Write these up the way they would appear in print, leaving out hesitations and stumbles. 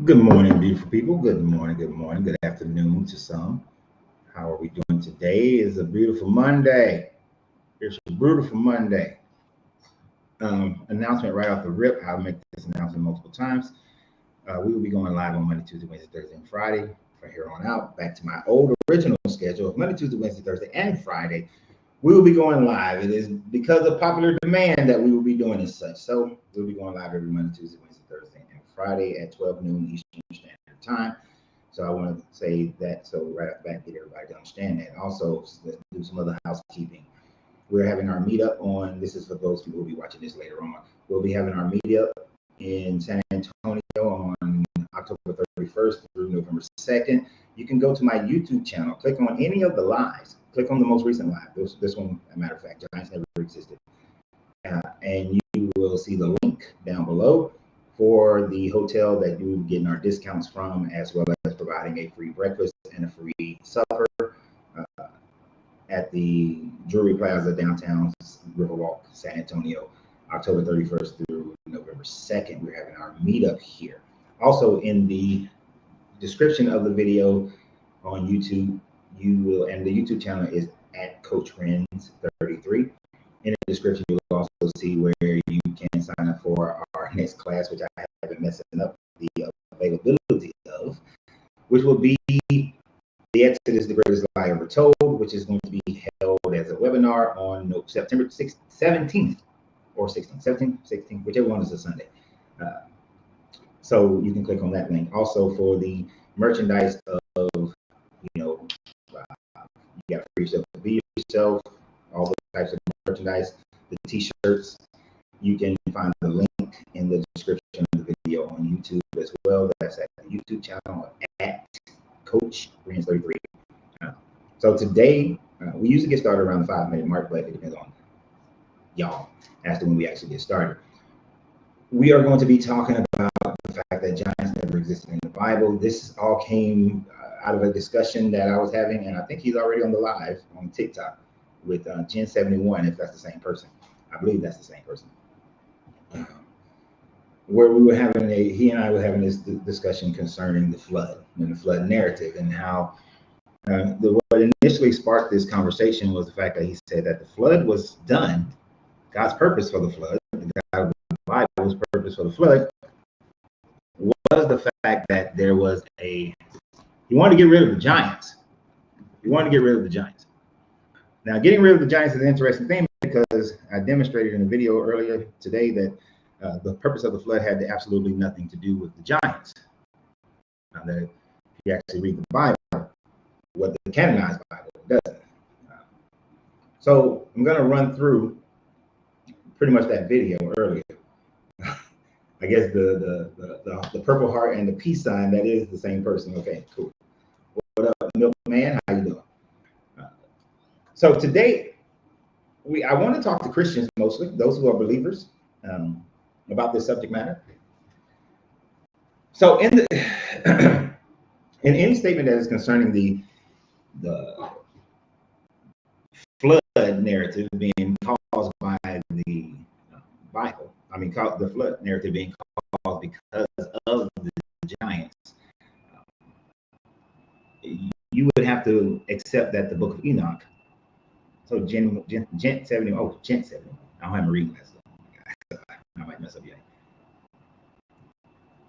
Good morning, beautiful people. Good morning, good afternoon to some. How are we doing today? It's a beautiful Monday. It's a beautiful Monday. Announcement right off the rip. I'll make this announcement multiple times. We will be going live on Monday, Tuesday, Wednesday, Thursday, and Friday from here on out. Back to my old original schedule of Monday, Tuesday, Wednesday, Thursday, and Friday. We will be going live. It is because of popular demand that we will be doing as such. So we'll be going live every Monday, Tuesday, Wednesday, Thursday, and Friday at 12 noon Eastern Standard Time. So I want to say that so right off the bat, get everybody to understand that. Also, let's do some other housekeeping. We're having our meetup on, this is for those people who will be watching this later on. We'll be having our meetup in San Antonio on October 31st through November 2nd. You can go to my YouTube channel, click on any of the lives, click on the most recent live. This one, as a matter of fact, Giants never existed. And you will see the link down below for the hotel that you get our discounts from, as well as providing a free breakfast and a free supper at the Jewelry Plaza downtown Riverwalk, San Antonio, October 31st through November 2nd. We're having our meetup here. Also, in the description of the video on YouTube, you will, and the YouTube channel is at Coach Friends 33. In the description, you'll also see where you can sign up for our next class, which I have been messing up the availability of, which will be The Exodus, the Greatest Lie Ever Told, which is going to be held as a webinar on September 17th or 16th, 17th, 16th, whichever one is a Sunday. So you can click on that link. Also for the merchandise of, you got free stuff to be yourself, all those types of merchandise, the t-shirts, you can find the link in the description of the video on YouTube as well. That's at the YouTube channel at Coach Friends 33. So today, we usually get started around the 5-minute mark, but it depends on y'all as to when we actually get started. We are going to be talking about the fact that giants never existed in the Bible. This all came out of a discussion that I was having, and I think he's already on the live on TikTok with Gen 71, if that's the same person. I believe that's the same person. Where we were having he and I were having this discussion concerning the flood and the flood narrative, and how what initially sparked this conversation was the fact that he said that the flood was done. God's purpose for the flood, the Bible's purpose for the flood, was the fact that there was he wanted to get rid of the giants. He wanted to get rid of the giants. Now, getting rid of the giants is an interesting thing, because I demonstrated in a video earlier today that the purpose of the flood had absolutely nothing to do with the giants. Now, that if you actually read the Bible, what the canonized Bible doesn't. So I'm going to run through pretty much that video earlier. I guess the purple heart and the peace sign, that is the same person. Okay, cool. What up, milkman? How you doing? So today, I want to talk to Christians mostly, those who are believers, about this subject matter. So in any statement that is concerning the flood narrative being caused by the Bible, the flood narrative being caused because of the giants, you would have to accept that the book of Enoch. So Gent 70. Oh, Gent 70. I don't have my reading glasses. I might mess up yet.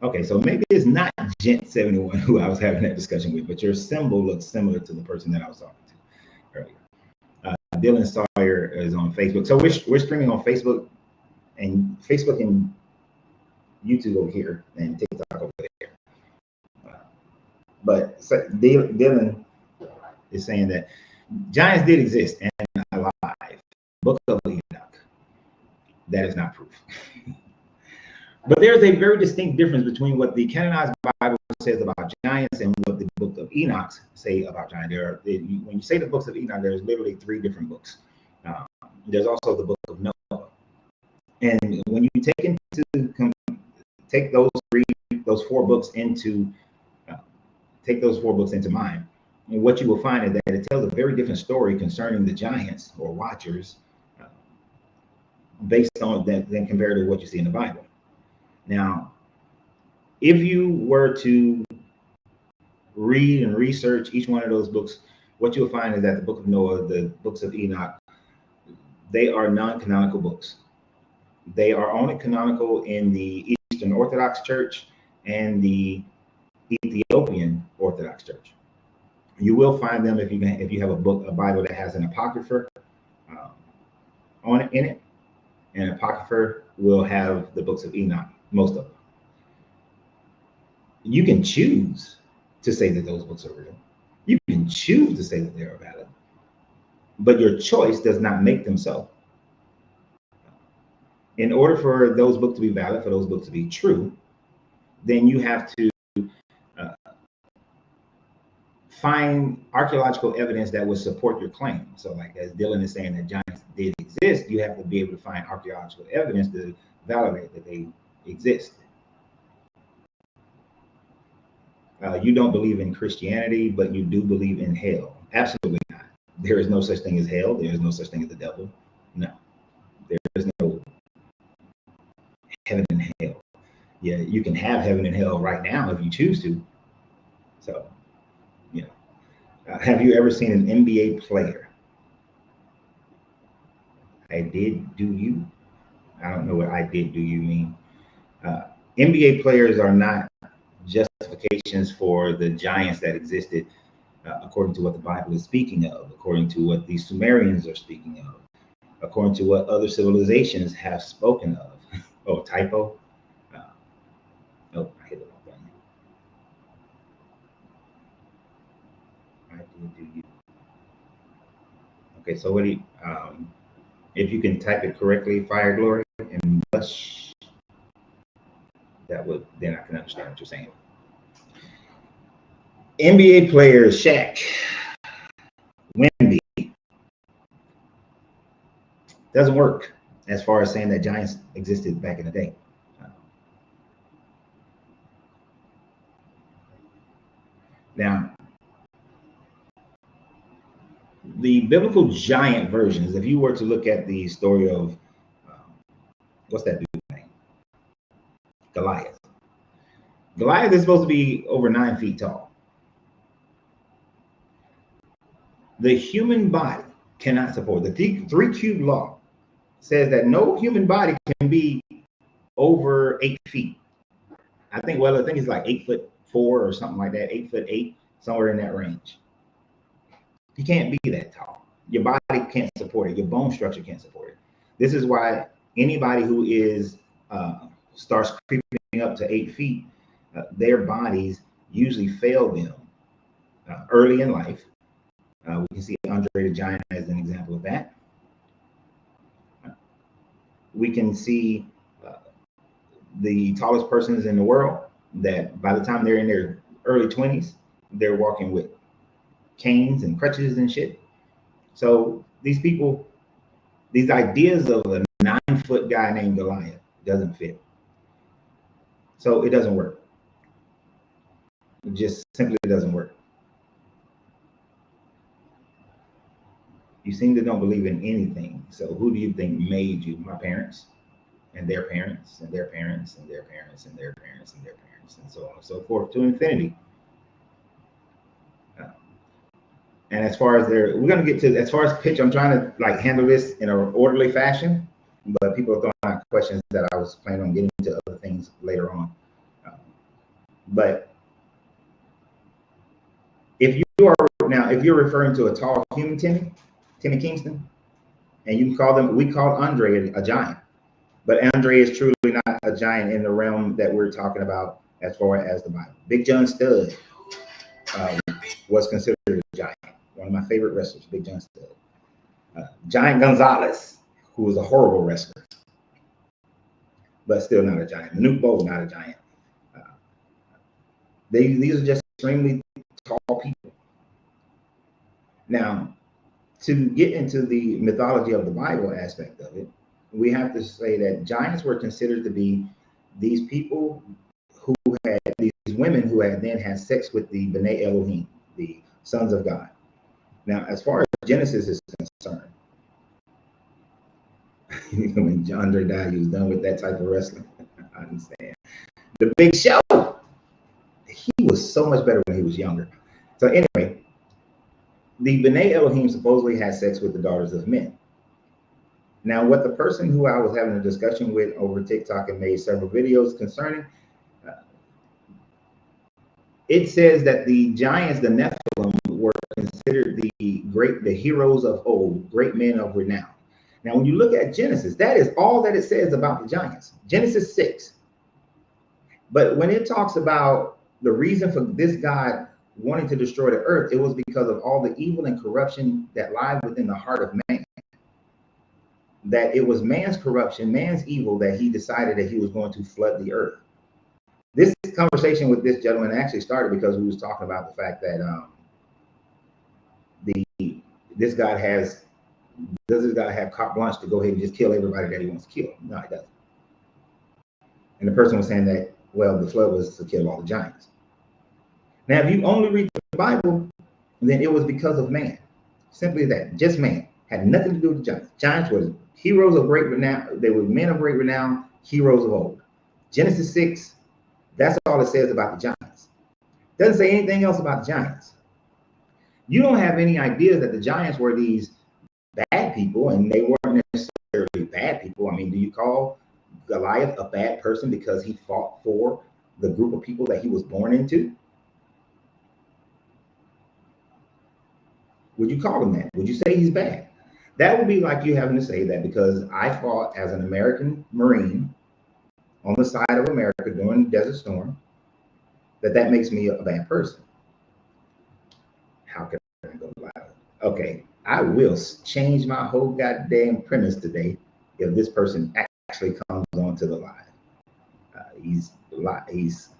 Okay, so maybe it's not Gent 71 who I was having that discussion with, but your symbol looks similar to the person that I was talking to earlier. Dylan Sawyer is on Facebook. So we're streaming on Facebook and YouTube over here, and TikTok over there. But Dylan is saying that giants did exist and alive. Book of Enoch. That is not proof. But there's a very distinct difference between what the canonized Bible says about giants and what the book of Enoch say about giants. When you say the books of Enoch, there's literally 3 different books. There's also the book of Noah. And when you take those 4 books into mind, and what you will find is that it tells a very different story concerning the giants or watchers based on that than compared to what you see in the Bible. Now, If you were to read and research each one of those books, what you'll find is that the Book of Noah, the books of Enoch, they are non-canonical books. They are only canonical in the Eastern Orthodox Church and the Ethiopian Orthodox Church. You will find them if you have a Bible that has an apocrypha in it. An apocrypha will have the books of Enoch, most of them. You can choose to say that those books are real. You can choose to say that they are valid, but your choice does not make them so. In order for those books to be valid, for those books to be true, then you have to find archaeological evidence that would support your claim. So like as Dylan is saying that giants did exist, you have to be able to find archaeological evidence to validate that they exist. You don't believe in Christianity, but you do believe in hell. Absolutely not. There is no such thing as hell. There is no such thing as the devil. No, there is no heaven and hell. Yeah, you can have heaven and hell right now if you choose to. So, you know, have you ever seen an NBA player? I did, do you? I don't know what I did, do you mean. NBA players are not justifications for the giants that existed according to what the Bible is speaking of, according to what the Sumerians are speaking of, according to what other civilizations have spoken of. Oh, typo. Oh, I hit the wrong button. I did, do you? Okay, so what do you, if you can type it correctly, fire glory and blush, that would, then I can understand what you're saying. NBA players, Shaq, Wemby, doesn't work as far as saying that giants existed back in the day. Now, the biblical giant versions, if you were to look at the story of, what's that dude's name? Goliath. Goliath is supposed to be over 9 feet tall. The human body cannot support. The three cube law says that no human body can be over 8 feet. I think it's like 8'4" or something like that, 8'8", somewhere in that range. You can't be that tall. Your body can't support it. Your bone structure can't support it. This is why anybody who is starts creeping up to 8 feet, their bodies usually fail them early in life. We can see Andre the Giant as an example of that. We can see the tallest persons in the world that by the time they're in their early 20s, they're walking with canes and crutches and shit. So these people, these ideas of a 9-foot guy named Goliath doesn't fit. So it doesn't work. It just simply doesn't work. You seem to don't believe in anything. So who do you think made you? My parents and their parents and their parents and their parents and their parents and their parents and so on and so forth to infinity. And as far as we're going to get to, as far as pitch, I'm trying to like handle this in an orderly fashion, but people are throwing out questions that I was planning on getting to other things later on. But if you're referring to a tall human, Timmy Kingston, and you can call them, we call Andre a giant, but Andre is truly not a giant in the realm that we're talking about as far as the Bible. Big John Studd was considered a giant. One of my favorite wrestlers, Big John Studd. Giant Gonzalez, who was a horrible wrestler, but still not a giant. Manute Bol, not a giant. These are just extremely tall people. Now, to get into the mythology of the Bible aspect of it, we have to say that giants were considered to be these people who had, these women who had then had sex with the B'nai Elohim, the sons of God. Now, as far as Genesis is concerned, when Andre died, he was done with that type of wrestling. I understand. The Big Show. He was so much better when he was younger. So anyway, the B'nai Elohim supposedly had sex with the daughters of men. Now, what the person who I was having a discussion with over TikTok and made several videos concerning, it says that the giants, the Nephilim, were considered the heroes of old, great men of renown. Now, when you look at Genesis, that is all that it says about the giants. Genesis 6. But when it talks about the reason for this God wanting to destroy the earth, it was because of all the evil and corruption that lied within the heart of man. That it was man's corruption, man's evil, that he decided that he was going to flood the earth. This conversation with this gentleman actually started because we was talking about the fact that this God does this God have carte blanche to go ahead and just kill everybody that he wants to kill? No, he doesn't. And the person was saying that, well, the flood was to kill all the giants. Now, if you only read the Bible, then it was because of man. Simply that, just man. Had nothing to do with the giants. Giants were heroes of great renown. They were men of great renown, heroes of old. Genesis 6, that's all it says about the giants. Doesn't say anything else about the giants. You don't have any idea that the giants were these bad people, and they weren't necessarily bad people. I mean, do you call Goliath a bad person because he fought for the group of people that he was born into? Would you call him that? Would you say he's bad? That would be like you having to say that because I fought as an American Marine on the side of America during the Desert Storm, that makes me a bad person. How can I go loud? Okay, I will change my whole goddamn premise today if this person actually comes onto the live. He's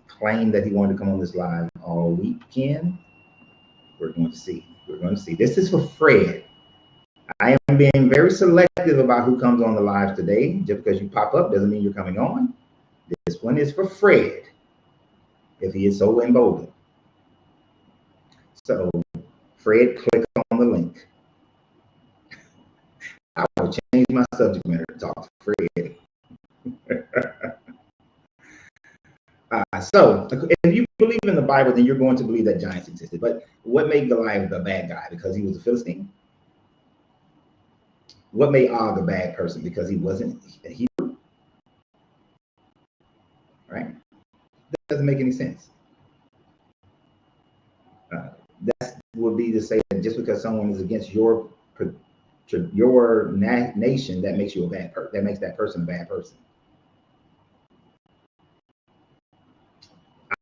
claimed that he wanted to come on this live all weekend. We're going to see. We're going to see. This is for Fred. I am being very selective about who comes on the live today. Just because you pop up doesn't mean you're coming on. This one is for Fred, if he is so emboldened. So, Fred, click on the link. I will change my subject matter to talk to Fred. So, if you believe in the Bible, then you're going to believe that giants existed. But what made Goliath the bad guy? Because he was a Philistine? What made Og a bad person? Because he wasn't a Hebrew? Right? That doesn't make any sense. That would be to say that just because someone is against your nation, that makes you a bad person. That makes that person a bad person.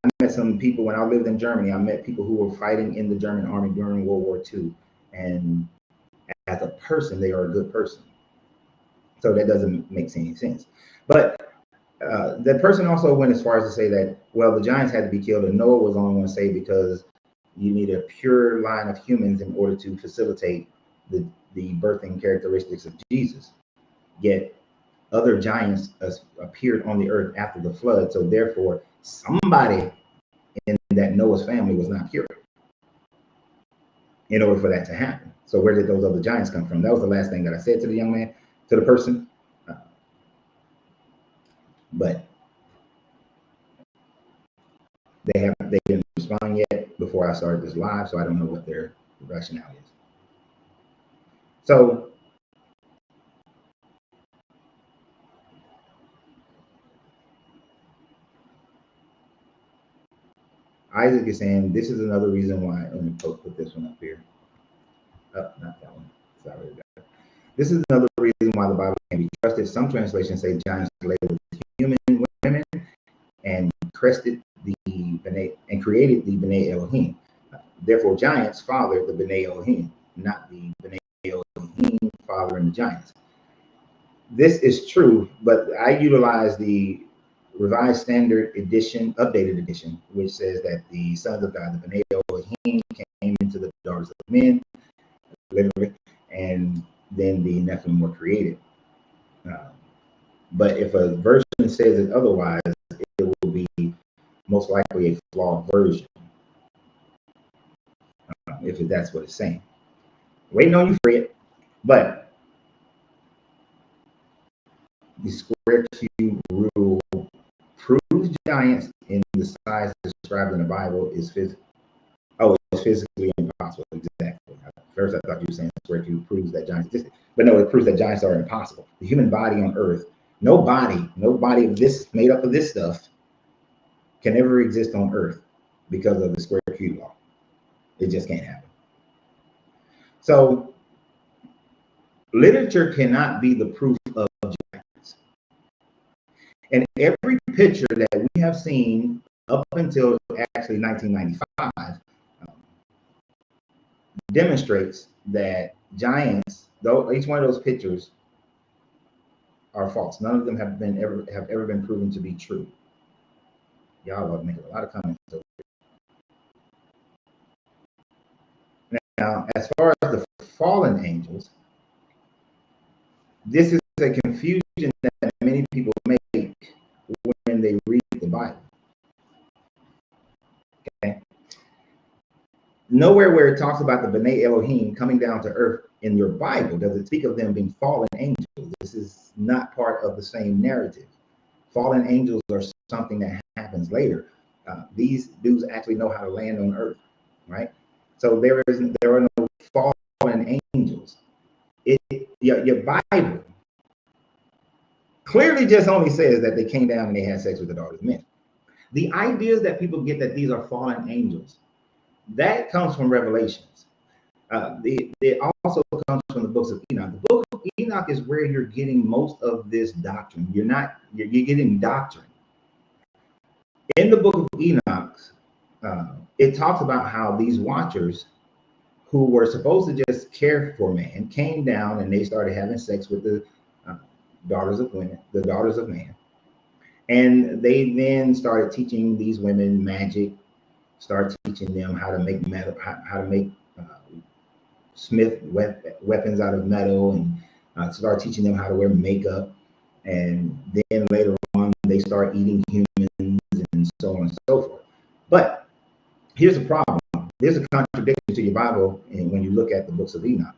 I met some people when I lived in Germany. I met people who were fighting in the German army during World War II, and as a person, they are a good person. So that doesn't make any sense. But that person also went as far as to say that, well, the giants had to be killed, and Noah was the only one saved because you need a pure line of humans in order to facilitate the birthing characteristics of Jesus. Yet other giants appeared on the earth after the flood, so therefore somebody in that Noah's family was not pure in order for that to happen. So where did those other giants come from? That was the last thing that I said to the young man, to the person. But they didn't respond yet before I started this live, so I don't know what their rationale is. So Isaac is saying this is another reason why. Let me put this one up here. Oh, not that one. Sorry. This is another reason why the Bible can be trusted. Some translations say giants labeled with human women and created the B'nai Elohim. Therefore, giants father the B'nai Elohim, not the B'nai Elohim fathering the giants. This is true, but I utilize the Revised Standard Edition, updated edition, which says that the sons of God, the B'nai Elohim, came into the daughters of men, literally, and then the Nephilim were created. But if a version says it otherwise, it will be most likely a flawed version, if that's what it's saying. Waiting on you, Fred. But the square cube rule proves giants in the size described in the Bible is it's physically impossible. Exactly. First, I thought you were saying square cube proves that giants exist, but no, it proves that giants are impossible. The human body on Earth, no body of this made up of this stuff can ever exist on Earth because of the square cube law. It just can't happen. So literature cannot be the proof of giants. And every picture that we have seen up until actually 1995 demonstrates that giants, though each one of those pictures are false. None of them have ever been proven to be true. Y'all are making a lot of comments over here. Now, as far as the fallen angels, this is a confusion that many people make when they read the Bible. Okay. Nowhere where it talks about the B'nai Elohim coming down to earth in your Bible does it speak of them being fallen angels. This is not part of the same narrative. Fallen angels are something that happens later. These dudes actually know how to land on earth, right? So there are no fallen angels. Your Bible clearly just only says that they came down and they had sex with the daughters of men. The ideas that people get that these are fallen angels, that comes from Revelations. It also comes from the books of Enoch. The book of Enoch is where you're getting most of this doctrine. You're getting doctrine. In the book of Enoch, it talks about how these watchers who were supposed to just care for man came down and they started having sex with the daughters of women, the daughters of man. And they then started teaching these women magic, start teaching them how to make metal, how to make smith weapons out of metal, and start teaching them how to wear makeup. And then later on, they start eating humans and so on and so forth. But here's the problem. There's a contradiction to your Bible when you look at the books of Enoch.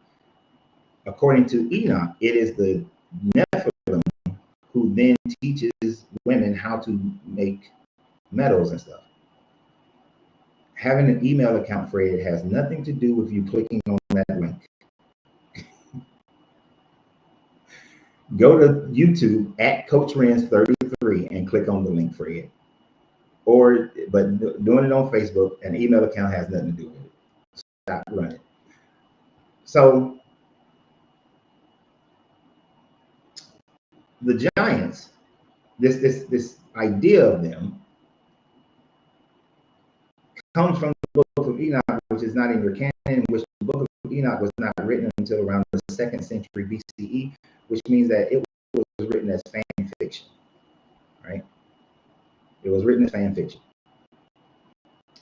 According to Enoch, it is the Nephilim who then teaches women how to make metals and stuff. Having an email account, Fred, has nothing to do with you clicking on that link. Go to YouTube at Coach Renz 33 and click on the link, Fred. But doing it on Facebook, an email account has nothing to do with it. Stop running. So the giants, this idea of them comes from the book of Enoch, which is not in your canon, which the book of Enoch was not written until around the 2nd century BCE, which means that it was written as fan fiction, right? It was written as fan fiction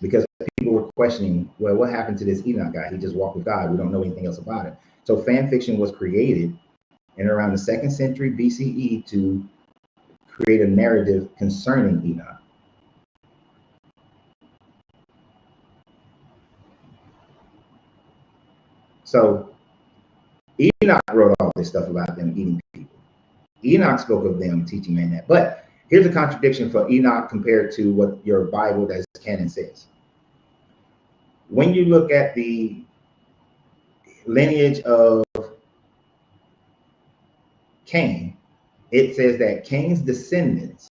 because people were questioning, well, what happened to this Enoch guy? He just walked with God. We don't know anything else about it. So fan fiction was created in around the 2nd century BCE to create a narrative concerning Enoch. So Enoch wrote all this stuff about them eating people. Enoch spoke of them teaching man that. But here's a contradiction for Enoch compared to what your Bible, that's canon, says. When you look at the lineage of Cain, it says that Cain's descendants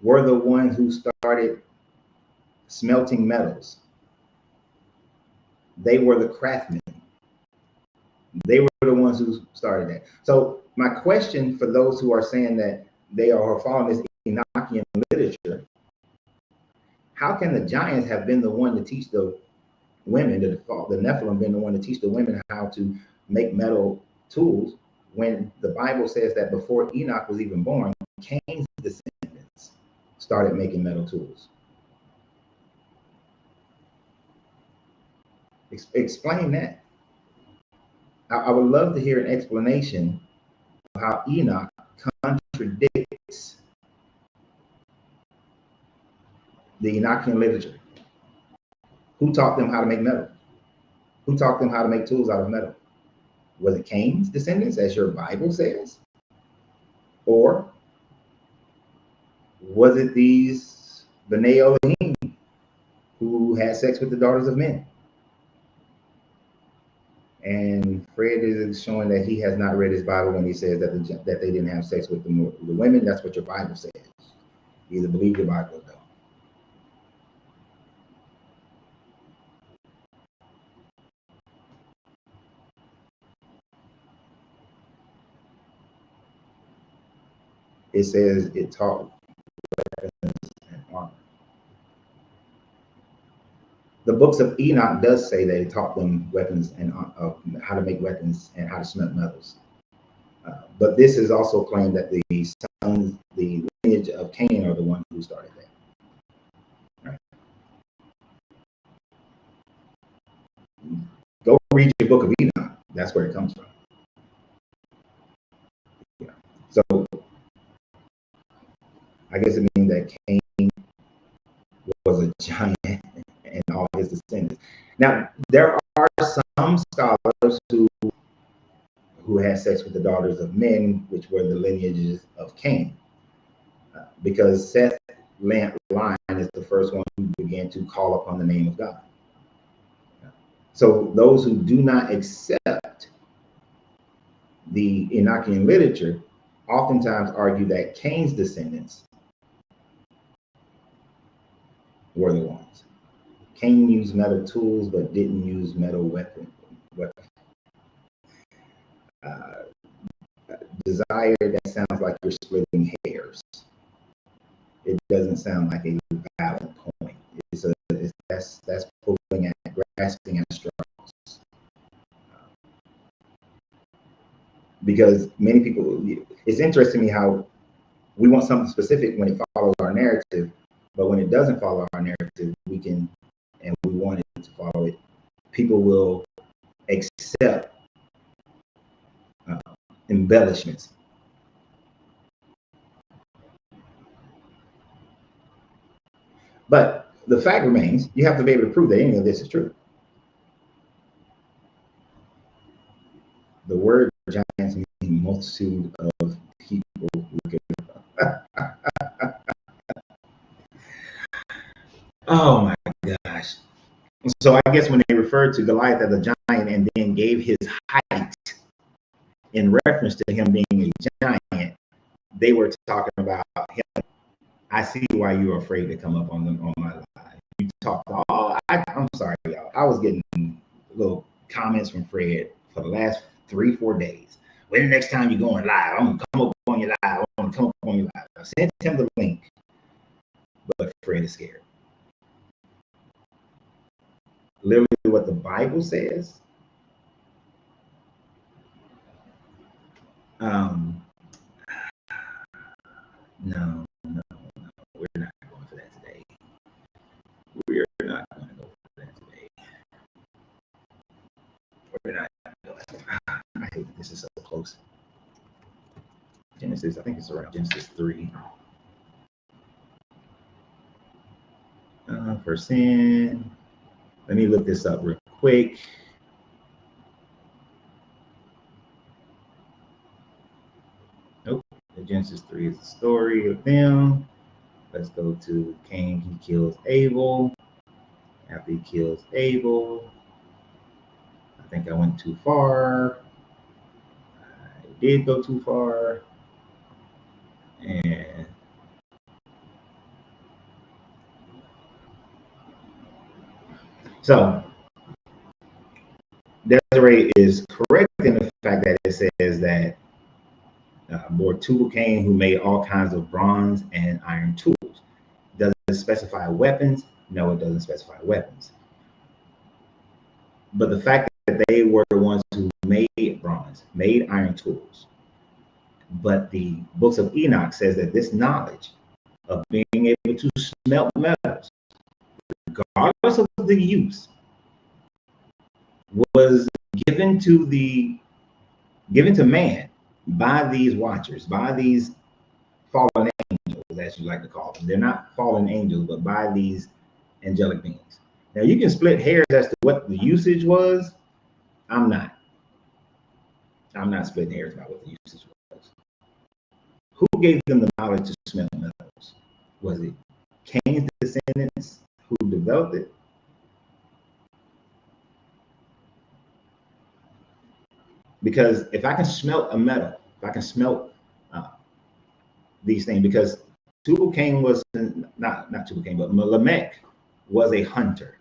were the ones who started smelting metals. They were the craftsmen. They were the ones who started that. So my question for those who are saying that they are following this Enochian literature, how can the giants have been the one to teach the women, the Nephilim been the one to teach the women how to make metal tools, when the Bible says that before Enoch was even born, Cain's descendants started making metal tools? Explain that. I would love to hear an explanation of how Enoch contradicts the Enochian literature. Who taught them how to make metal? Who taught them how to make tools out of metal? Was it Cain's descendants, as your Bible says? Or was it these B'nai Elohim, who had sex with the daughters of men. And Fred is showing that he has not read his Bible when he says that that they didn't have sex with the women. That's what your Bible says. You either believe your Bible or don't. It says it taught weapons and armor. The books of Enoch does say that it taught them weapons and how to make weapons and how to smelt metals. But this is also claimed that the lineage of Cain are the one who started that. Right. Go read your book of Enoch. That's where it comes from. Yeah. So I guess it means that Cain was a giant and all his descendants. Now, there are some scholars who had sex with the daughters of men, which were the lineages of Cain, because Seth's line is the first one who began to call upon the name of God. So those who do not accept the Enochian literature oftentimes argue that Cain's descendants were the ones. Cain used metal tools but didn't use metal weapons. Desire, that sounds like you're splitting hairs. It doesn't sound like a valid point. That's pulling at grasping at straws. Because many people, it's interesting to me how we want something specific when it follows our narrative, but when it doesn't follow our narrative, we want it to follow it, people will accept embellishments. But the fact remains, you have to be able to prove that any of this is true. The word giants means multitude of people looking. Oh my gosh. So I guess when they referred to Goliath as a giant and then gave his height in reference to him being a giant, they were talking about him. I see why you're afraid to come up on my live. You talked I'm sorry, y'all. I was getting little comments from Fred for the last 3-4 days. When the next time you're going live, I'm gonna come up on your live. I'm gonna come up on your live. I sent him the link, but Fred is scared. Literally what the Bible says. No, we're not going for that today. We're not going to go for that today. We're not going to. I hate that this is so close. Genesis, I think it's around Genesis 3. For sin. Let me look this up real quick. Nope. Genesis 3 is the story of them. Let's go to Cain. He kills Abel. After he kills Abel, I think I went too far. I did go too far. And so Desiree is correct in the fact that it says that bore Tubal Cain, who made all kinds of bronze and iron tools. Does it specify weapons? No, it doesn't specify weapons. But the fact that they were the ones who made bronze, made iron tools. But the books of Enoch says that this knowledge of being able to smelt metals, regardless of the use, was given to man by these watchers, by these fallen angels, as you like to call them. They're not fallen angels, but by these angelic beings. Now you can split hairs as to what the usage was. I'm not splitting hairs about what the usage was. Who gave them the knowledge to smelt metals? Was it Cain's developed it? Because if I can smelt a metal, if I can smelt these things, because Cain was not Cain, but Lamech was a hunter.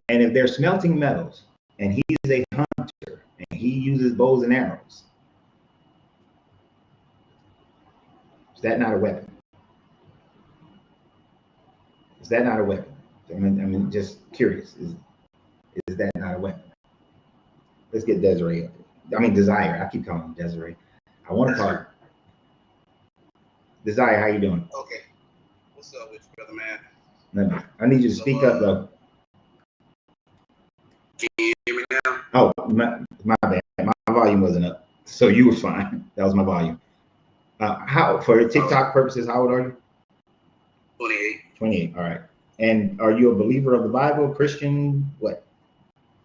And if they're smelting metals and he's a hunter and he uses bows and arrows, is that not a weapon? Is that not a weapon? I mean, just curious. Is that not a weapon? Let's get Desiree. I mean, Desire. I keep calling him Desiree. I want to call her Desire. How you doing? Okay. What's up with you, brother man? I need you to speak up though. Can you hear me now? Oh, my bad. My volume wasn't up, so you were fine. That was my volume. How, for TikTok purposes, how old are you? 28. 28. All right. And are you a believer of the Bible, Christian? What?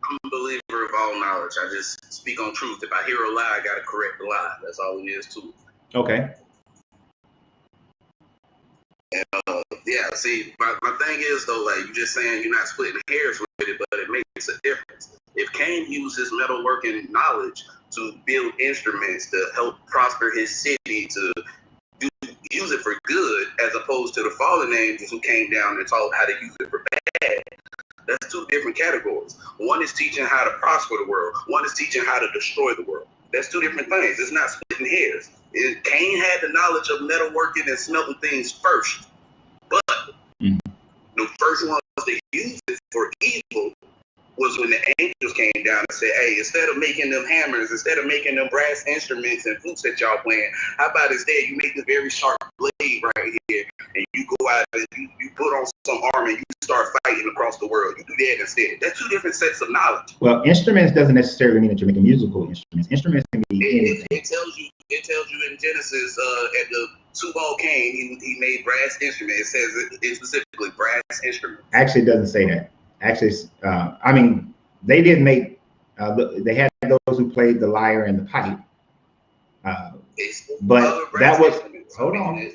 I'm a believer of all knowledge. I just speak on truth. If I hear a lie, I gotta correct the lie. That's all it is to it. Okay. And yeah, see, my thing is though, like you just saying, you're not splitting hairs with it, but it makes a difference. If Cain used his metalworking knowledge to build instruments to help prosper his city, to use it for good, as opposed to the fallen angels who came down and taught how to use it for bad, that's two different categories. One is teaching how to prosper the world. One is teaching how to destroy the world. That's two different things. It's not splitting hairs. Cain had the knowledge of metalworking and smelting things first, but the first ones that used it for evil was when the angels came down and said, hey, instead of making them hammers, instead of making them brass instruments and flutes that y'all playing, how about instead you make this very sharp blade right here, and you go out and you put on some armor and you start fighting across the world. You do that instead. That's two different sets of knowledge. Well, instruments doesn't necessarily mean that you're making musical instruments. Instruments can be anything. It tells you in Genesis at the Tubal Cain, he made brass instruments. It says it specifically brass instruments. Actually, it doesn't say that. Actually, I mean, they did make, they had those who played the lyre and the pipe. But that was, hold on,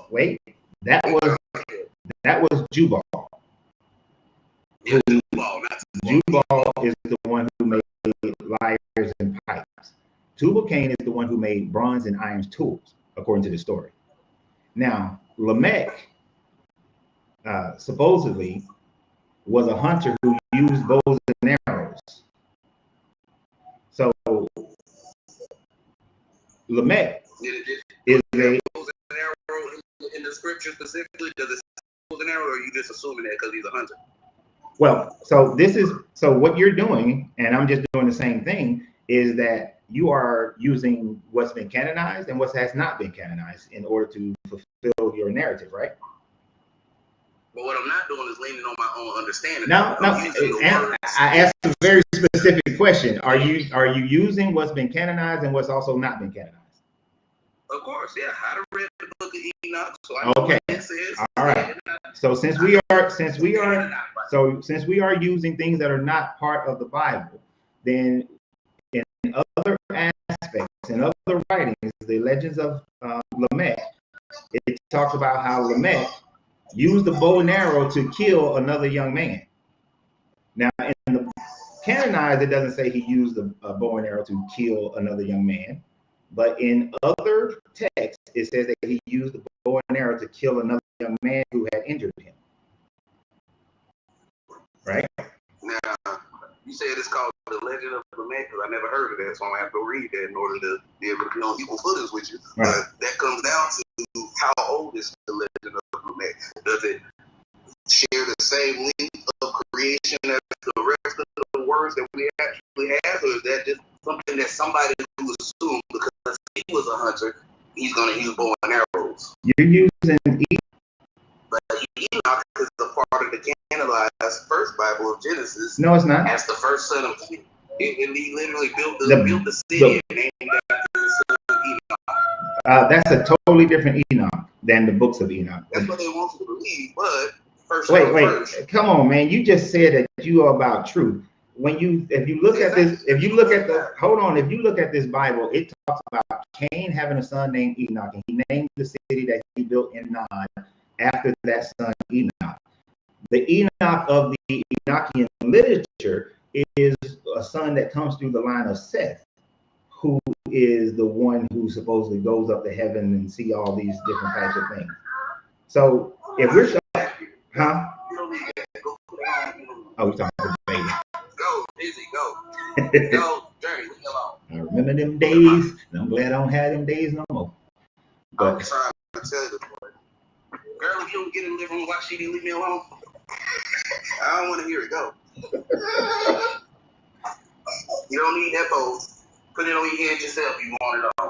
wait, that was Jubal. Yeah, Jubal is the one who made lyres and pipes. Tubal Cain is the one who made bronze and iron tools, according to the story. Now, Lamech supposedly was a hunter who used bows and arrows. So Lamech is a in the scripture specifically. Does it say bows and arrow, or are you just assuming that because he's a hunter? Well, so what you're doing, and I'm just doing the same thing, is that you are using what's been canonized and what has not been canonized in order to fulfill your narrative, right? But what I'm not doing is leaning on my own understanding. No. I asked a very specific question. Are you using what's been canonized and what's also not been canonized? Of course, yeah. I read the book of Enoch, so I know okay. What it says. All right. So since we are using things that are not part of the Bible, then in other aspects, in other writings, the legends of Lamech, it talks about how Lamech used the bow and arrow to kill another young man. Now, in the canonized, it doesn't say he used a bow and arrow to kill another young man, but in other texts, it says that he used the bow and arrow to kill another young man who had injured him. Right? Now, you said it's called The Legend of Lamech, because I never heard of that, so I'm going to have to read that in order to be able to be on equal footings with you. Right. But that comes down to how old is The Legend of Lamech? Does it share the same length of creation as the rest of the words that we actually have, or is that just something that somebody who assumed because he was a hunter, he's going to use bow and arrows? You're using But Enoch is a part of the canonized first Bible of Genesis. No, it's not. As the first son of Cain. And he literally built the city and named after the son of Enoch. That's a totally different Enoch than the books of Enoch. That's what they want you to believe, but first. Wait, come on, man. You just said that you are about truth. if you look at this, if you look at this Bible, it talks about Cain having a son named Enoch, and he named the city that he built in Nod after that son Enoch. The Enoch of the Enochian literature is a son that comes through the line of Sept, who is the one who supposedly goes up to heaven and see all these different types of things. So if we're huh? Oh, we're talking about baby. Go, easy, go. Go, Jerry, leave me alone. I remember them days, and I'm glad I don't have them days no more. But I'm trying to tell you, girl, if you don't get in the living room, why she didn't leave me alone? I don't want to hear it. Go. You don't need that pose. Put it on your head yourself. You want it on.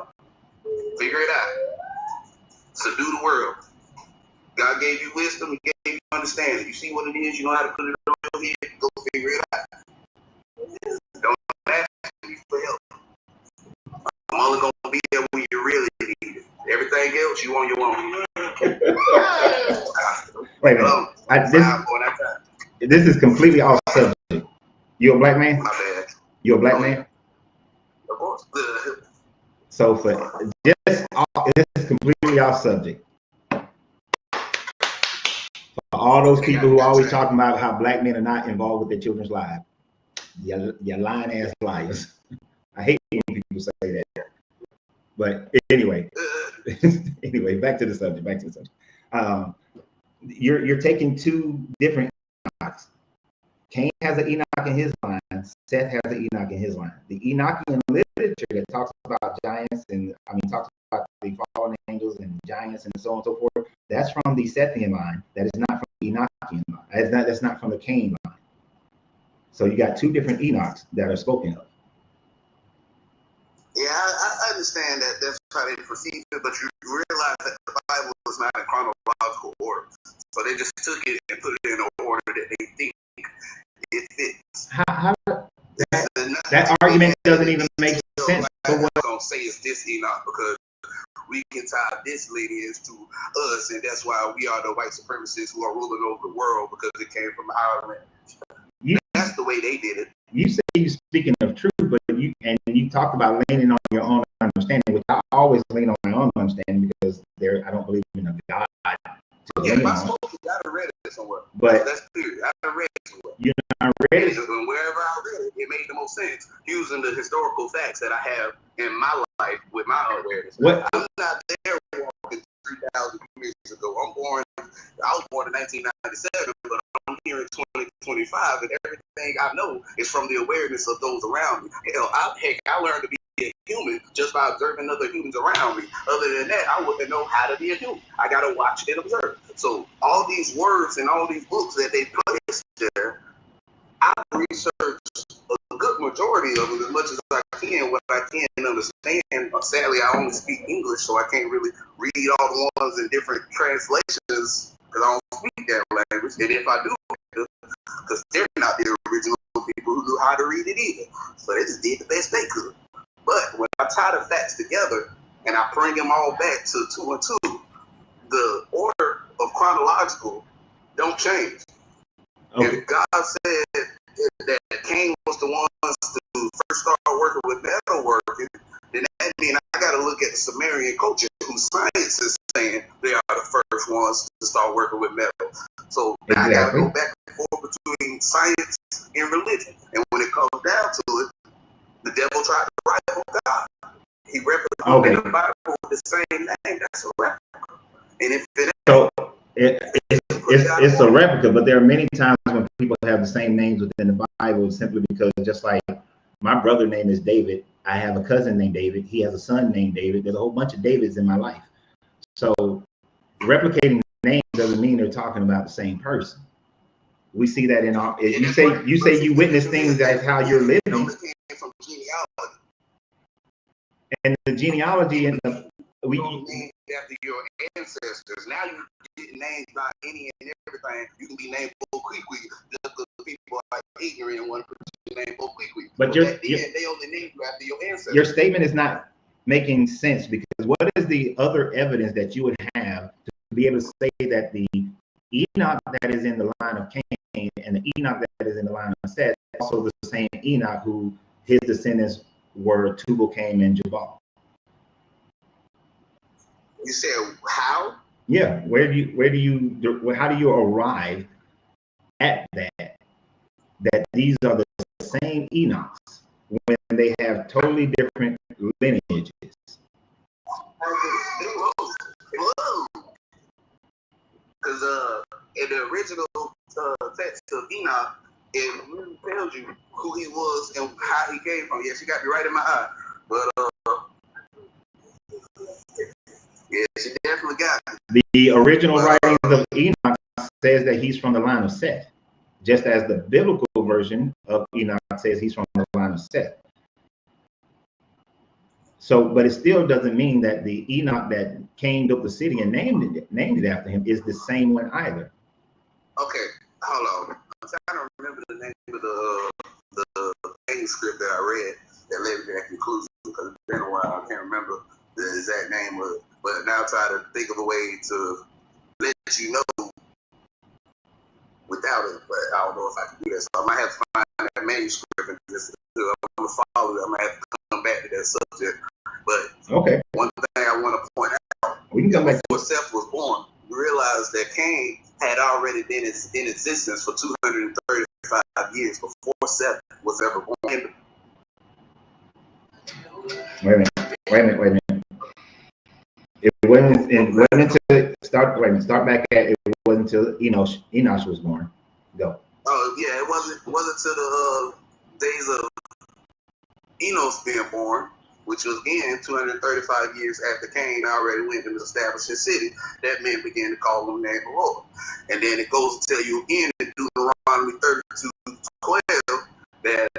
Figure it out. Subdue the world. God gave you wisdom. He gave you understanding. You see what it is. You know how to put it on your head. Go figure it out. Don't ask me for help. I'm only going to be there when you really need it. Everything else, you on your own. Wait a minute. This is completely off subject. You a black man? My bad. You a black man? Of course. So this is completely off subject. For all those people who always talking about how black men are not involved with their children's lives, you're lying ass liars. I hate when people say that. But anyway, back to the subject. You're taking two different Enochs. Cain has an Enoch in his line. Seth has an Enoch in his line. The Enochian literature that talks about giants talks about the fallen angels and giants and so on and so forth, that's from the Sethian line. That is not from the Enochian line. That's not from the Cain line. So you got two different Enochs that are spoken of. Yeah, I understand that that's how they perceive it, but you realize that the Bible is not in chronological order. So they just took it and put it in an order that they think it fits. That argument doesn't even make sense. I'm going to say it's this Enoch because we can tie this lineage to us, and that's why we are the white supremacists who are ruling over the world because it came from Ireland. That's the way they did it. You say you're speaking of truth, but you talked about leaning on your own understanding, which I always lean on my own understanding because I don't believe in a God. Yeah, if I spoke to you, I'd have read it somewhere. But that's clear. I'd have read it somewhere. You know, I read it. And wherever I read it, it made the most sense using the historical facts that I have in my life with my awareness. I'm not there walking 3,000 years ago. I was born in 1997, but I'm here in 2025, and everything I know is from the awareness of those around me. Hell, I learned to be a human just by observing other humans around me. Other than that, I wouldn't know how to be a human. I got to watch and observe. So all these words and all these books that they placed there, I researched a good majority of them as much as I can, what I can understand. Sadly, I only speak English, so I can't really read all the ones in different translations because I don't speak that language. And if I do, because they're not the original people who knew how to read it either. So they just did the best they could. But when I tie the facts together and I bring them all back to 2 and 2, the order of chronological don't change. Okay. If God said that Cain was the ones to first start working with metalworking, then that means I got to look at the Sumerian culture, whose science is saying they are the first ones to start working with metal. So now I got to go back and forth between science and religion. And when it comes down to it, the devil tried to rival God. He replicated the Bible with the same name. That's a replica. And if it it's a replica, but there are many times when people have the same names within the Bible simply because, just like my brother name is David, I have a cousin named David, he has a son named David, there's a whole bunch of Davids in my life. So replicating names doesn't mean they're talking about the same person. We see that in our, you say you witness things as how you're living. From genealogy. And the genealogy and we named after your ancestors. Now you get named by any and everything. You can be named Boquiqui just because people are ignorant and want to put your name Boquiqui. But they only named you after your ancestors. Your statement is not making sense because what is the other evidence that you would have to be able to say that the Enoch that is in the line of Cain and the Enoch that is in the line of Seth also the same Enoch who his descendants were Tubal, Cain, and Jabal? You said how? Yeah, how do you arrive at that these are the same Enochs when they have totally different lineages? Because in the original text of Enoch, it really tells you who he was and how he came from. Yes, you got me right in my eye. But yeah, she definitely got me. The original writings of Enoch says that he's from the line of Sept, just as the biblical version of Enoch says he's from the line of Sept. So, but it still doesn't mean that the Enoch that Cain built the city and named it after him is the same one either. Okay, hold on. I'm trying to remember the name of the manuscript that I read that led me to that conclusion, because it's been a while. I can't remember the exact name of it, but now try to think of a way to let you know without it. But I don't know if I can do that. So I might have to find that manuscript and just I'm gonna follow it. I might have to come back to that subject. But okay, one thing I want to point out, we can come back before Sept was born, you realize that Cain had already been in existence for 235 years before Sept was ever born. Wait a minute. It wasn't until start back at it wasn't until Enosh was born. Go. Oh yeah, it wasn't till the days of Enos being born, which was again 235 years after Cain already went and established his city, that men began to call him the name of the Lord. And then it goes to tell you again in Deuteronomy 32:12 that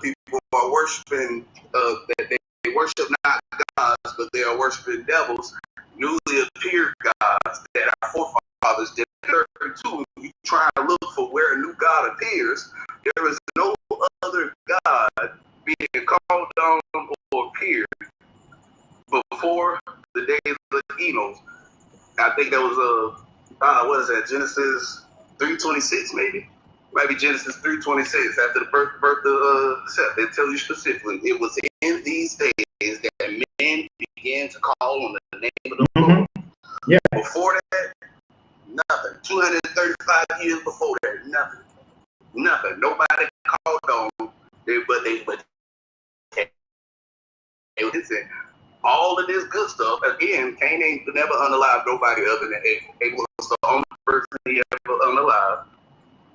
people are worshiping, that they worship not gods, but they are worshiping devils, newly appeared gods that our forefathers did. 32, you try to look for where a new God appears, there is no other God being called on or appeared before the days of Enos. I think that was what is that, Genesis 3:26 maybe? Maybe Genesis 3:26, after the birth of Sept. They tell you specifically, it was in these days that men began to call on the name of the Lord. Yeah. Before that, nothing. 235 years before that, nothing. Nobody called on, but they listen. All of this good stuff, again, Cain ain't never unalived nobody other than Abel. Abel was the only person he ever unalived.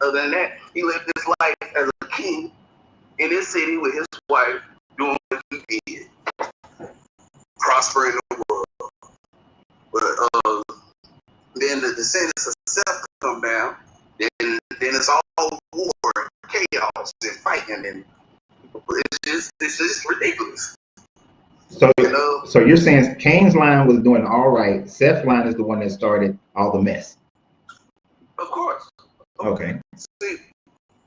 Other than that, he lived his life as a king in his city with his wife, doing what he did, prospering the world. But then the descendants of Sept come down, then it's all war and chaos and fighting, and it's just ridiculous. So you're saying Cain's line was doing all right. Seph's line is the one that started all the mess. Of course. Okay. See,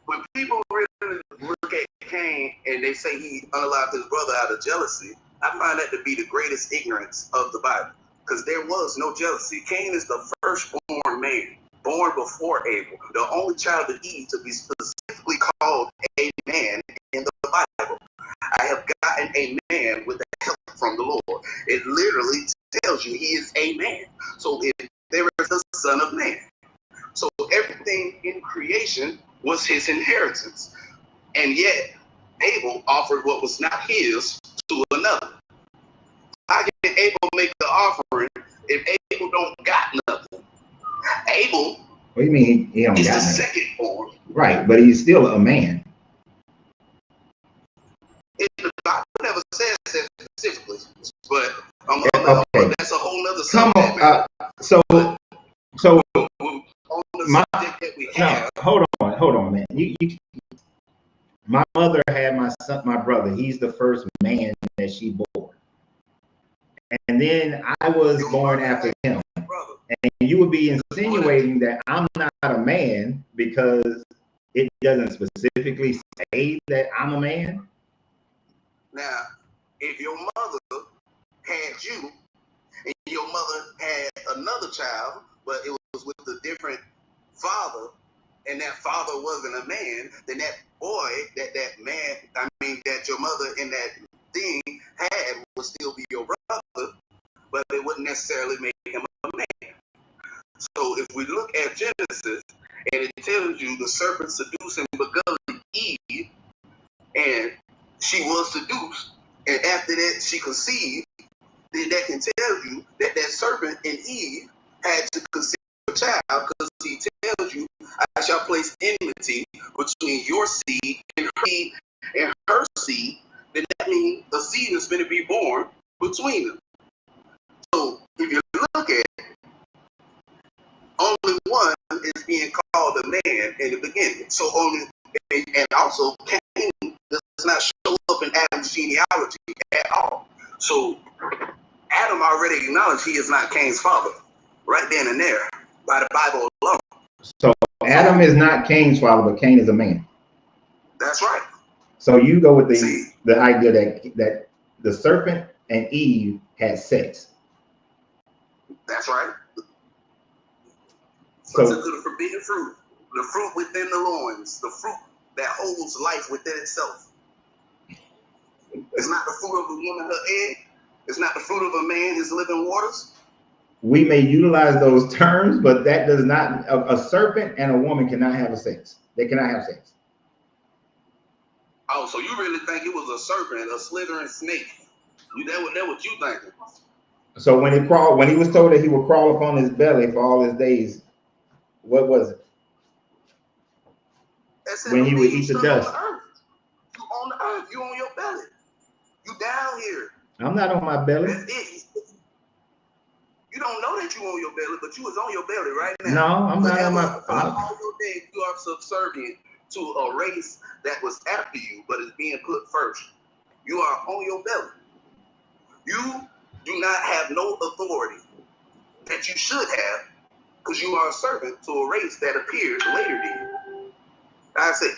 when people really look at Cain and they say he unalived his brother out of jealousy, I find that to be the greatest ignorance of the Bible, because there was no jealousy. Cain is the firstborn man, born before Abel, the only child of Eve to be specifically called a man in the Bible. I have gotten a man with the help from the Lord. It literally tells you he is a man. So if there is a son of man. So everything in creation was his inheritance. And yet Abel offered what was not his to another. How can Abel make the offering if Abel don't got nothing? Abel, what do you mean he don't is got the nothing? second born. Right, but he's still a man. The Bible never says that specifically, but okay. That's a whole nother Come subject. on, so On the subject that we have. No, hold on, man. My mother had my brother. He's the first man that she bore, and then I was born after him. And you would be insinuating that I'm not a man because it doesn't specifically say that I'm a man. Now, if your mother had you and your mother had another child, but it was with a different father, and that father wasn't a man, then that boy, that your mother and that thing had would still be your brother, but it wouldn't necessarily make him a man. So if we look at Genesis, and it tells you the serpent seduced and beguiled Eve, and she was seduced, and after that she conceived, then that can tell you that that serpent and Eve had to conceive a child, because he tells you, I shall place enmity between your seed and her seed. Then that means the seed is going to be born between them. So if you look at it, only one is being called a man in the beginning. So only, and also Cain does not show up in Adam's genealogy at all. So Adam already acknowledged he is not Cain's father, right then and there, by the Bible alone. So Adam is not Cain's father, but Cain is a man. That's right. So you go with the idea that the serpent and Eve had sex. That's right. So to the forbidden fruit, the fruit within the loins, the fruit that holds life within itself. It's not the fruit of a woman, her egg. It's not the fruit of a man, his living waters. We may utilize those terms, but that does not, a serpent and a woman cannot have sex. They cannot have sex. Oh, so you really think it was a serpent, a slithering snake? That what you thinking? So when he was told that he would crawl upon his belly for all his days, what was it? When he would eat the dust. You on the earth. You on your belly. You down here. I'm not on my belly. That's it. You don't know that you on your belly, but you was on your belly right now. No, I'm not on my. All your days you are subservient to a race that was after you, but is being put first. You are on your belly. You do not have no authority that you should have, because you are a servant to a race that appeared later than you. I say,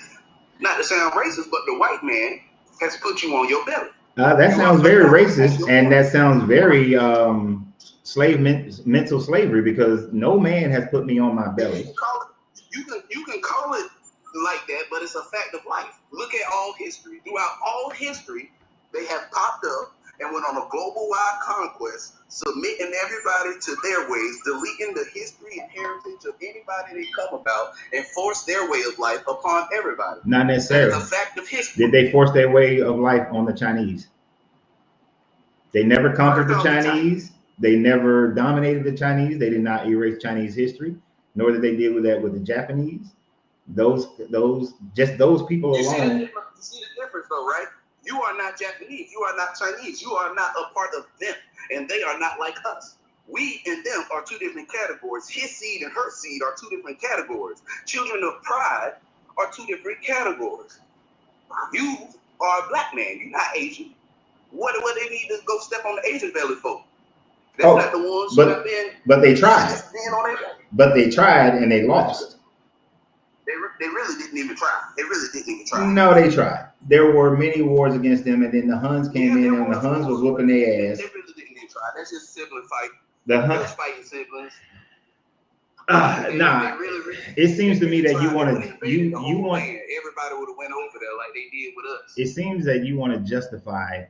not to sound racist, but the white man has put you on your belly. That sounds very racist, and that sounds very mental slavery, because no man has put me on my belly. You can call it like that, but it's a fact of life. Look at all history. Throughout all history, they have popped up and went on a global-wide conquest, submitting everybody to their ways, deleting the history and heritage of anybody they come about, and force their way of life upon everybody. Not necessarily. It's a fact of history. Did they force their way of life on the Chinese? They never conquered the Chinese. They never dominated the Chinese. They did not erase Chinese history, nor did they deal with that with the Japanese. Those people alone. You see the difference though, right? You are not Japanese. You are not Chinese. You are not a part of them, and they are not like us. We and them are two different categories. His seed and her seed are two different categories. Children of pride are two different categories. You are a black man. You're not Asian. What they need to go step on the Asian belly for? That's not the ones who have been. But they tried. But they tried and they lost. They really didn't even try. They really didn't even try. No, they tried. There were many wars against them, and then the Huns came in, and the Huns was whooping their ass. They really didn't even try. That's just sibling fight. The Huns fighting siblings. It seems to me that you want. Everybody would have went over there like they did with us. It seems that you want to justify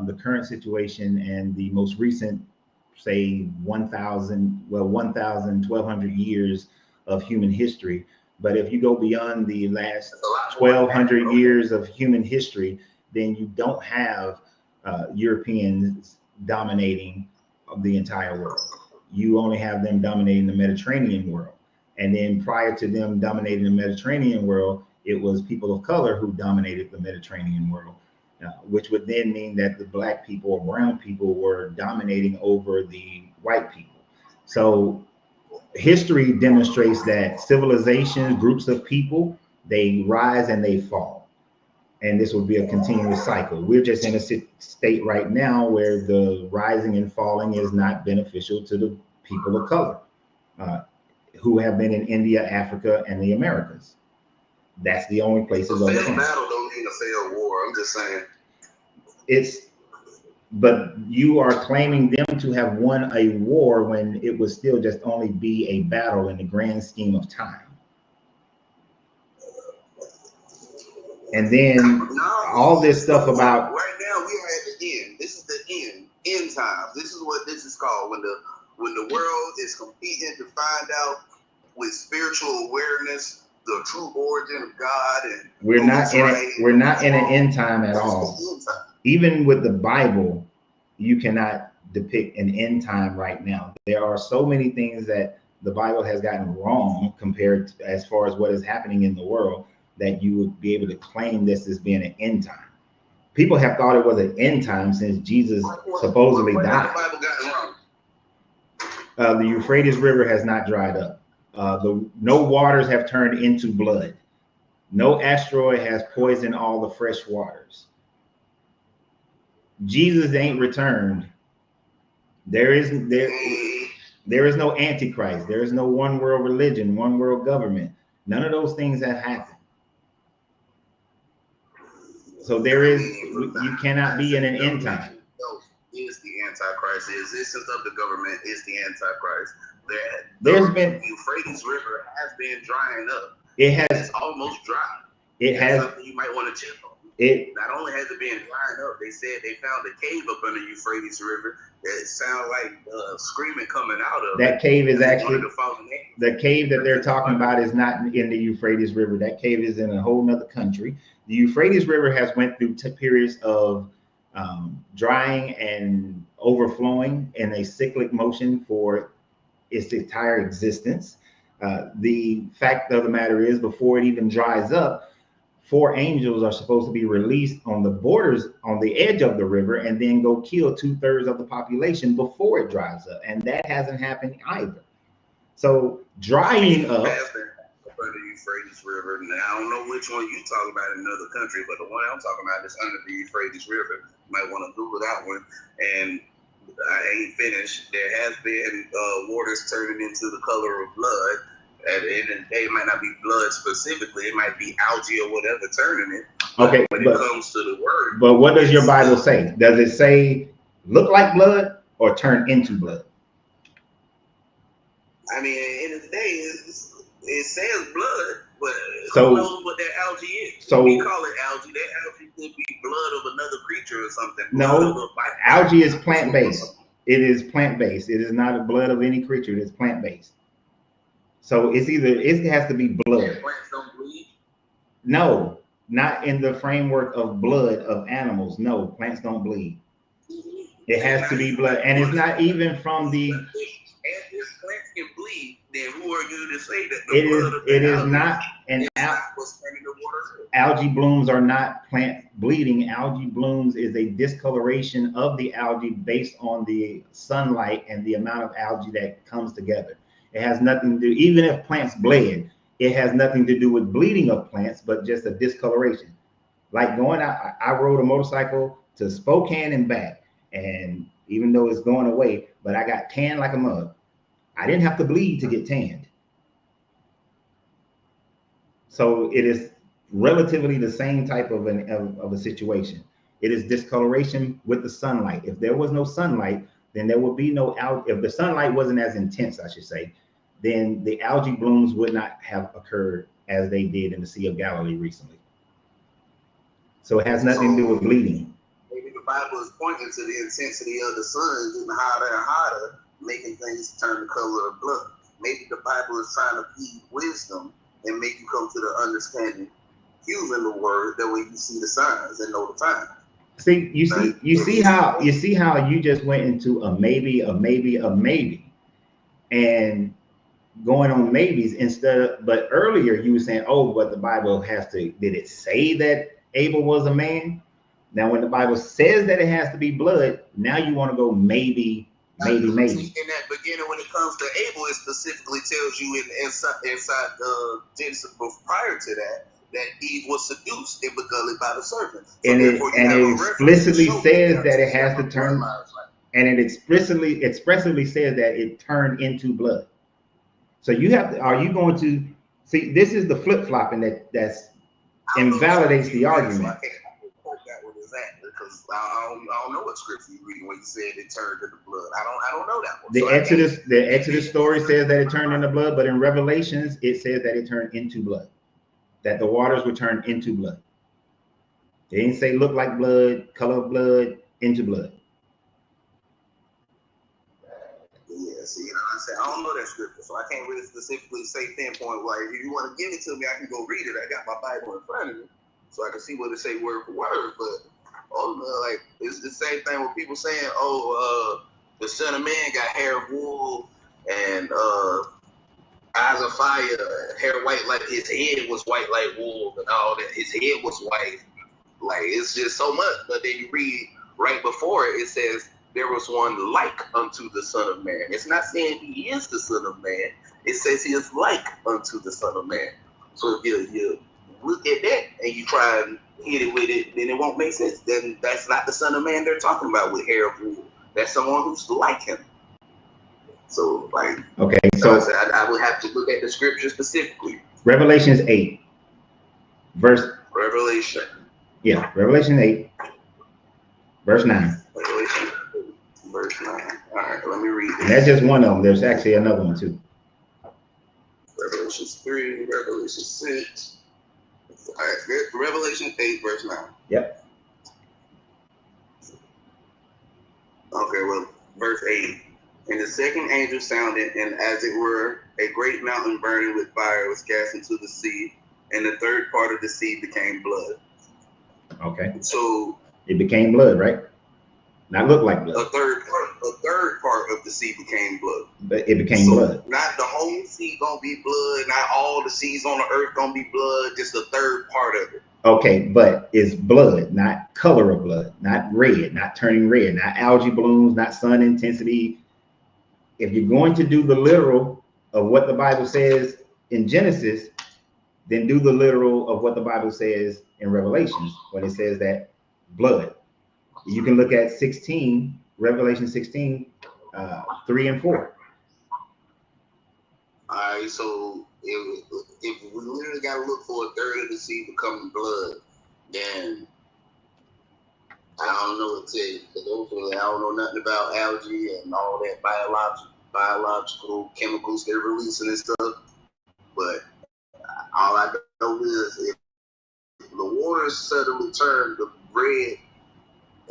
the current situation and the most recent, say 1,200 years of human history. But if you go beyond the last 1,200 years of human history, then you don't have Europeans dominating the entire world. You only have them dominating the Mediterranean world. And then prior to them dominating the Mediterranean world, it was people of color who dominated the Mediterranean world, which would then mean that the black people or brown people were dominating over the white people. So history demonstrates that civilizations, groups of people, they rise and they fall. And this will be a continuous cycle. We're just in a state right now where the rising and falling is not beneficial to the people of color who have been in India, Africa, and the Americas. That's the only places. A failed battle don't mean a failed war. I'm just saying. But you are claiming them to have won a war when it would still just only be a battle in the grand scheme of time. And then all this stuff about right now we are at the end. This is the end times. This is what this is called when the world is competing to find out with spiritual awareness the true origin of God, and we're not in an end time at all. Even with the Bible, you cannot depict an end time right now. There are so many things that the Bible has gotten wrong compared to, as far as what is happening in the world, that you would be able to claim this as being an end time. People have thought it was an end time since Jesus supposedly died. The Bible got wrong. The Euphrates River has not dried up. No waters have turned into blood. No asteroid has poisoned all the fresh waters. Jesus ain't returned. There is no Antichrist. There is no one world religion, one world government. None of those things have happened. So you cannot be in an end time. Is the Antichrist. The existence of the government is the Antichrist. There's been Euphrates River has been drying up. It's almost dry. That's something you might want to check on. Not only has it been drying up, they said they found a cave up under Euphrates River that sound like screaming coming out of. That cave is actually the cave that they're talking about is not in the Euphrates River. That cave is in a whole nother country. The Euphrates River has went through periods of drying and overflowing in a cyclic motion for its entire existence. The fact of the matter is, before it even dries up, 4 angels are supposed to be released on the borders, on the edge of the river, and then go kill 2/3 of the population before it dries up. And that hasn't happened either. So drying up. Under the Euphrates River. Now, I don't know which one you talking about in another country, but the one I'm talking about is under the Euphrates River. You might want to Google that one. And I ain't finished. There has been waters turning into the color of blood. And it might not be blood specifically. It might be algae or whatever turning it. Okay, when it comes to the word. But what does your Bible say? Does it say look like blood or turn into blood? I mean, at the end of the day, it says blood, but who knows what that algae is? So we call it algae. That algae could be blood of another creature or something. No, algae is plant-based. It is plant-based. It is not a blood of any creature. It is plant-based. So it has to be blood. Plants don't bleed? No, not in the framework of blood of animals. No, plants don't bleed. It has to be blood, and it's not even from the. If plants can bleed, then who are you to say that it is not an algae blooms are not plant bleeding. Algae blooms is a discoloration of the algae based on the sunlight and the amount of algae that comes together. It has nothing to do, even if plants bled, it has nothing to do with bleeding of plants, but just a discoloration. Like going out, I rode a motorcycle to Spokane and back, and even though it's going away, but I got tan like a mug. I didn't have to bleed to get tanned. So it is relatively the same type of a situation. It is discoloration with the sunlight. If there was no sunlight, then there would be no algae. If the sunlight wasn't as intense, I should say, then the algae blooms would not have occurred as they did in the Sea of Galilee recently. So it has nothing to do with bleeding. Maybe the Bible is pointing to the intensity of the sun getting hotter and hotter, making things turn the color of blood. Maybe the Bible is trying to feed wisdom and make you come to the understanding using the word, that way you see the signs and know the times. See, you see how you just went into a maybe, and going on maybes instead of, but earlier you were saying, oh, but the Bible has to, did it say that Abel was a man? Now, when the Bible says that it has to be blood, now you want to go maybe. In that beginning, when it comes to Abel, it specifically tells you inside Genesis prior to that Eve was seduced and beguiled by the serpent. So and it explicitly says that it has to turn, and it expressly says that it turned into blood. So you have to, are you going to see, this is the flip-flopping that's invalidates the argument. Because I don't know what scripture you reading when you said it turned into blood. I don't know that one. The Exodus story says that it turned into blood, but in Revelations it says that it turned into blood, that the waters would turn into blood. It didn't say look like blood, color of blood, into blood. Yeah, see, you know what I'm saying? I don't know that scripture, so I can't really specifically say pinpoint. Like, if you want to give it to me, I can go read it. I got my Bible in front of me, so I can see what it say word for word. But like, it's the same thing with people saying, the Son of Man got hair of wool and eyes of fire, hair white like his head was white like wool and all that. His head was white. Like, it's just so much. But then you read right before it, it says, there was one like unto the Son of Man. It's not saying he is the Son of Man. It says he is like unto the Son of Man. So if you look at that and you try and hit it with it, then it won't make sense. Then that's not the Son of Man they're talking about with hair of wool. That's someone who's like him. So, like, okay, so I would have to look at the scripture specifically. Revelations 8, verse. Revelation. Yeah, Revelation 8, verse 9. Revelation. Verse 9. All right, let me read this. And that's just one of them. There's actually another one too. Revelation 3, Revelation 6. All right, Revelation 8, verse 9. Yep. Okay, well, verse 8. And the second angel sounded, and as it were, a great mountain burning with fire was cast into the sea, and the third part of the sea became blood. Okay. So it became blood, right? Not look like blood. A third part of the sea became blood. But it became blood. Not the whole sea gonna be blood. Not all the seas on the earth gonna be blood. Just the third part of it. Okay, but it's blood, not color of blood, not red, not turning red, not algae blooms, not sun intensity. If you're going to do the literal of what the Bible says in Genesis, then do the literal of what the Bible says in Revelations when it says that blood. You can look at 16, Revelation 16, 3 and 4. All right, so if we literally got to look for a third of the sea becoming blood, then I don't know what to tell you. Because hopefully I don't know nothing about algae and all that biological chemicals they're releasing and stuff. But all I know is if the waters suddenly turn to red,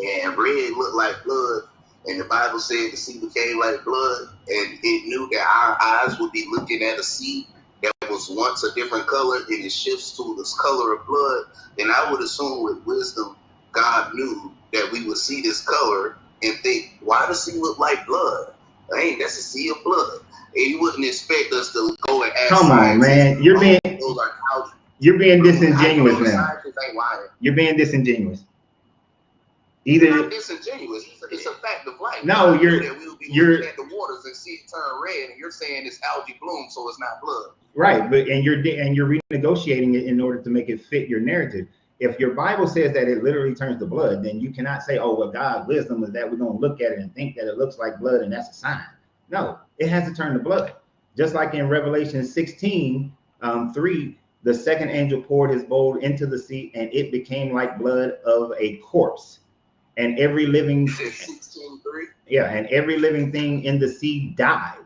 and red looked like blood, and the Bible said the sea became like blood, and it knew that our eyes would be looking at a sea that was once a different color and it shifts to this color of blood, then I would assume with wisdom, God knew that we would see this color and think, why does sea look like blood? Hey, that's a sea of blood. And you wouldn't expect us to go and ask. Come on, man. You're being disingenuous now. You're being disingenuous. Either not disingenuous, it's a fact of life. No, you're looking at the waters and see it turn red, and you're saying it's algae bloom, so it's not blood. Right, but and you're renegotiating it in order to make it fit your narrative. If your Bible says that it literally turns to blood, then you cannot say, "Oh, well, God's wisdom is that we're going to look at it and think that it looks like blood, and that's a sign." No, it has to turn to blood. Just like in Revelation 16, 3, the second angel poured his bowl into the sea, and it became like blood of a corpse. And every living, 16:3. Yeah, and every living thing in the sea died.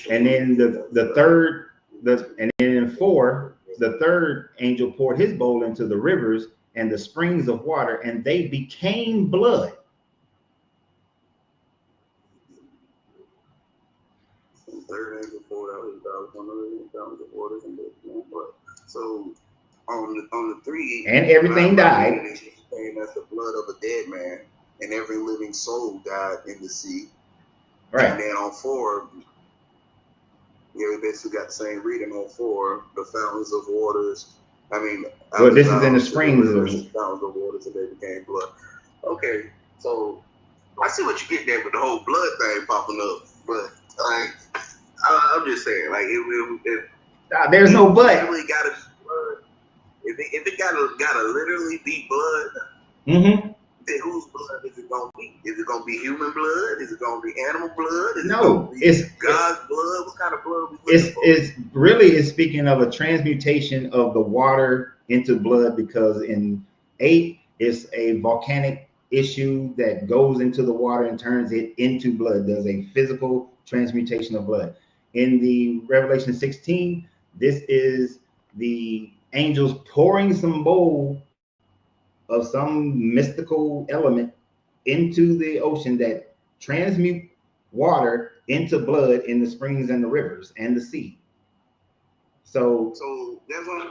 And then and then in 4, the third angel poured his bowl into the rivers and the springs of water, and they became blood. The third angel poured out his bowl on the waters and they became blood. So on the 3, and everything died. That's the blood of a dead man, and every living soul died in the sea. Right. And then on 4, we basically got the same reading on 4. The fountains of waters. Well, this is in the springs of fountains of waters, and they became blood. Okay, so I see what you get there with the whole blood thing popping up, but I'm just saying, like, there's no but. Really gotta be blood. If it gotta literally be blood, then whose blood is it gonna be? Is it gonna be human blood? Is it gonna be animal blood? It's God's blood. What kind of blood? It's speaking of a transmutation of the water into blood, because in 8 it's a volcanic issue that goes into the water and turns it into blood. There's a physical transmutation of blood. In the Revelation 16, this is the angels pouring some bowl of some mystical element into the ocean that transmute water into blood in the springs and the rivers and the sea. So that's what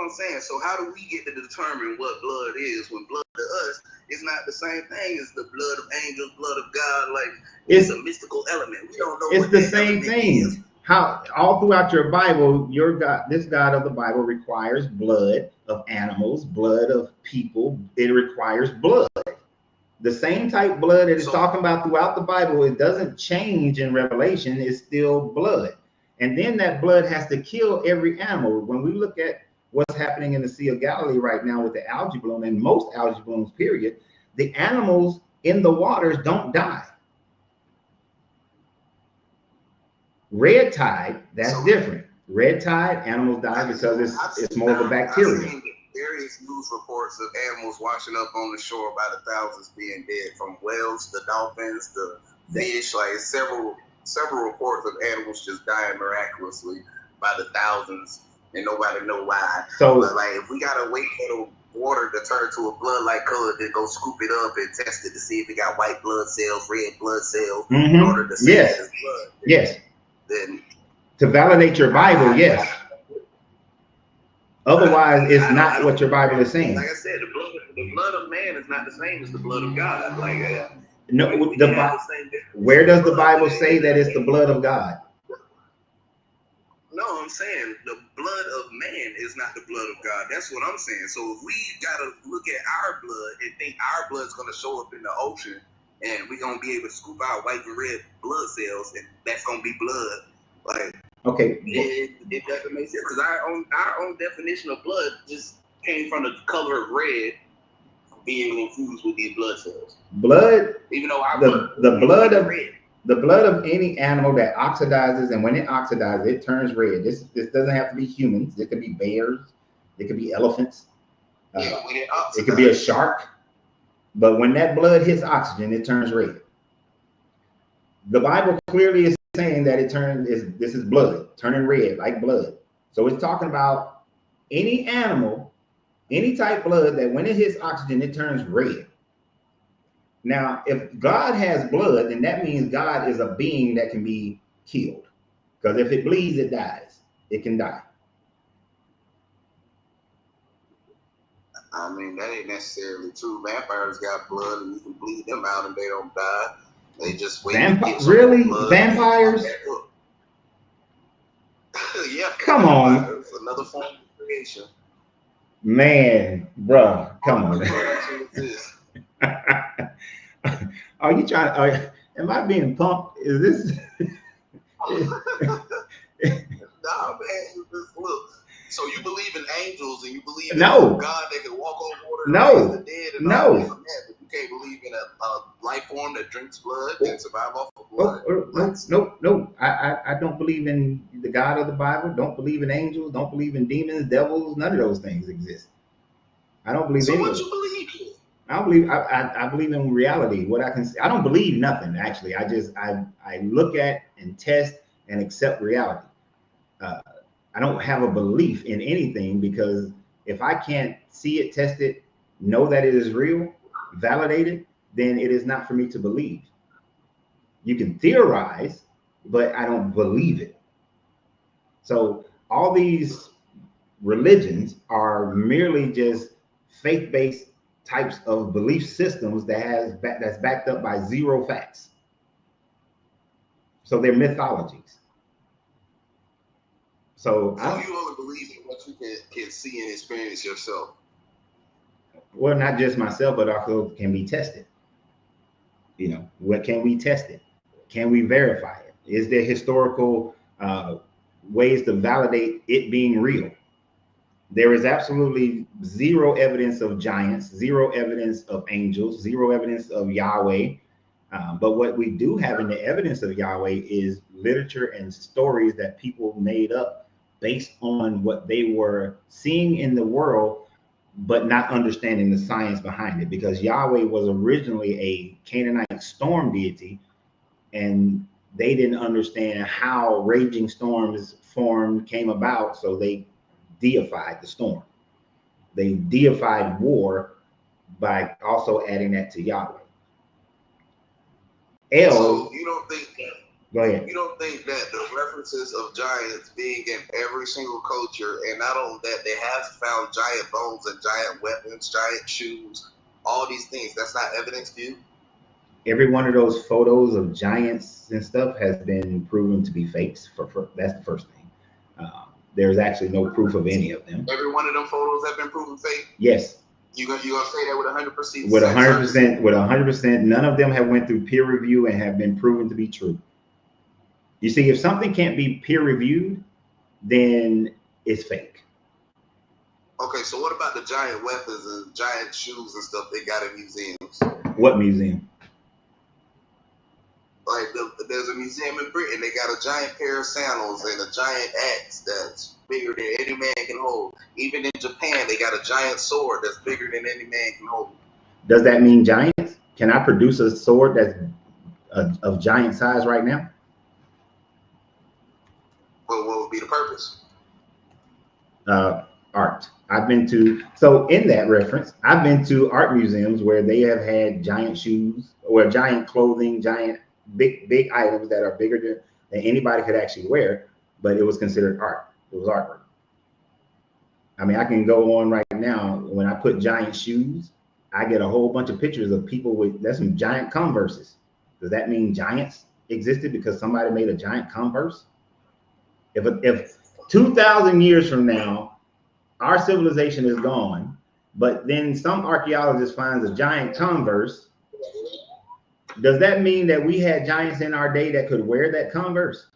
I'm saying. So how do we get to determine what blood is when blood to us is not the same thing as the blood of angels, blood of God? Like it's a mystical element. We don't know. It's the same thing. How all throughout your Bible, your God, this God of the Bible requires blood of animals, blood of people. It requires blood. The same type blood that it's talking about throughout the Bible, it doesn't change in Revelation. It's still blood. And then that blood has to kill every animal. When we look at what's happening in the Sea of Galilee right now with the algae bloom and most algae blooms, period, the animals in the waters don't die. Red tide, that's different. Red tide, animals die because it's more of a bacteria. I've seen various news reports of animals washing up on the shore by the thousands being dead, from whales to dolphins to fish. Like several reports of animals just dying miraculously by the thousands, and nobody know why. So, but like, if we gotta wait for the water to turn to a blood-like color, then go scoop it up and test it to see if it got white blood cells, red blood cells, in order to say it's blood. Yes. Then to validate your Bible, yes. Otherwise, it's not what your Bible is saying. Like I said, the blood of man is not the same as the blood of God. Like, no, where does the Bible say that it's the blood of God? No, I'm saying the blood of man is not the blood of God. That's what I'm saying. So if we gotta look at our blood and think our blood is gonna show up in the ocean, and we're gonna be able to scoop out white and red blood cells, and that's gonna be blood, like. Okay. It doesn't make sense because our own definition of blood just came from the color of red being infused with these blood cells. Blood, even though the blood of any animal that oxidizes, and when it oxidizes, it turns red. This doesn't have to be humans. It could be bears. It could be elephants. It could be a shark. But when that blood hits oxygen, it turns red. The Bible clearly is saying that this is blood turning red like blood. So it's talking about any animal, any type blood that when it hits oxygen, it turns red. Now, if God has blood, then that means God is a being that can be killed. Because if it bleeds, it dies. It can die. I mean, that ain't necessarily true. Vampires got blood and you can bleed them out and they don't die. They just wait. Really? Vampires? Yeah. Come on. It's another form of creation. Man, bro, come on. Are you trying? Am I being pumped? Is this? Nah, man. Look. So you believe in angels and you believe in God that can walk on water and raise the dead and all that, but you can't believe in a life form that drinks blood and survive off of blood. No. I don't believe in the God of the Bible. Don't believe in angels. Don't believe in demons, devils. None of those things exist. I don't believe. So what you believe in? I don't believe. I believe in reality. What I can see. I don't believe nothing actually. I look at and test and accept reality. I don't have a belief in anything, because if I can't see it, test it, know that it is real, validate it, then it is not for me to believe. You can theorize, but I don't believe it. So all these religions are merely just faith-based types of belief systems that's backed up by zero facts. So they're mythologies. So you only believe in what you can see and experience yourself. Well, not just myself, but also can be tested. You know, what can we test it? Can we verify it? Is there historical ways to validate it being real? There is absolutely zero evidence of giants, zero evidence of angels, zero evidence of Yahweh. But what we do have in the evidence of Yahweh is literature and stories that people made up based on what they were seeing in the world, but not understanding the science behind it. Because Yahweh was originally a Canaanite storm deity, and they didn't understand how raging storms came about, so they deified the storm. They deified war by also adding that to Yahweh. So you don't think go ahead. You don't think that the references of giants being in every single culture, and not only that, they have found giant bones and giant weapons, giant shoes, all these things, that's not evidence to you? Every one of those photos of giants and stuff has been proven to be fakes. That's the first thing. There's actually no proof of any of them. Every one of them photos have been proven fake? Yes. You gonna say that with 100%? With 100%, with 100%, none of them have went through peer review and have been proven to be true. You see, if something can't be peer reviewed, then it's fake. Okay, so what about the giant weapons and giant shoes and stuff they got in museums? What museum? Like there's a museum in Britain, they got a giant pair of sandals and a giant axe that's bigger than any man can hold. Even in Japan, they got a giant sword that's bigger than any man can hold. Does that mean giants? Can I produce a sword that's of giant size right now? Well, what would be the purpose? Art. So in that reference, I've been to art museums where they have had giant shoes or giant clothing, giant big items that are bigger than anybody could actually wear, but it was considered art. It was artwork. I mean, I can go on right now. When I put giant shoes, I get a whole bunch of pictures of people that's some giant Converses. Does that mean giants existed because somebody made a giant Converse? If 2,000 years from now, our civilization is gone, but then some archaeologist finds a giant Converse, does that mean that we had giants in our day that could wear that Converse?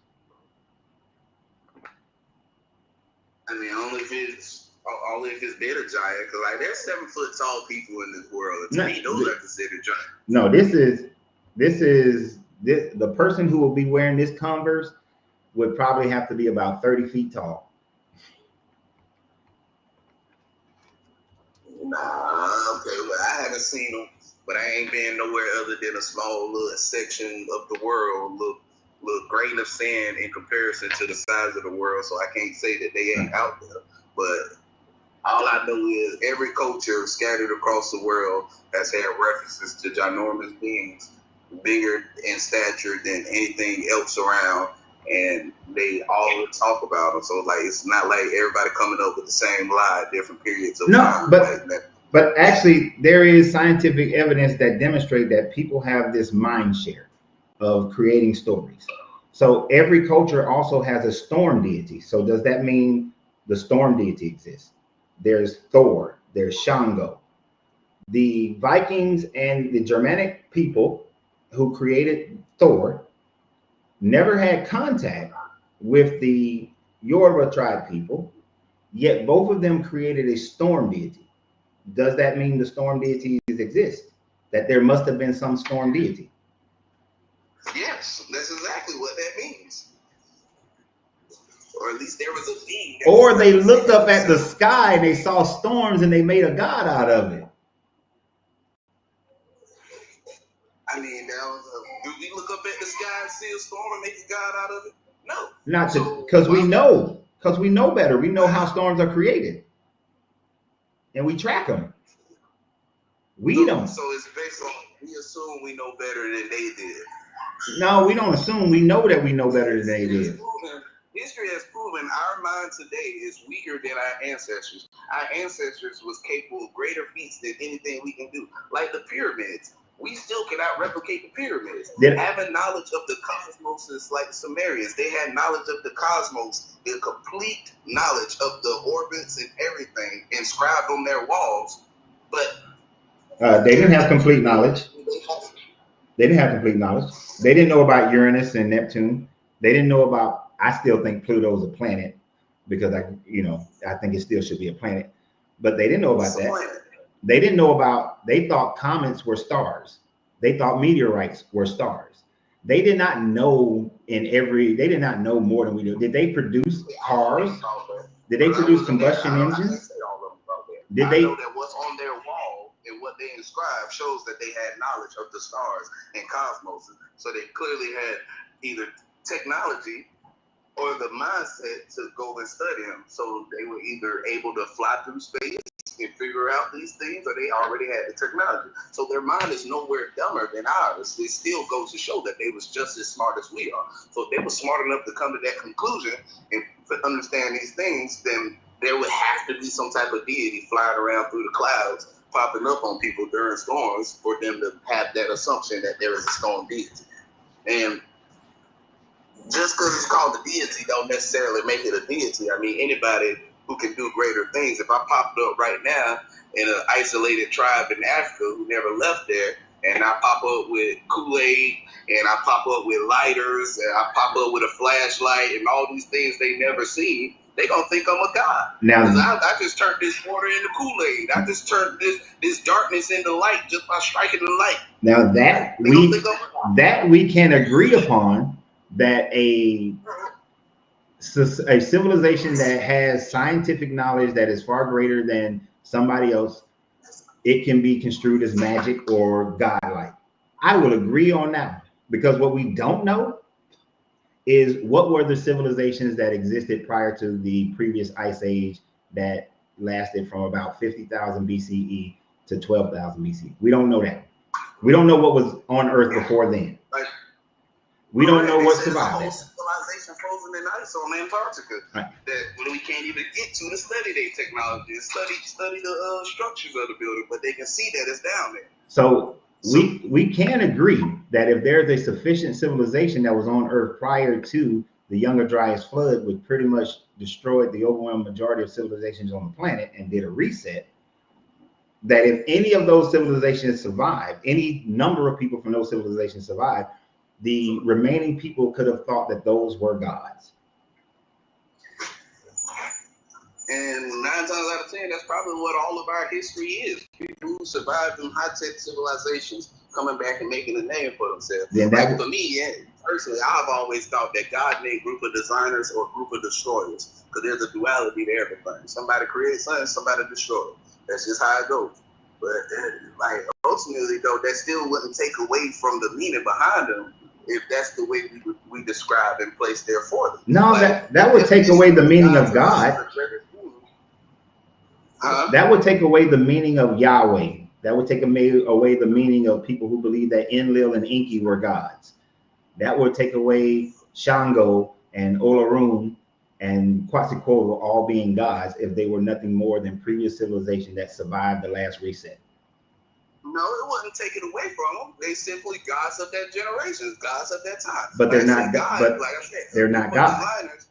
I mean, only if it's they're a giant, because like there's 7 foot tall people in this world. And to me, those are considered giants. No, the person who will be wearing this Converse would probably have to be about 30 feet tall. Nah, okay, well, I haven't seen them, but I ain't been nowhere other than a small little section of the world, little grain of sand in comparison to the size of the world, so I can't say that they ain't out there. But all I know is every culture scattered across the world has had references to ginormous beings, bigger in stature than anything else around, and they all talk about them. So like, it's not like everybody coming up with the same lie at different periods of time. But actually, there is scientific evidence that demonstrate that people have this mind share of creating stories. So every culture also has a storm deity. So does that mean the storm deity exists? There's Thor, there's Shango. The Vikings and the Germanic people who created Thor never had contact with the Yoruba tribe people, yet both of them created a storm deity. Does that mean the storm deities exist? That there must have been some storm deity? Yes, that's exactly what that means. Or at least there was a being. Or they looked up at the sky and they saw storms and they made a god out of it. I mean, do we look up at the sky and see a storm and make a god out of it? No. Not because we know better. We know how storms are created, and we track them. We don't. So it's based on we assume we know better than they did. No, we don't assume. We know that we know better than they did. History has proven our mind today is weaker than our ancestors. Our ancestors was capable of greater feats than anything we can do. Like the pyramids. We still cannot replicate the pyramids. Having knowledge of the cosmos is like the Sumerians. They had knowledge of the cosmos, the complete knowledge of the orbits and everything inscribed on their walls. But they didn't have complete knowledge. They didn't have complete knowledge. They didn't know about Uranus and Neptune. They didn't know about, I still think Pluto's a planet because I think it still should be a planet. But they didn't know about that. They didn't know about, they thought comets were stars. They thought meteorites were stars. They did not know they did not know more than we do. Did they produce cars? Did they produce combustion engines? Did they know that what's on their wall and what they inscribed shows that they had knowledge of the stars and cosmos. So they clearly had either technology or the mindset to go and study them. So they were either able to fly through space and figure out these things, or they already had the technology. So their mind is nowhere dumber than ours. It still goes to show that they was just as smart as we are. So if they were smart enough to come to that conclusion and understand these things, then there would have to be some type of deity flying around through the clouds, popping up on people during storms for them to have that assumption that there is a storm deity. And just because it's called a deity don't necessarily make it a deity. I mean, anybody who can do greater things. If I popped up right now in an isolated tribe in Africa who never left there, and I pop up with Kool-Aid, and I pop up with lighters, and I pop up with a flashlight, and all these things they never seen, they gonna think I'm a god. Now, I just turned this water into Kool-Aid. I just turned this darkness into light just by striking the light. Now that we can agree upon that a civilization that has scientific knowledge that is far greater than somebody else, it can be construed as magic or godlike. I will agree on that, because what we don't know is what were the civilizations that existed prior to the previous ice age that lasted from about 50,000 BCE to 12,000 BCE. We don't know that. We don't know what was on Earth before then. We don't know what survived that. Civilization frozen in ice on Antarctica, right, that we can't even get to study their technology, study the structures of the building, but they can see that it's down there. So we can agree that if there's a sufficient civilization that was on Earth prior to the Younger Dryas flood, which pretty much destroyed the overwhelming majority of civilizations on the planet and did a reset, that if any of those civilizations survived, any number of people from those civilizations survived, the remaining people could have thought that those were gods. And 9 times out of 10, that's probably what all of our history is. People who survived in high-tech civilizations coming back and making a name for themselves. Yeah, like for me, personally, I've always thought that God made group of designers or group of destroyers, because there's a duality to everything. Somebody creates something, somebody destroys. That's just how it goes. But like ultimately, though, that still wouldn't take away from the meaning behind them, if that's the way we describe and place there for them. No, like, that would take away the meaning of God. That would take away the meaning of Yahweh. That would take away the meaning of people who believe that Enlil and Enki were gods. That would take away Shango and Olorun and Quetzalcoatl all being gods if they were nothing more than previous civilization that survived the last reset. No, it wouldn't take it away from them. They simply gods of that generation, gods of that time. But they're not gods. But like I said, they're not gods.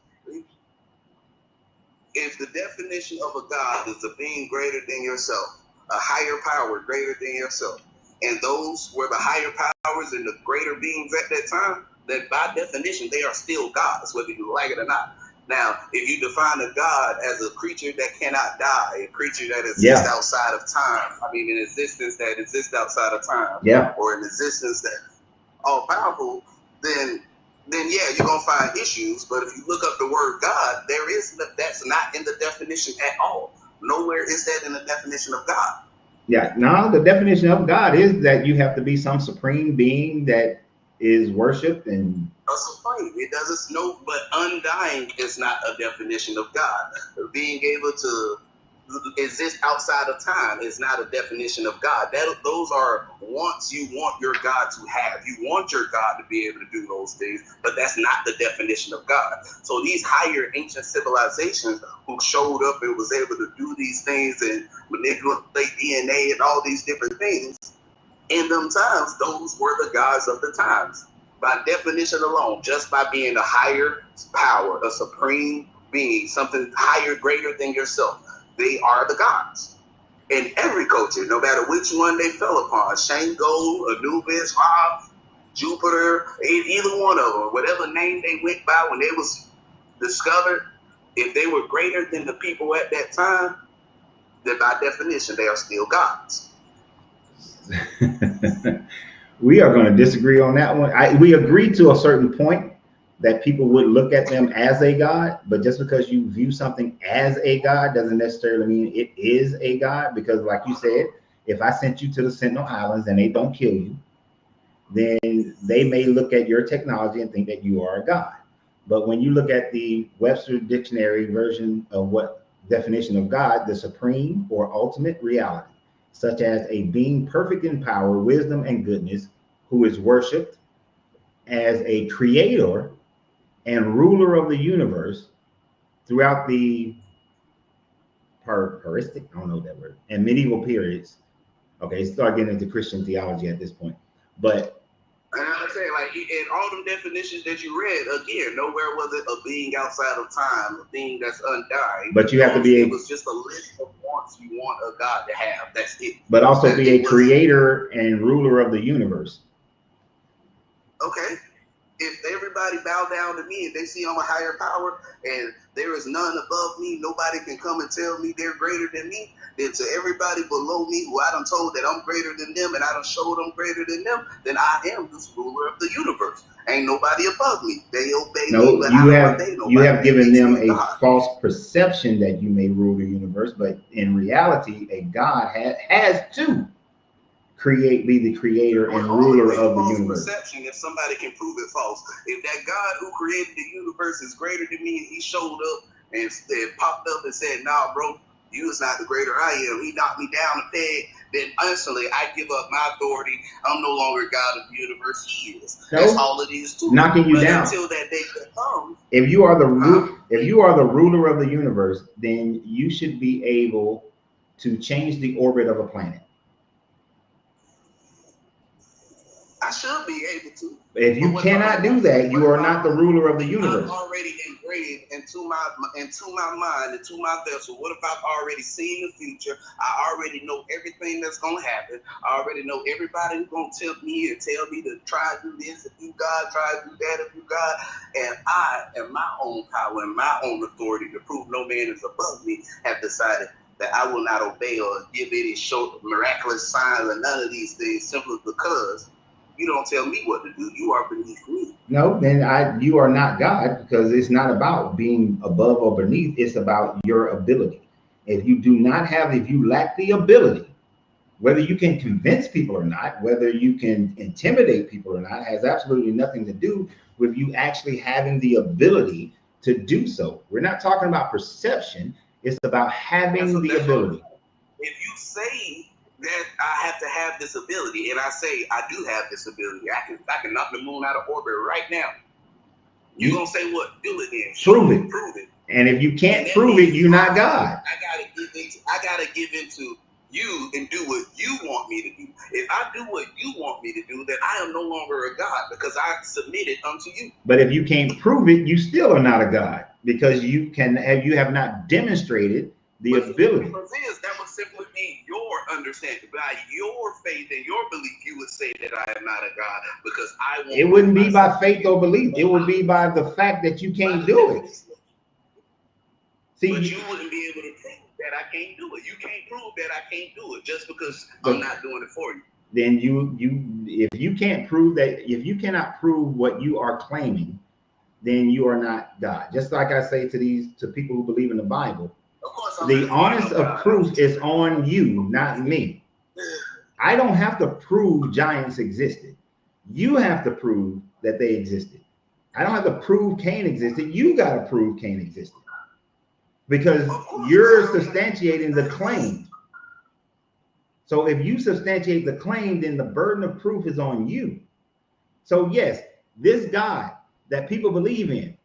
If the definition of a god is a being greater than yourself, a higher power greater than yourself, and those were the higher powers and the greater beings at that time, then by definition they are still gods, whether you like it or not. Now, if you define a god as a creature that cannot die, a creature that exists outside of time, I mean, an existence that exists outside of time, or an existence that's all powerful, then yeah, you're gonna find issues. But if you look up the word God, that's not in the definition at all. Nowhere is that in the definition of God. Yeah, no, the definition of God is that you have to be some supreme being that is worshipped and supreme. It doesn't know, but undying is not a definition of God. Being able to exist outside of time is not a definition of God. Those are wants you want your God to have. You want your God to be able to do those things, but that's not the definition of God. So these higher ancient civilizations who showed up and was able to do these things and manipulate DNA and all these different things, in them times, those were the gods of the times. By definition alone, just by being a higher power, a supreme being, something higher, greater than yourself, they are the gods. In every culture, no matter which one they fell upon, Shango, Anubis, Ra, Jupiter, either one of them, whatever name they went by when they was discovered, if they were greater than the people at that time, then by definition, they are still gods. We are going to disagree on that one. We agree to a certain point that people would look at them as a god, but just because you view something as a god doesn't necessarily mean it is a god, because like you said, if I sent you to the Sentinel Islands and they don't kill you, then they may look at your technology and think that you are a god. But when you look at the Webster Dictionary version of what definition of God, the supreme or ultimate reality, such as a being perfect in power, wisdom, and goodness, who is worshipped as a creator and ruler of the universe throughout the paristic, I don't know that word, and medieval periods. Okay, start getting into Christian theology at this point. But and I'm saying, like, in all them definitions that you read, again, nowhere was it a being outside of time, a being that's undying. But you have to be it was just a list of wants you want a God to have. That's it. But also be a creator and ruler of the universe. Okay. If everybody bow down to me and they see I'm a higher power and there is none above me, nobody can come and tell me they're greater than me, then to everybody below me who I done told that I'm greater than them and I done showed I'm greater than them, then I am this ruler of the universe. Ain't nobody above me. They obey me, but you have given them a false perception that you may rule the universe, but in reality, a God has to be the creator and ruler of the universe. Perception if somebody can prove it false. If that God who created the universe is greater than me and he showed up and popped up and said, nah, bro, you is not the greater I am. He knocked me down a peg, then instantly I give up my authority. I'm no longer God of the universe. He is. That's all it is too. Knocking you down. Until that day comes. If you are the ruler of the universe, then you should be able to change the orbit of a planet. I should be able to. If you cannot do that, you are not the ruler of the universe. I'm already engraved into my mind, into my vessel. What if I've already seen the future? I already know everything that's gonna happen. I already know everybody who's gonna tempt me and tell me to try to do this. If you God, try to do that. If you God, and I, in my own power and my own authority to prove no man is above me, have decided that I will not obey or give any miraculous signs or none of these things simply because you don't tell me what to do. You are beneath me. No, then you are not God, because it's not about being above or beneath. It's about your ability. If you lack the ability, whether you can convince people or not, whether you can intimidate people or not, has absolutely nothing to do with you actually having the ability to do so. We're not talking about perception. It's about having the ability. If you say that I have to have this ability, and I say I do have this ability, I can knock the moon out of orbit right now. You're gonna say what? Do it then. Prove it. And if you can't prove it, you're not God. I gotta give into you and do what you want me to do. If I do what you want me to do, then I am no longer a God because I submitted unto you. But if you can't prove it, you still are not a God, because you have not demonstrated the ability. That would simply be your understanding. By your faith and your belief, you would say that I am not a God because I won't. It wouldn't be by faith or belief. It would be by the fact that you can't do it. See, but you wouldn't be able to prove that I can't do it. You can't prove that I can't do it just because I'm not doing it for you. Then if you cannot prove what you are claiming, then you are not God. Just like I say to people who believe in the Bible, the onus of proof is on you, not me. I don't have to prove giants existed. You have to prove that they existed. I don't have to prove Cain existed. You got to prove Cain existed, because you're substantiating the claim. So if you substantiate the claim, then the burden of proof is on you. So yes, this God that people believe in,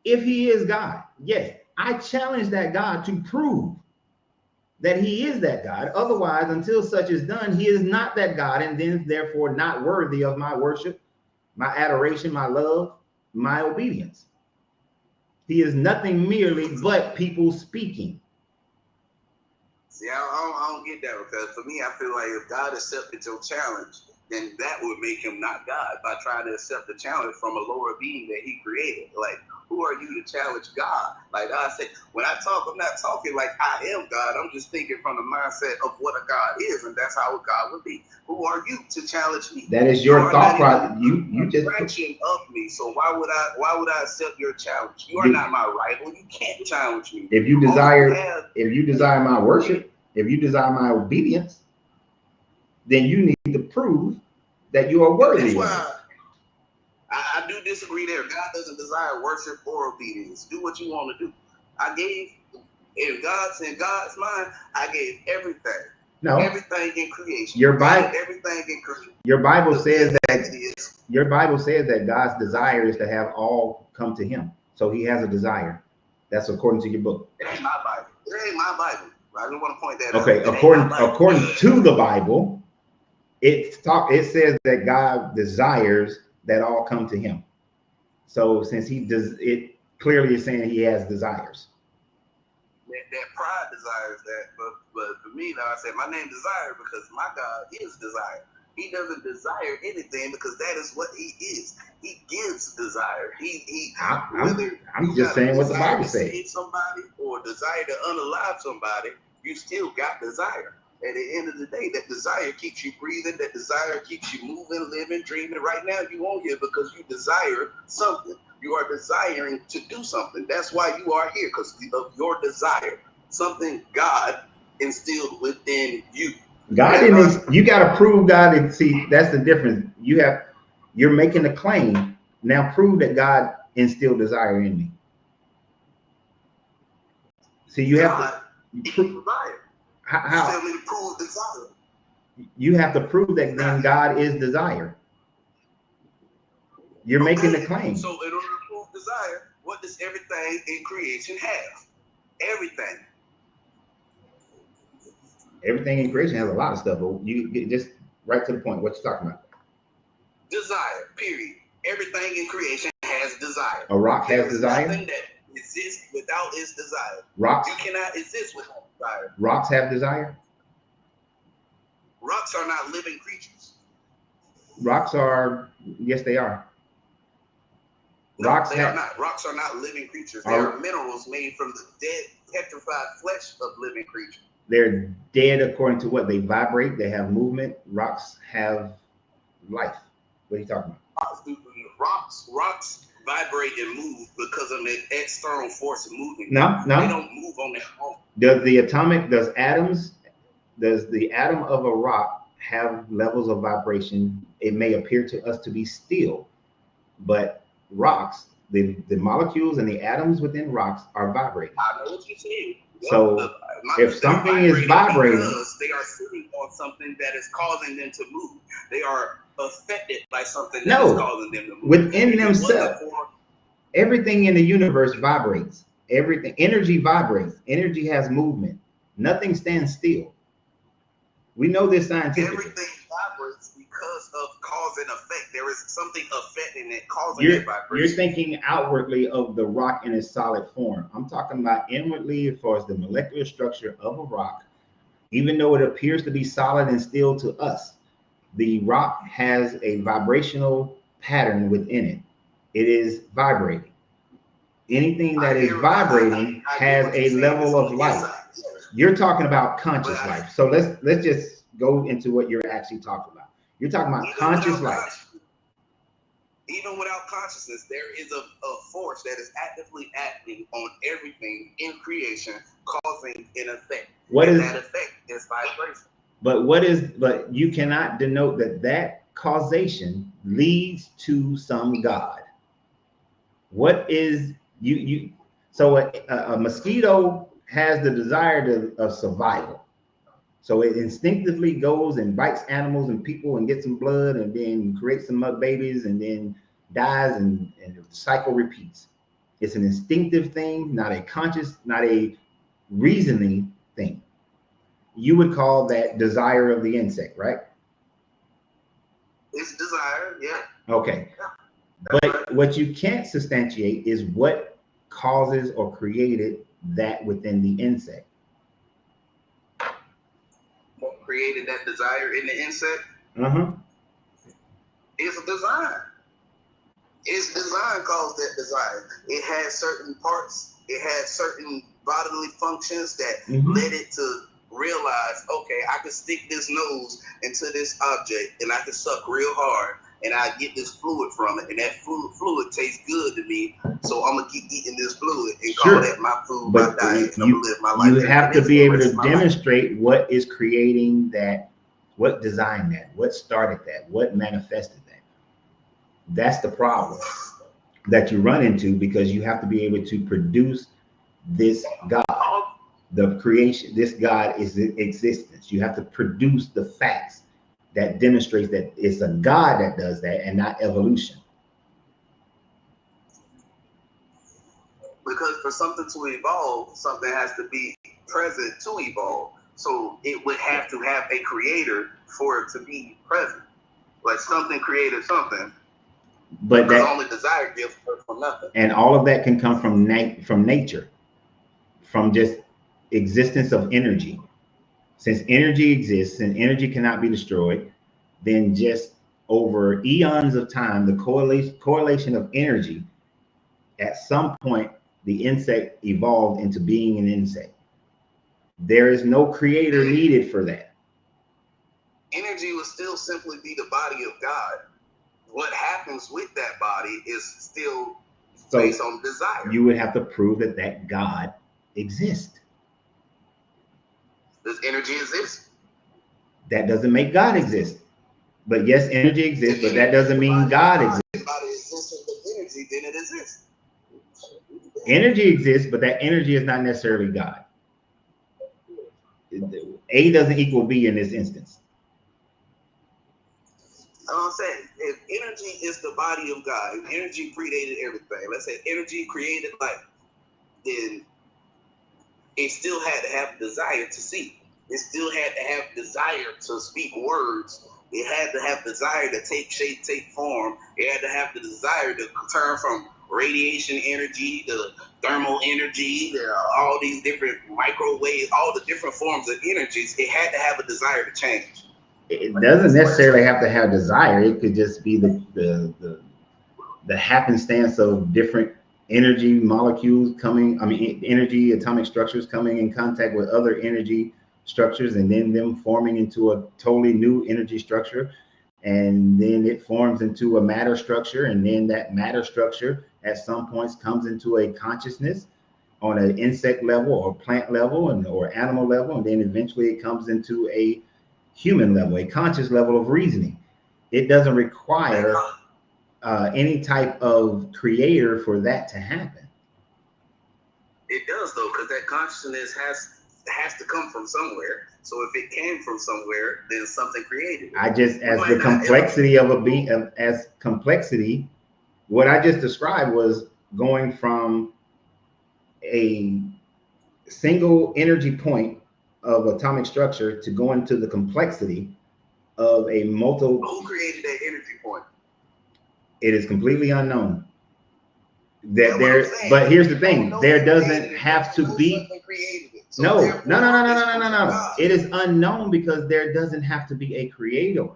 if he is God, yes, I challenge that God to prove that he is that God. Otherwise, until such is done, he is not that God, and then therefore not worthy of my worship, my adoration, my love, my obedience. He is nothing merely but people speaking. See, I don't get that, because for me, I feel like if God accepted your challenge, then that would make him not God by trying to accept the challenge from a lower being that he created. Like, who are you to challenge God? Like I say, when I talk, I'm not talking like I am God. I'm just thinking from the mindset of what a God is, and that's how a God would be. Who are you to challenge me? That is your thought process. You just fraction of me. So why would I accept your challenge? You are not my rival. You can't challenge me. If you desire my worship, if you desire my obedience, then you need to prove that you are worthy. That's why I do disagree there. God doesn't desire worship or obedience. Do what you want to do. I gave In God's mind, I gave everything. No. Everything in creation. Your Bible. Everything in creation. Your Bible says that God's desire is to have all come to Him. So He has a desire. That's according to your book. It ain't my Bible. It ain't my Bible. I just want to point that out. Okay, according to the Bible, it says that God desires that all come to Him. So since He does, it clearly is saying He has desires. That pride desires that, but for me, now I said my name Desire because my God is desire. He doesn't desire anything because that is what He is. He gives desire. I'm just saying what the Bible says. Save somebody or desire to unalive somebody, you still got desire. At the end of the day, that desire keeps you breathing. That desire keeps you moving, living, dreaming. Right now, you on here because you desire something. You are desiring to do something. That's why you are here, because of your desire. Something God instilled within you. God didn't. You got to prove God. And see, that's the difference. You're making a claim. Now prove that God instilled desire in me. See, you have to prove desire. How? Tell me to prove desire. You have to prove that then God is desire. You're making the claim. So in order to prove desire, what does everything in creation have? Everything. Everything in creation has a lot of stuff. But you get just right to the point. What you talking about? Desire. Period. Everything in creation has desire. A rock has desire. Nothing that exists without its desire. Rocks. You cannot exist without desire. Rocks have desire. Rocks are not living creatures. Rocks are. Yes, they are. No, Rocks are not living creatures. They are minerals made from the dead, petrified flesh of living creatures. They're dead according to what? They vibrate. They have movement. Rocks have life. What are you talking about? Rocks vibrate and move because of the external force of movement. No. They don't move on their own. Does the atom of a rock have levels of vibration? It may appear to us to be still, but rocks, the molecules and the atoms within rocks are vibrating. I know what you're saying. So if something is vibrating, because they are sitting on something that is causing them to move. They are affected by something that is causing them to move. Within themselves, everything in the universe vibrates. Everything, energy vibrates. Energy has movement. Nothing stands still. We know this scientifically. Everything vibrates because of cause and effect. There is something affecting it, causing that vibration. You're thinking outwardly of the rock in its solid form. I'm talking about inwardly as far as the molecular structure of a rock. Even though it appears to be solid and still to us, the rock has a vibrational pattern within it. It is vibrating. Anything that is vibrating has a level of life. You're talking about conscious life. So let's just go into what you're actually talking about. You're talking about conscious life. Even without consciousness, there is a force that is actively acting on everything in creation, causing an effect. That effect is vibration. But you cannot denote that causation leads to some God. What is you? So a mosquito has the desire of survival. So it instinctively goes and bites animals and people and gets some blood and then creates some mud babies and then dies and the cycle repeats. It's an instinctive thing, not a conscious, not a reasoning thing. You would call that desire of the insect, right? It's desire, yeah. Okay. Yeah. But what you can't substantiate is what causes or created that within the insect. What created that desire in the insect? It's design. Its design caused that desire. It had certain parts. It had certain bodily functions that led it to realize, okay, I can stick this nose into this object and I can suck real hard and I get this fluid from it, and that fluid tastes good to me, so I'm gonna keep eating this fluid and call that my food, my diet, and I'm gonna live my life. You have to be able to demonstrate what is creating that, what designed that, what started that, what manifested that. That's the problem that you run into, because you have to be able to produce this God. the creation, this God is existence. You have to produce the facts that demonstrates that it's a God that does that and not evolution. Because for something to evolve, something has to be present to evolve. So it would have to have a creator for it to be present. Like something created something. But that only desire gives birth from nothing. And all of that can come from nature, from just existence of energy. Since energy exists and energy cannot be destroyed, then just over eons of time, the correlation of energy, at some point, the insect evolved into being an insect. There is no creator needed for that. Energy will still simply be the body of God. What happens with that body is still based on desire. You would have to prove that that God exists. Does energy exist? That doesn't make God exist. But yes, energy exists, but that doesn't mean God exists. If body exists with energy, then it exists. Energy exists, but that energy is not necessarily God. A doesn't equal B in this instance. I'm saying, if energy is the body of God, if energy predated everything, let's say energy created life, then it still had to have desire to see. It still had to have desire to speak words. It had to have desire to take shape, take form. It had to have the desire to turn from radiation energy to thermal energy, to all these different microwaves, all the different forms of energies. It had to have a desire to change. It doesn't necessarily have to have desire. It could just be the happenstance of different energy molecules coming, energy atomic structures coming in contact with other energy structures, and then them forming into a totally new energy structure. And then it forms into a matter structure. And then that matter structure at some points comes into a consciousness on an insect level or plant level or animal level. And then eventually it comes into a human level, a conscious level of reasoning. It doesn't require any type of creator for that to happen. It does though, because that consciousness has to come from somewhere. So if it came from somewhere, then something created it. As the complexity of a being, as complexity, what I just described was going from a single energy point of atomic structure to going to the complexity of a multiple. Who created that energy point? It is completely unknown. But here's the thing: there doesn't have to be. No. It is unknown because there doesn't have to be a creator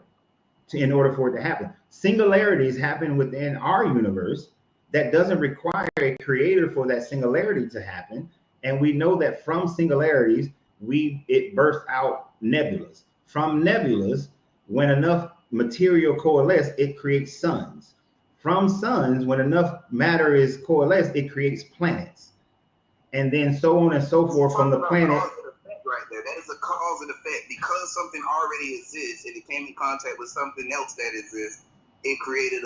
in order for it to happen. Singularities happen within our universe that doesn't require a creator for that singularity to happen. And we know that from singularities, it bursts out nebulas. From nebulas, when enough material coalesce, it creates suns. From suns, when enough matter is coalesced, it creates planets. And then so on and so forth from the planet. Right there. That is a cause and effect. Because something already exists and it came in contact with something else that exists, it created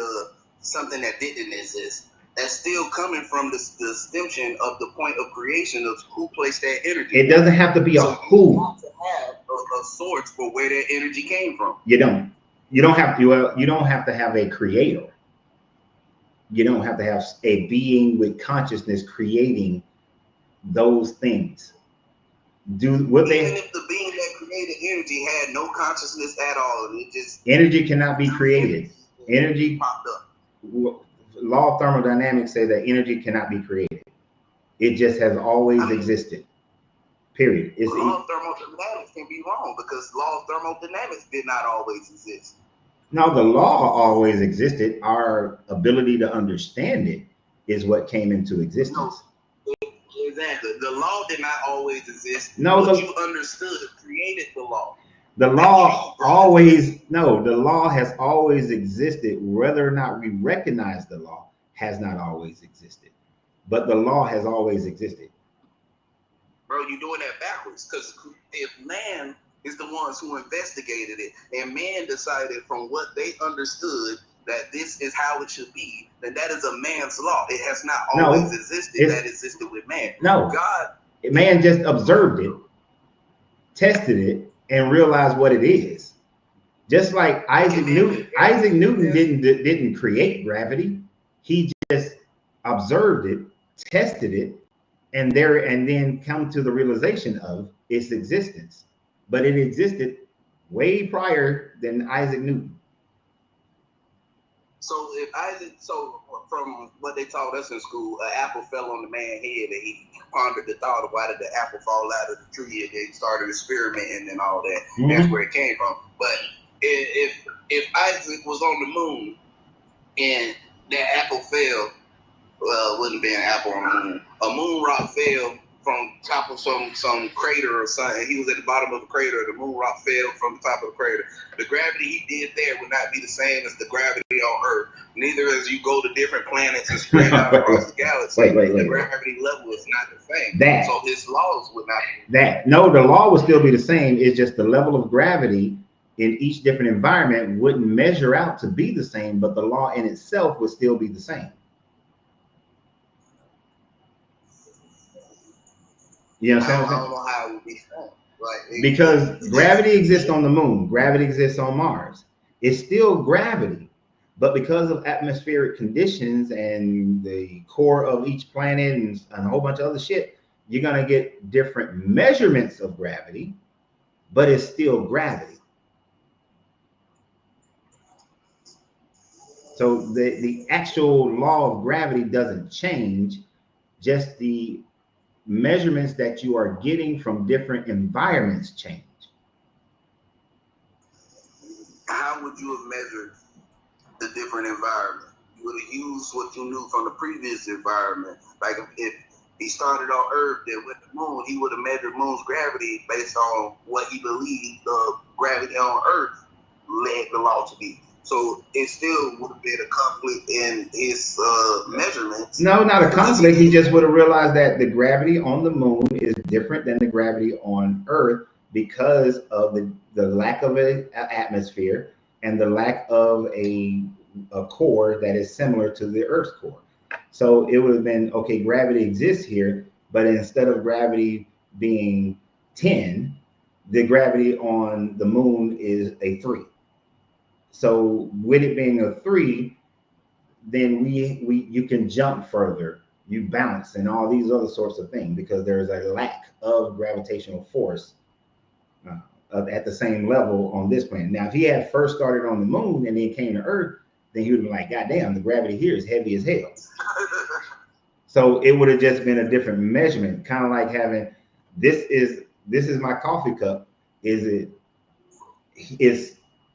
something that didn't exist. That's still coming from the extension of the point of creation of who placed that energy. It doesn't have to be a who. You have to have a source for where that energy came from. You don't. You don't have to. You don't have to have a creator. You don't have to have a being with consciousness creating those things. Even if the being that created energy had no consciousness at all, it just energy cannot be created. Energy popped up. Law of thermodynamics say that energy cannot be created. It just has always existed. Period. Law of thermodynamics can be wrong because law of thermodynamics did not always exist. No, the law always existed. Our ability to understand it is what came into existence. No, exactly. The law did not always exist. No, what you understood created the law. The law the law has always existed. Whether or not we recognize the law has not always existed. But the law has always existed. Bro, you're doing that backwards. Because if man is the ones who investigated it, and man decided from what they understood that this is how it should be, then that is a man's law. It has not always existed. That existed with man. No. God Man just observed it, tested it, and realized what it is. Just like Isaac Newton didn't create gravity. He just observed it, tested it, and then come to the realization of its existence. But it existed way prior than Isaac Newton. So from what they taught us in school, an apple fell on the man's head, and he pondered the thought of why did the apple fall out of the tree, and they started experimenting and all that. Mm-hmm. That's where it came from. But if Isaac was on the moon and that apple fell, well, it wouldn't be an apple on the moon. A moon rock fell from top of some crater or something. He was at the bottom of the crater. The moon rock fell from the top of the crater. The gravity he did there would not be the same as the gravity on Earth. Neither as you go to different planets and spread out across the galaxy. The gravity level is not the same. So his laws would not be. No, the law would still be the same. It's just the level of gravity in each different environment wouldn't measure out to be the same, but the law in itself would still be the same. You know what I'm saying? I don't know how it would be done. Like, because gravity exists on the moon, gravity exists on Mars. It's still gravity, but because of atmospheric conditions and the core of each planet and a whole bunch of other shit, you're gonna get different measurements of gravity, but it's still gravity. So the actual law of gravity doesn't change, just the measurements that you are getting from different environments change. How would you have measured the different environment? You would have used what you knew from the previous environment. Like if he started on Earth and went to the moon, he would have measured moon's gravity based on what he believed the gravity on Earth led the law to be. So it still would have been a conflict in his measurements. No, not a conflict. He just would have realized that the gravity on the moon is different than the gravity on Earth because of the lack of an atmosphere and the lack of a core that is similar to the Earth's core. So it would have been, okay, gravity exists here, but instead of gravity being 10, the gravity on the moon is a 3. So with it being a 3, then you can jump further, you bounce, and all these other sorts of things because there's a lack of gravitational force at the same level on this planet. Now, if he had first started on the moon and then came to Earth, then he would have been like, God damn, the gravity here is heavy as hell. So it would have just been a different measurement, kind of like having this is my coffee cup. It's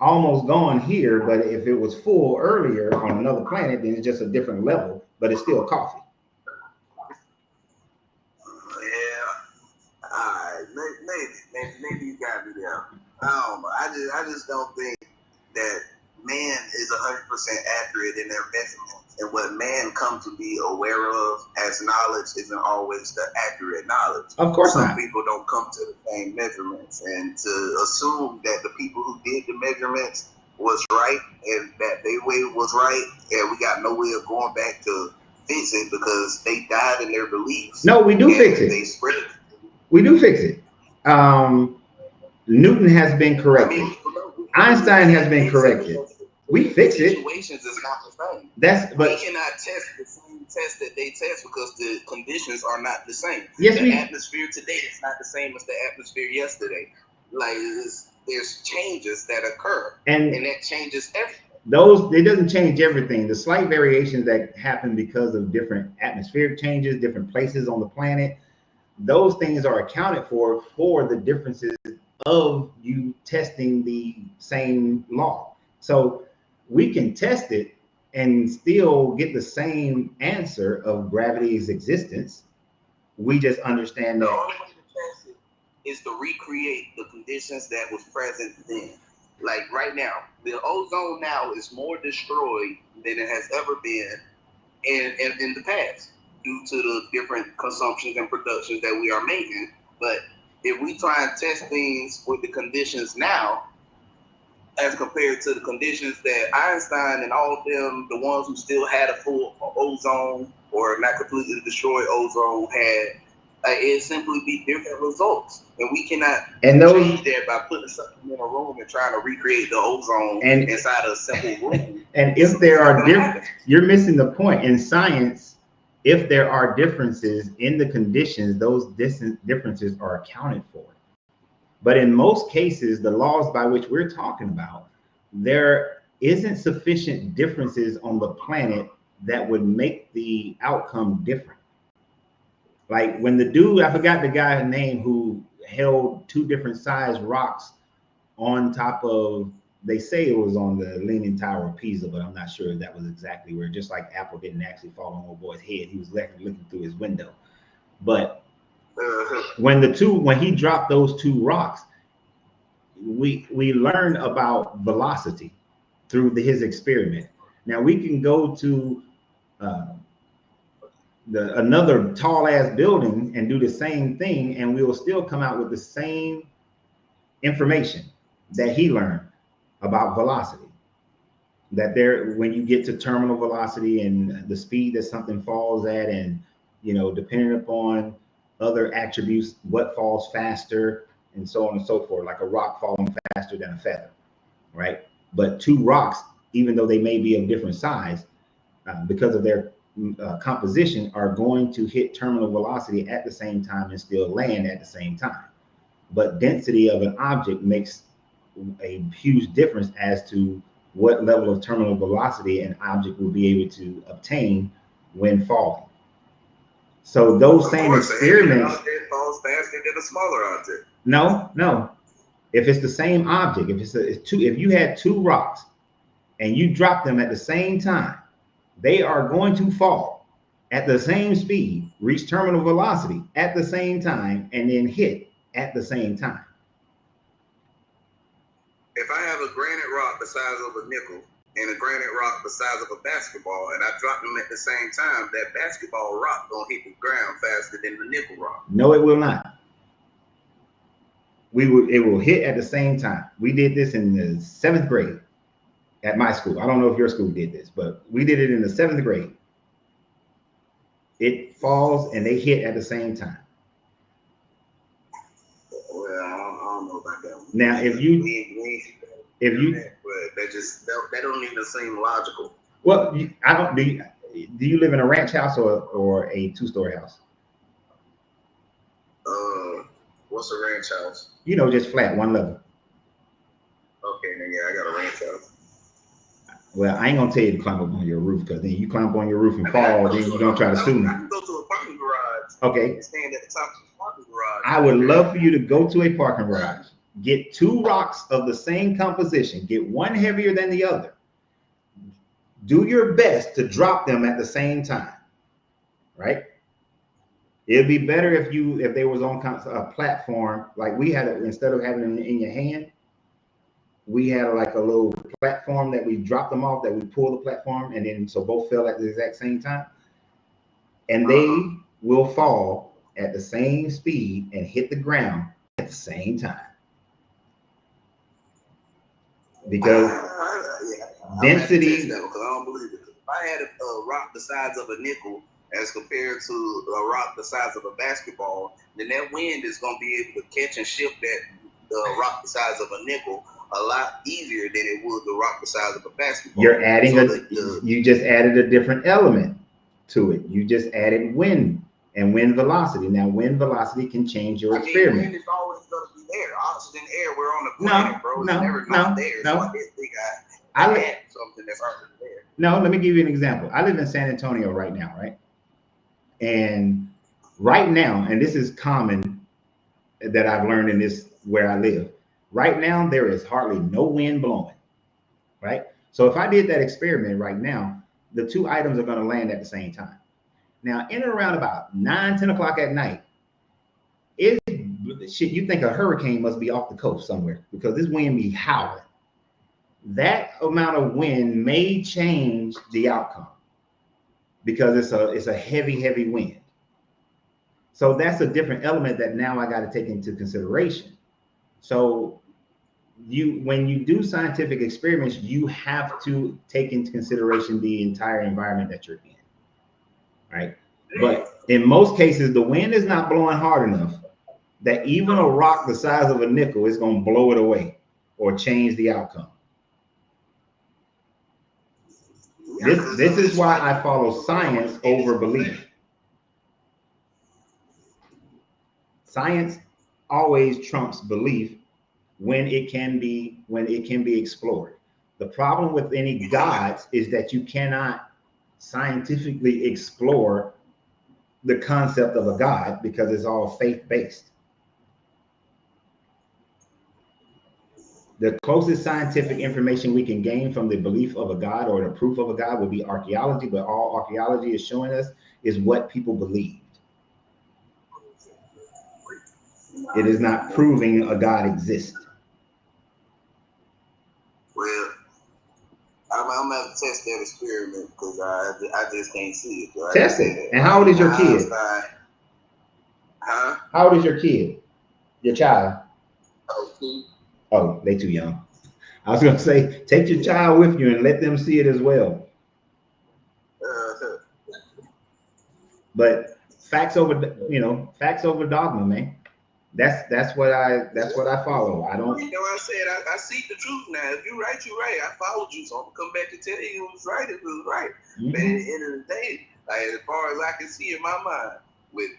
almost gone here, but if it was full earlier on another planet, then it's just a different level, but it's still coffee. Yeah, all right, maybe you got me there. I don't know. I just don't think that man is 100% accurate in their measurements, and what man comes to be aware of as knowledge isn't always the accurate knowledge. Of course not. Some people don't come to the same measurements, and to assume that the people who did the measurements was right and that their way was right, and we got no way of going back to fix it because they died in their beliefs. No, we do fix it. They spread it. We do fix it. Newton has been corrected. Einstein has been corrected. We fix it. Situations is not the same. But we cannot test the same test that they test because the conditions are not the same. Yes, the atmosphere today is not the same as the atmosphere yesterday. Like there's changes that occur, and that changes everything. It doesn't change everything. The slight variations that happen because of different atmospheric changes, different places on the planet, those things are accounted for the differences of you testing the same law. So we can test it and still get the same answer of gravity's existence. We just understand that. The only way to test it is to recreate the conditions that was present then. Like right now, the ozone now is more destroyed than it has ever been in the past due to the different consumptions and productions that we are making. But if we try and test things with the conditions now, as compared to the conditions that Einstein and all of them, the ones who still had a full ozone or not completely destroyed ozone, had It simply be different results, and we cannot change that by putting something in a room and trying to recreate the ozone inside a simple room. And if there are different, you're missing the point. In science, if there are differences in the conditions, those differences are accounted for. But in most cases, the laws by which we're talking about, there isn't sufficient differences on the planet that would make the outcome different. Like when the dude, I forgot the guy's name, who held two different sized rocks on top of, they say it was on the Leaning Tower of Pisa, but I'm not sure if that was exactly where, just like Apple didn't actually fall on old boy's head. He was looking through his window. But when he dropped those two rocks, we learned about velocity through his experiment. Now we can go to another tall ass building and do the same thing, and we will still come out with the same information that he learned about velocity. That when you get to terminal velocity and the speed that something falls at, and depending upon other attributes, what falls faster, and so on and so forth, like a rock falling faster than a feather, right? But two rocks, even though they may be of different size, because of their composition, are going to hit terminal velocity at the same time and still land at the same time. But density of an object makes a huge difference as to what level of terminal velocity an object will be able to obtain when falling. So those same experiments. It falls faster than a smaller object. No. If it's the same object, if you had two rocks and you drop them at the same time, they are going to fall at the same speed, reach terminal velocity at the same time, and then hit at the same time. If I have a granite rock the size of a nickel and a granite rock the size of a basketball, and I drop them at the same time, that basketball rock gonna hit the ground faster than the nickel rock. No, it will not. It will hit at the same time. We did this in the 7th grade at my school. I don't know if your school did this, but we did it in the 7th grade. It falls and they hit at the same time. Well, I don't know about that one. Now, if you, but that don't even seem logical. Well, I don't. Do you live in a ranch house or a 2-story house? What's a ranch house? Just flat, one level. Okay, then yeah, I got a ranch house. Well, I ain't gonna tell you to climb up on your roof, because then you climb up on your roof and fall, then you're gonna try to sue me. I can go to a parking garage. Okay. And stand at the top of the parking garage. I would love for you to go to a parking garage, get two rocks of the same composition, get one heavier than the other. Do your best to drop them at the same time, right? It'd be better if they was on a platform, like we had it, instead of having them in your hand, we had like a little platform that we dropped them off, that we pulled the platform, and then so both fell at the exact same time. And they will fall at the same speed and hit the ground at the same time. Because density. Because I don't believe it. If I had a rock the size of a nickel as compared to a rock the size of a basketball, then that wind is going to be able to catch and shift the rock the size of a nickel a lot easier than it would the rock the size of a basketball. You're adding you just added a different element to it. You just added wind and wind velocity. Now, wind velocity can change your experiment. Wind is always going to be there. Oxygen, air, we're on the planet, bro. It's never not there. So I add something that's already there. No, let me give you an example. I live in San Antonio right now, right? And right now, and this is common that I've learned in this where I live. Right now, there is hardly no wind blowing, right? So if I did that experiment right now, the two items are going to land at the same time. Now, in and around about 9, 10 o'clock at night, you think a hurricane must be off the coast somewhere, because this wind be howling. That amount of wind may change the outcome because it's a heavy wind. So that's a different element that now I got to take into consideration. So when you do scientific experiments, you have to take into consideration the entire environment that you're in, right? But in most cases, the wind is not blowing hard enough that even a rock the size of a nickel is going to blow it away or change the outcome. This is why I follow science over belief. Science always trumps belief when it can be explored. The problem with any gods is that you cannot scientifically explore the concept of a god because it's all faith-based. The closest scientific information we can gain from the belief of a god or the proof of a god would be archaeology, but all archaeology is showing us is what people believed. It is not proving a god exists. Well, I'm gonna have to test that experiment because I just can't see it. Right? Test it. And how old is your kid? Huh? How old is your kid? Your child? Oh, oh, they too young. I was gonna say, take your child with you and let them see it as well. But facts over dogma, man. That's what I follow. I don't. You know, I said I seek the truth now. If you're right, you're right. I followed you, so I'm gonna come back and tell you it was right. It was right. But at the end of the day, like as far as I can see in my mind, with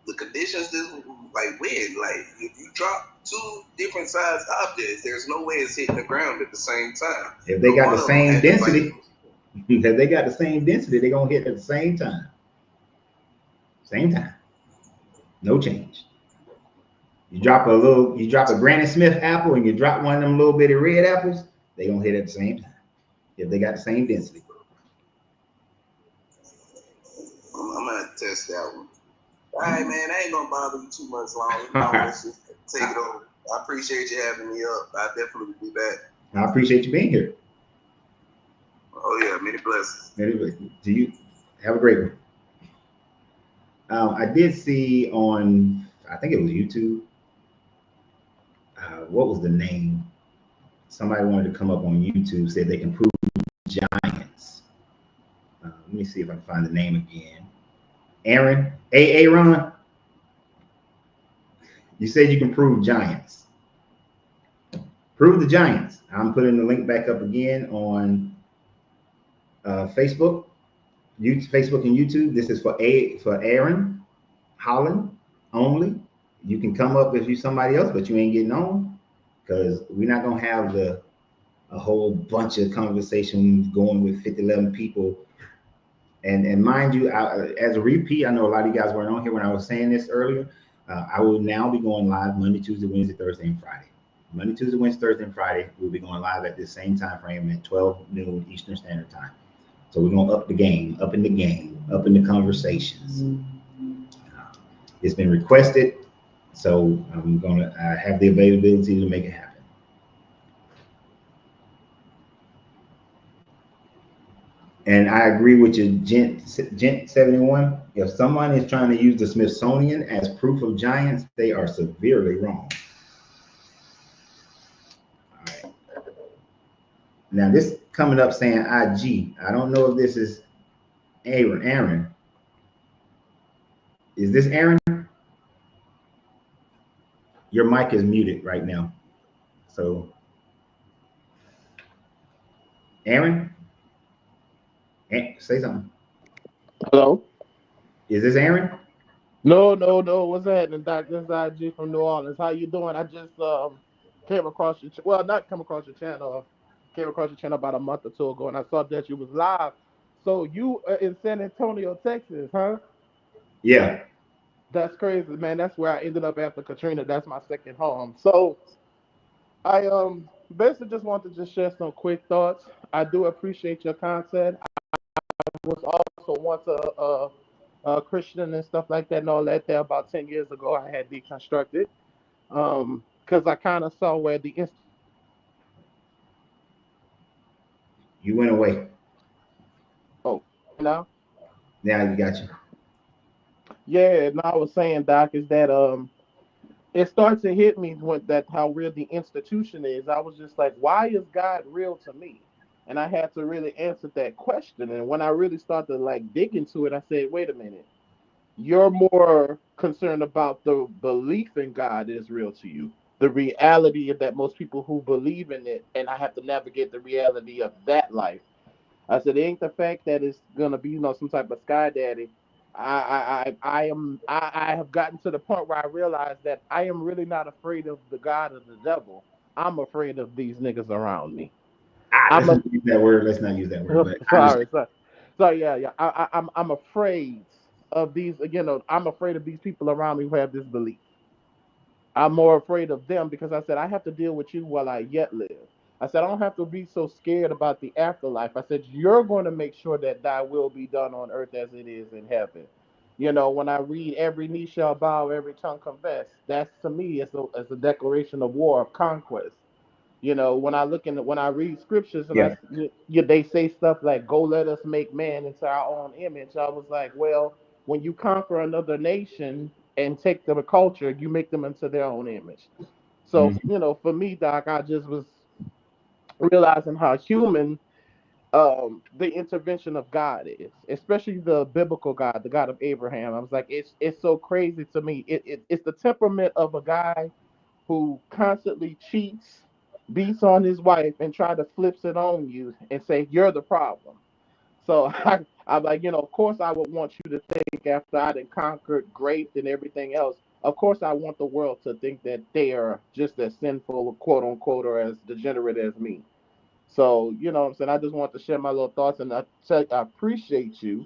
the conditions that like wind, like if you drop two different sized objects, there's no way it's hitting the ground at the same time. If they got the same density, if they got the same density, they're gonna hit at the same time. Same time. No change. You drop a Granny Smith apple and you drop one of them little bitty red apples, they gonna hit at the same time. If they got the same density. I'm gonna test that one. All right, man, I ain't gonna bother you too much longer. Let's just take it over. I appreciate you having me up. I definitely will be back. I appreciate you being here. Oh yeah, many blessings. Do you have a great one? I did see on, I think it was YouTube. What was the name? Somebody wanted to come up on YouTube, said they can prove giants. Let me see if I can find the name again. Aaron, Aaron, you said you can prove giants. Prove the giants. I'm putting the link back up again on Facebook and YouTube. This is for Aaron Holland only. You can come up if you somebody else, but you ain't getting on because we're not gonna have a whole bunch of conversations going with 11 people. And mind you, as a repeat, I know a lot of you guys weren't on here when I was saying this earlier. I will now be going live Monday, Tuesday, Wednesday, Thursday, and Friday. Monday, Tuesday, Wednesday, Thursday, and Friday. We'll be going live at the same time frame at 12 noon Eastern Standard Time. So we're gonna up the game, up in the conversations. It's been requested, so I'm gonna have the availability to make it happen. And I agree with you, Gent 71. If someone is trying to use the Smithsonian as proof of giants, they are severely wrong. All right. Now this coming up saying IG. I don't know if this is Aaron. Is this Aaron? Your mic is muted right now. So, Aaron, say something. Hello? Is this Aaron? No. What's happening, Doc? This is IG from New Orleans. How you doing? I just came across your not come across your channel. Came across your channel about a month or two ago, and I saw that you was live. So you are in San Antonio, Texas, huh? Yeah. That's crazy, man. That's where I ended up after Katrina. That's my second home. So I basically just want to just share some quick thoughts. I do appreciate your content. I was also once a Christian and stuff like that and all that there about 10 years ago. I had deconstructed because I kind of saw where the You went away. oh now Now you got you. yeah. And I was saying, Doc, is that it starts to hit me when that how real the institution is. I was just like, why is God real to me? And I had to really answer that question. And when I really started to like dig into it, I said, wait a minute. you're more concerned about the belief in God is real to you. The reality of that most people who believe in it, and I have to navigate the reality of that life. I said, it ain't the fact that it's gonna be, some type of sky daddy. I have gotten to the point where I realize that I am really not afraid of the God of the devil. I'm afraid of these niggas around me. Let's I'm a not use that word. Let's not use that word. But I understand. sorry. So yeah, yeah. I'm afraid of these. I'm afraid of these people around me who have this belief. I'm more afraid of them because I said I have to deal with you while I yet live. I said I don't have to be so scared about the afterlife. I said you're going to make sure that thy will be done on earth as it is in heaven. When I read every knee shall bow, every tongue confess, that's to me as a declaration of war, of conquest. When I read scriptures and Yeah. they say stuff like, "Go, let us make man into our own image." I was like, well, when you conquer another nation and take their culture, you make them into their own image. So, Mhm. for me, Doc, I just was realizing how human the intervention of God is, especially the biblical God, the God of Abraham. I was like, it's so crazy to me. It's the temperament of a guy who constantly cheats, beats on his wife, and try to flips it on you and say you're the problem. So I'm like, of course I would want you to think after I done conquered, graped, and everything else. Of course I want the world to think that they are just as sinful, quote unquote, or as degenerate as me. So, what I'm saying? I just want to share my little thoughts, and I appreciate you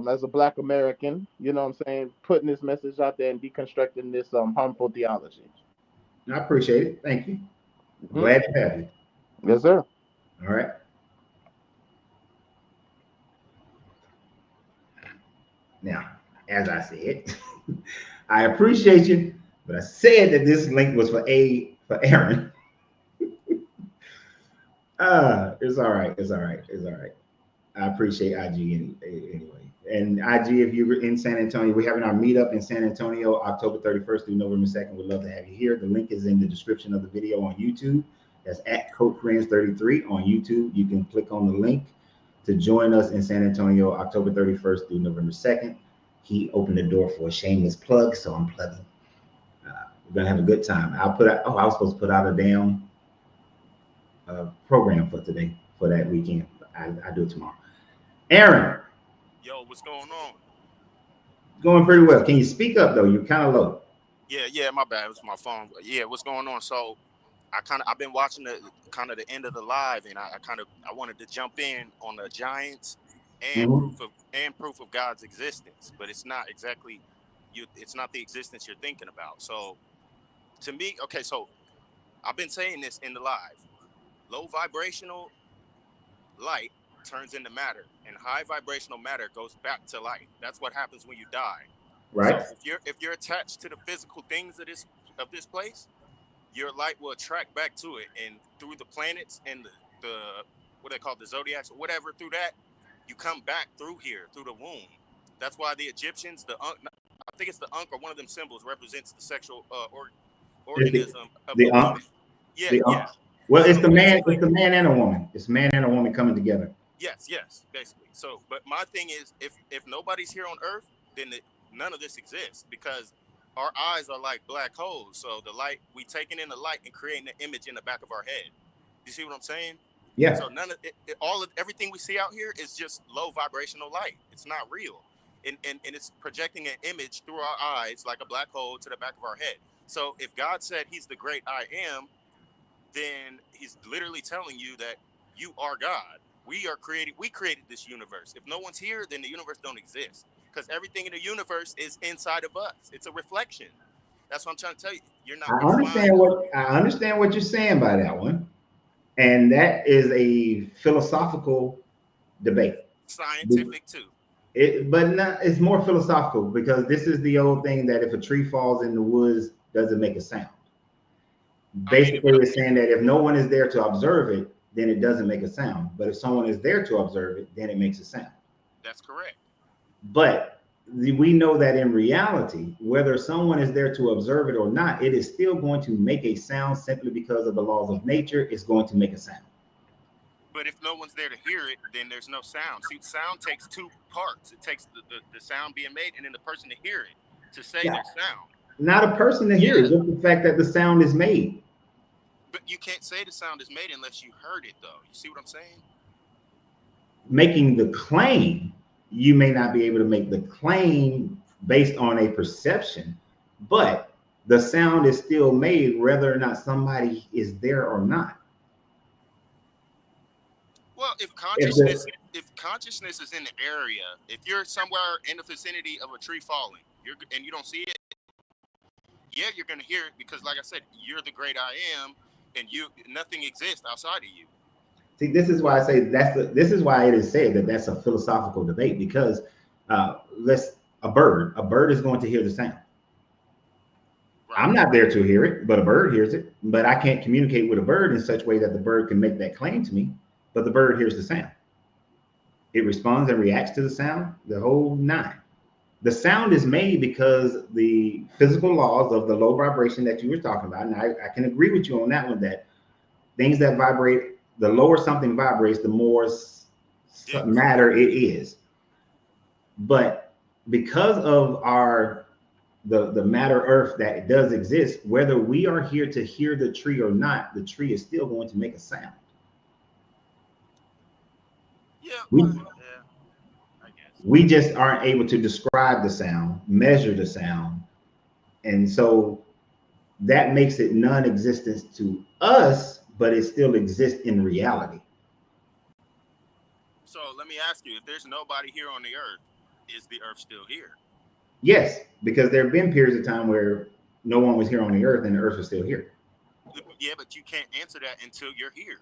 as a Black American, what I'm saying, putting this message out there and deconstructing this harmful theology. I appreciate it. Thank you. Hmm. Glad to have you. Yes, sir. All right. Now, as I said, I appreciate you, but I said that this link was for Aaron. It's all right. It's all right. It's all right. I appreciate IG anyway. And IG, if you're in San Antonio, we're having our meetup in San Antonio, October 31st through November 2nd. We'd love to have you here. The link is in the description of the video on YouTube. That's at CodeFriends33 on YouTube. You can click on the link to join us in San Antonio, October 31st through November 2nd. He opened the door for a shameless plug, so I'm plugging. We're gonna have a good time. I was supposed to put out a damn program for today for that weekend. I do it tomorrow. Aaron, Yo, what's going on? going pretty well. Can you speak up though? You're kind of low. Yeah, my bad. It was my phone. But yeah, what's going on? So I've been watching the end of the live, and I wanted to jump in on the giants and Mhm. proof of God's existence, but it's not exactly it's not the existence you're thinking about. So to me, okay, so I've been saying this in the live. Low vibrational light turns into matter, and high vibrational matter goes back to light. That's what happens when you die. Right? So if you're attached to the physical things of this place, your light will attract back to it, and through the planets and the what they call the zodiacs or whatever, through that you come back through here through the womb. That's why the Egyptians, I think it's the Ankh or one of them symbols represents the sexual It's organism of the the woman. Yeah, the yeah. well, it's So the man. basically, It's the man and a woman. It's a man and a woman coming together. yes, basically. So, but my thing is, if nobody's here on Earth, then none of this exists because our eyes are like black holes. So the light we taking in the light and creating an image in the back of our head. You see what I'm saying? Yeah. So none of everything we see out here is just low vibrational light. It's not real, and it's projecting an image through our eyes like a black hole to the back of our head. So if God said He's the great I am, then He's literally telling you that you are God. We created this universe. If no one's here, then the universe don't exist because everything in the universe is inside of us. It's a reflection. That's what I'm trying to tell you. You're not confined. I understand what you're saying by that one, and that is a philosophical debate. Scientific too. But not, it's more philosophical because this is the old thing that if a tree falls in the woods, does it make a sound? I mean, if Basically, no, it's saying that if no one is there to observe it, then it doesn't make a sound. But if someone is there to observe it, then it makes a sound. that's correct. But we know that in reality, whether someone is there to observe it or not, it is still going to make a sound simply because of the laws of nature. It's going to make a sound. But if no one's there to hear it, then there's no sound. See, sound takes two parts. It takes the sound being made and then the person to hear it, to say their sound. Not a person to hear it, just the fact that the sound is made. But you can't say the sound is made unless you heard it, though. You see what I'm saying? Making the claim, you may not be able to make the claim based on a perception, but the sound is still made whether or not somebody is there or not. Well, if consciousness is in the area, if you're somewhere in the vicinity of a tree falling, and you don't see it, yeah, you're gonna hear it because, like I said, you're the great I am, and nothing exists outside of you. See, this is why I say this is why it is said that that's a philosophical debate, because a bird is going to hear the sound. Right. I'm not there to hear it, but a bird hears it. But I can't communicate with a bird in such a way that the bird can make that claim to me. But the bird hears the sound. It responds and reacts to the sound, the whole nine. The sound is made because the physical laws of the low vibration that you were talking about, and I can agree with you on that one, that things that vibrate, the lower something vibrates, the more matter it is. But because of the matter earth that it does exist, whether we are here to hear the tree or not, the tree is still going to make a sound. Yeah, I guess. We just aren't able to describe the sound, measure the sound. And so that makes it non-existent to us, but it still exists in reality. So let me ask you, if there's nobody here on the earth, is the earth still here? Yes, because there have been periods of time where no one was here on the earth and the earth was still here. Yeah, but you can't answer that until you're here.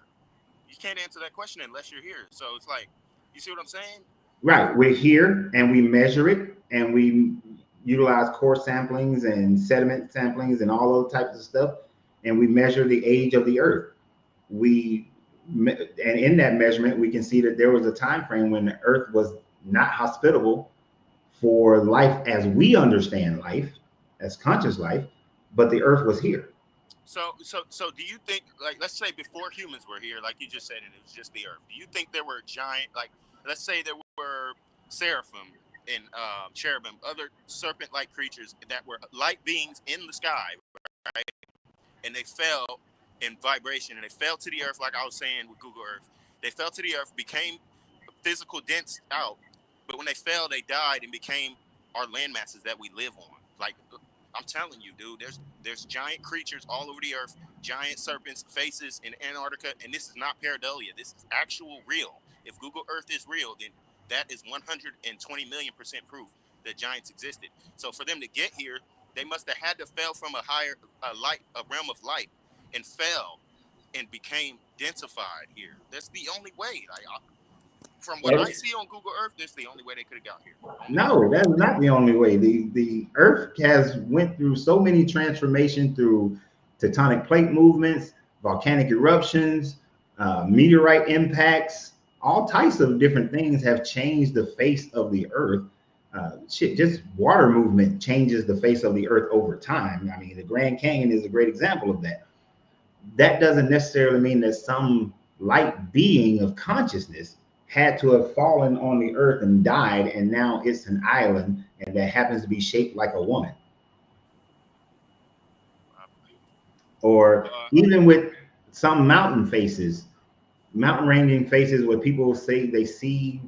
You can't answer that question unless you're here. So it's like, you see what I'm saying? Right. We're here and we measure it and we utilize core samplings and sediment samplings and all those types of stuff. And we measure the age of the earth. And in that measurement, we can see that there was a time frame when the earth was not hospitable for life as we understand life, as conscious life, but the earth was here. So do you think, like, let's say before humans were here, like you just said, and it was just the earth, do you think there were giant, like, let's say there were seraphim and cherubim, other serpent-like creatures that were light beings in the sky, right? And they fell in vibration, and they fell to the earth, like I was saying with Google Earth. They fell to the earth, became physical dense out, but when they fell, they died and became our land masses that we live on. Like, I'm telling you, dude, there's giant creatures all over the earth, giant serpents, faces in Antarctica, and this is not pareidolia. This is actual real. If Google Earth is real, then that is 120 million% proof that giants existed. So for them to get here, they must have had to fell from a realm of light, and fell and became densified here. That's the only way. Like, from what I see on Google Earth, that's the only way they could have got here. No, that's not the only way. The Earth has went through so many transformations through tectonic plate movements, volcanic eruptions, meteorite impacts. All types of different things have changed the face of the Earth. Just water movement changes the face of the Earth over time. I mean, the Grand Canyon is a great example of that. That doesn't necessarily mean that some light being of consciousness had to have fallen on the earth and died, and now it's an island, and that happens to be shaped like a woman. Or even with some mountain ranging faces where people say they see,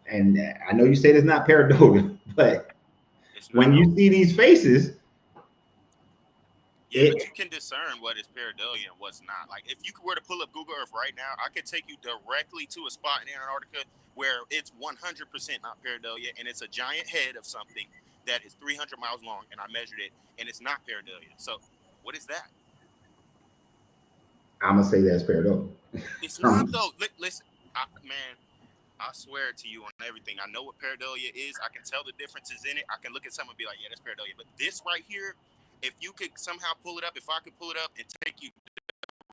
and I know you said it's not pareidolia, but when you see these faces, yeah, but you can discern what is pareidolia and what's not. Like, if you were to pull up Google Earth right now, I could take you directly to a spot in Antarctica where it's 100% not pareidolia, and it's a giant head of something that is 300 miles long, and I measured it, and it's not pareidolia. So, what is that? I'm gonna say that's pareidolia. It's not though. Listen, man, I swear to you on everything. I know what pareidolia is. I can tell the differences in it. I can look at something and be like, yeah, that's pareidolia. But this right here, if you could somehow pull it up, if I could pull it up and take you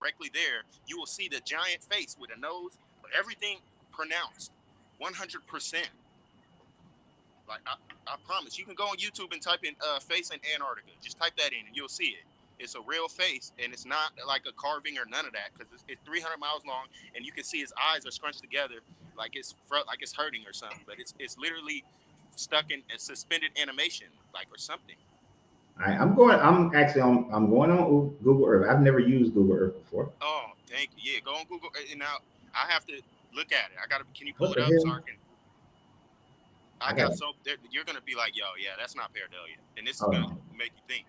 directly there, you will see the giant face with a nose, everything pronounced 100%. Like, I promise. You can go on YouTube and type in face in Antarctica. Just type that in and you'll see it. It's a real face, and it's not like a carving or none of that, because it's 300 miles long, and you can see his eyes are scrunched together like it's hurting or something. But it's literally stuck in a suspended animation, like, or something. I'm going on Google Earth. I've never used Google Earth before. Oh, thank you. Yeah, go on Google. And now I have to look at it. Can you pull What it the up so hell? I got so you're gonna be like, yo, yeah, that's not pareidolia, and this is Hold gonna on. make you think.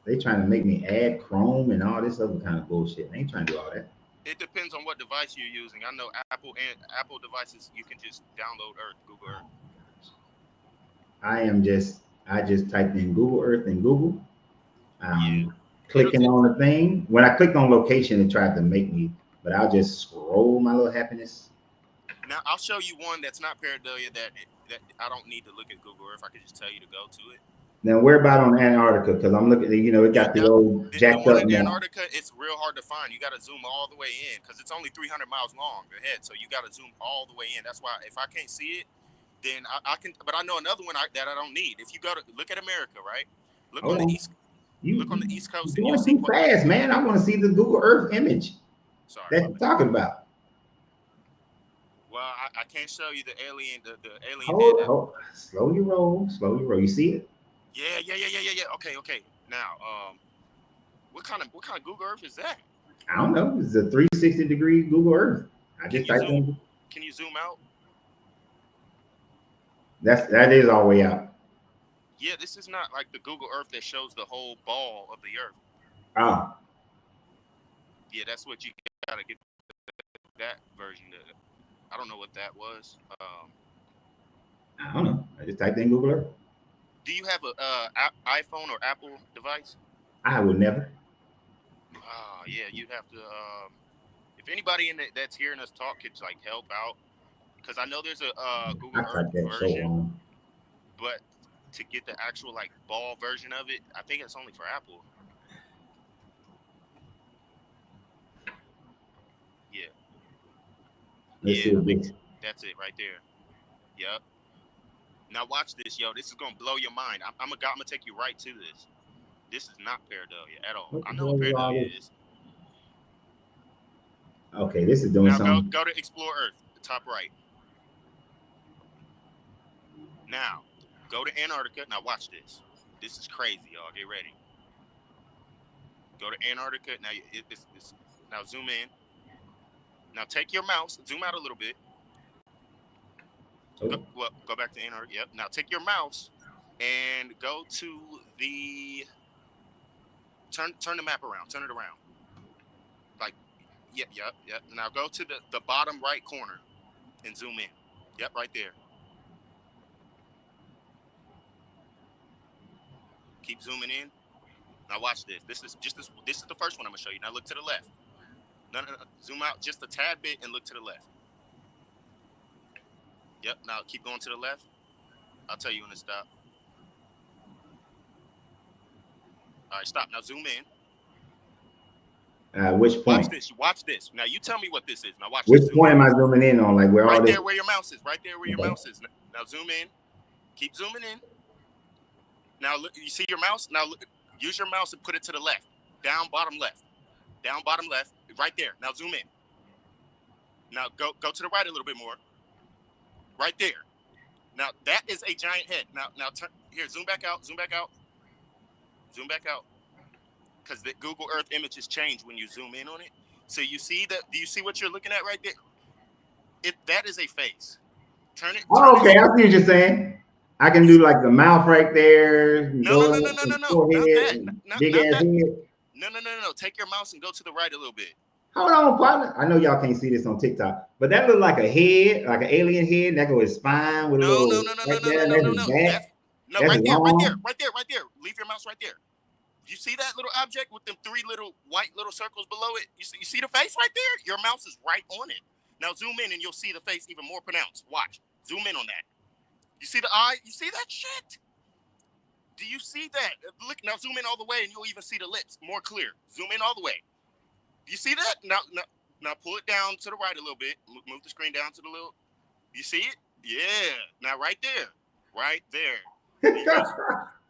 They trying to make me add Chrome and all this other kind of bullshit. They ain't trying to do all that. It depends on what device you're using. I know Apple devices, you can just download Google Earth. I just typed in Google Earth in Google. Yeah. Clicking on the thing. When I clicked on location, it tried to make me, but I'll just scroll my little happiness. Now I'll show you one that's not pareidolia that I don't need to look at Google Earth. I can just tell you to go to it. Now, where about on Antarctica? Because I'm looking, it got the old jacked the one up in map. Antarctica, it's real hard to find. You got to zoom all the way in because it's only 300 miles long ahead. So you got to zoom all the way in. That's why if I can't see it, then I can. But I know another one that I don't need. If you go to look at America, right? Look on the east. Look on the East Coast, and you'll see. Too fast, man. I want to see the Google Earth image. Sorry, that you're talking about. Well, I can't show you the alien. The alien. Hold. Slowly roll. You see it? Yeah. Okay. Now, what kind of Google Earth is that? I don't know. It's a 360-degree Google Earth. Can you zoom out? That is all the way out. Yeah, this is not like the Google Earth that shows the whole ball of the Earth. Oh. Yeah, that's what you gotta get. That version of it. I don't know what that was. I don't know. I just typed in Google Earth. Do you have a iPhone or Apple device? I would never. Yeah, you'd have to. If anybody that's hearing us talk could like help out, because I know there's a Google Earth version, but to get the actual like ball version of it, I think it's only for Apple. Yeah. That's it right there. Yep. Now watch this, yo. This is gonna blow your mind. I'm gonna take you right to this. This is not pareidolia at all. I know what pareidolia is. Okay, this is doing something. Now go to Explore Earth, the top right. Now go to Antarctica. Now watch this. This is crazy, y'all. Get ready. Go to Antarctica. Now now zoom in. Now take your mouse, zoom out a little bit. Go back to Antarctica. Yep. Now take your mouse and go to the turn the map around. Turn it around. Like, yep. Now go to the bottom right corner and zoom in. Yep, right there. Keep zooming in. Now watch this. This is the first one I'm gonna show you. Now look to the left. No. Zoom out just a tad bit and look to the left. Yep. Now keep going to the left. I'll tell you when to stop. All right, stop. Now zoom in. Which point? Watch this. Now you tell me what this is. Now watch Which this. point am I zooming in on? Like where right all this? There where your mouse is. Right there where your mouse is. Now zoom in. Keep zooming in. Now look. You see your mouse? Now look. Use your mouse and put it to the left. Down, bottom left. Down, bottom left. Right there. Now zoom in. Now go to the right a little bit more. Right there. Now that is a giant head. Now turn here. Zoom back out. Zoom back out. Zoom back out. Because the Google Earth images change when you zoom in on it. So you see that? Do you see what you're looking at right there? That is a face. Turn it. Okay, I see what you're saying. I can do like the mouth right there. No. Not that. Big ass head. No. Take your mouse and go to the right a little bit. Hold on, partner. I know y'all can't see this on TikTok, but that looks like a head, like an alien head. That goes his spine with a little. No. Right there. Leave your mouse right there. You see that little object with them 3 little white little circles below it? You see the face right there? Your mouse is right on it. Now zoom in and you'll see the face even more pronounced. Watch. Zoom in on that. You see the eye? You see that shit? Do you see that? Look, now zoom in all the way and you'll even see the lips more clear. Zoom in all the way. You see that? Now pull it down to the right a little bit. Move the screen down to the little. You see it? Yeah. Now right there. Right there.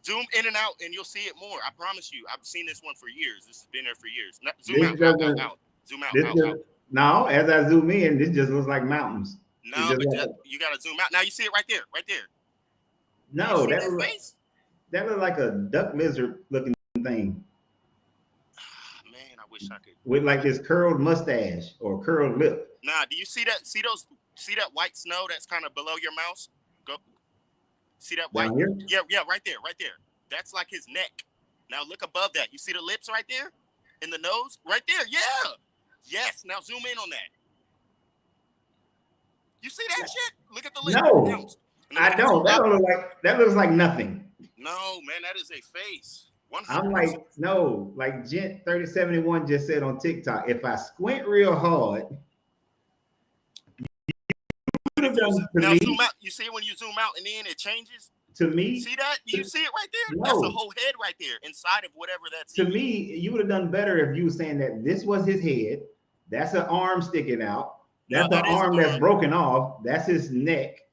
Zoom in and out, and you'll see it more. I promise you. I've seen this one for years. This has been there for years. Zoom This out, doesn't. out. Zoom out, This out. just, no, as I zoom in, this just looks like mountains. No, but you gotta zoom out. Now you see it right there, right there. No, that face? That looks like a duck lizard looking thing. Man, I wish I could. With like this curled mustache or curled lip. Nah, do you see that? See that white snow that's kind of below your mouse? Go. See that white? Down here? Yeah, right there. That's like his neck. Now look above that. You see the lips right there? In the nose? Right there. Yeah. Yes. Now zoom in on that. You see that shit? Look at the lips. No, I don't. That looks like nothing. No, man, that is a face. 100%. I'm like, no, like Gent 3071 just said on TikTok, if I squint real hard, now zoom out. You see when you zoom out and then it changes? To me, see that? You see it right there? No. That's a whole head right there inside of whatever that's. To me, you would have done better if you were saying that this was his head. That's an arm sticking out. That's an arm that's broken off. That's his neck.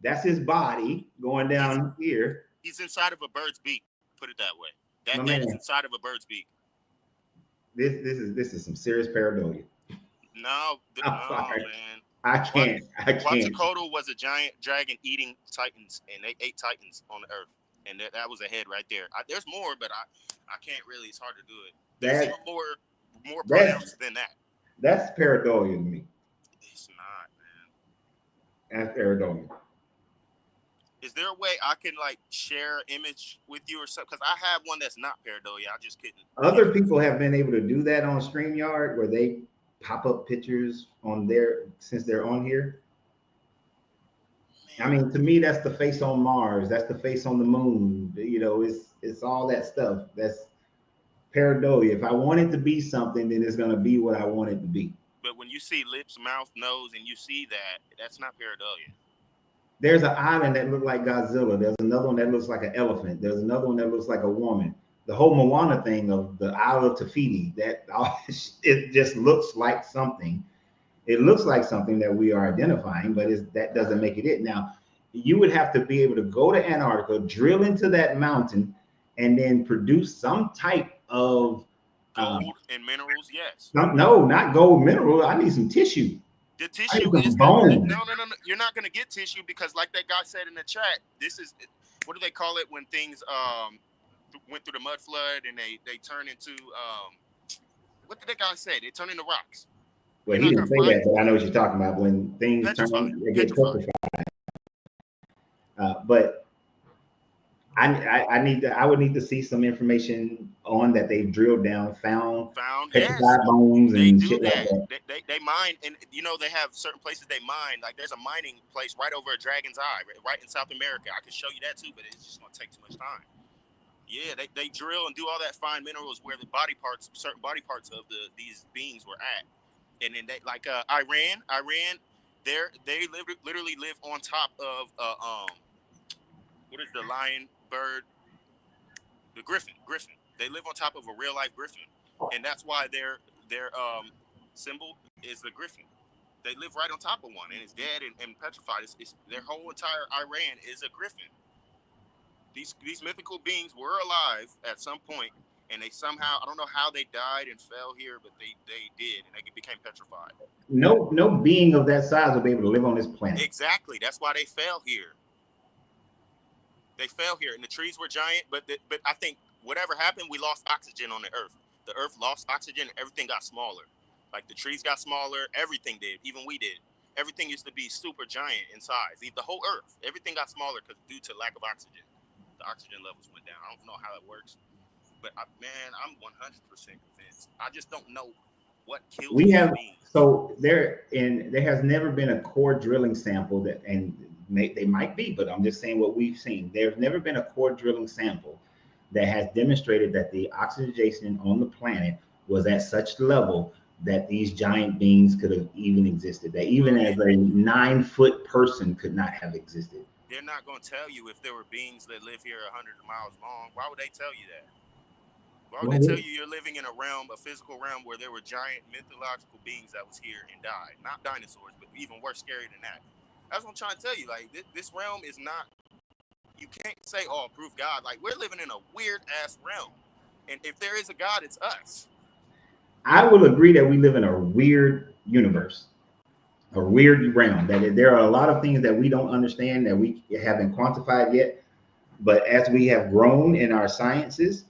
That's his body going down here. He's inside of a bird's beak. Put it that way. That head is inside of a bird's beak. This is some serious pareidolia. No, man. I can't. Quetzalcoatl was a giant dragon eating titans, and they ate titans on the earth, and that was a head right there. There's more, but I can't really. It's hard to do it. There's even more pronounced than that. That's pareidolia to me. It's not, man. That's pareidolia. Is there a way I can like share an image with you or something? Because I have one that's not pareidolia. I just couldn't. Other people have been able to do that on StreamYard, where they pop up pictures on since they're on here. Man. I mean, to me, that's the face on Mars. That's the face on the moon. You know, it's all that stuff. That's pareidolia. If I want it to be something, then it's gonna be what I want it to be. But when you see lips, mouth, nose, and you see that's not pareidolia. There's an island that looks like Godzilla. There's another one that looks like an elephant. There's another one that looks like a woman. The whole Moana thing of the Isle of Tafiti, it just looks like something. It looks like something that we are identifying, but that doesn't make it. Now, you would have to be able to go to Antarctica, drill into that mountain, and then produce some type of gold and minerals. Yes. No, not gold mineral. I need some tissue. The tissue is bone. No. You're not going to get tissue because, like that guy said in the chat, this is what do they call it when things went through the mud flood and they turn into what did that guy say? They turn into rocks. Well, he didn't say that, but I know what you're talking about. When things they get petrified. But I would need to see some information on that they've drilled down, found petrified bones and shit like that. They mine, and you know they have certain places they mine. Like there's a mining place right over a Dragon's Eye, right in South America. I could show you that too, but it's just gonna take too much time. Yeah, they drill and do all that fine minerals where the certain body parts of these beings were at, and then they like Iran, they literally live on top of what is the lion bird? The griffin. They live on top of a real life griffin, and that's why their symbol is the griffin. They live right on top of one, and it's dead and petrified. It's their whole entire Iran is a griffin. These mythical beings were alive at some point, and they somehow, I don't know how they died and fell here, but they did, and they became petrified. No being of that size will be able to live on this planet. Exactly. That's why they fell here. They fell here, and the trees were giant, but I think whatever happened, we lost oxygen on the earth. The earth lost oxygen, and everything got smaller. Like the trees got smaller, everything did, even we did. Everything used to be super giant in size. The whole earth, everything got smaller due to lack of oxygen. The oxygen levels went down. I don't know how it works, but I'm 100% convinced. I just don't know what killed me. So there has never been a core drilling sample they might be, but I'm just saying what we've seen. There's never been a core drilling sample that has demonstrated that the oxygenation on the planet was at such level that these giant beings could have even existed. That even as a 9-foot person could not have existed. They're not going to tell you if there were beings that live here 100 miles long. Why would they tell you that? Why would they tell you you're living in a physical realm where there were giant mythological beings that was here and died? Not dinosaurs, but even worse, scary than that. That's what I'm trying to tell you. Like this realm is not. You can't say, "Oh, prove God." Like, we're living in a weird ass realm, and if there is a God, it's us. I will agree that we live in a weird universe, a weird realm. That there are a lot of things that we don't understand, that we haven't quantified yet. But as we have grown in our sciences,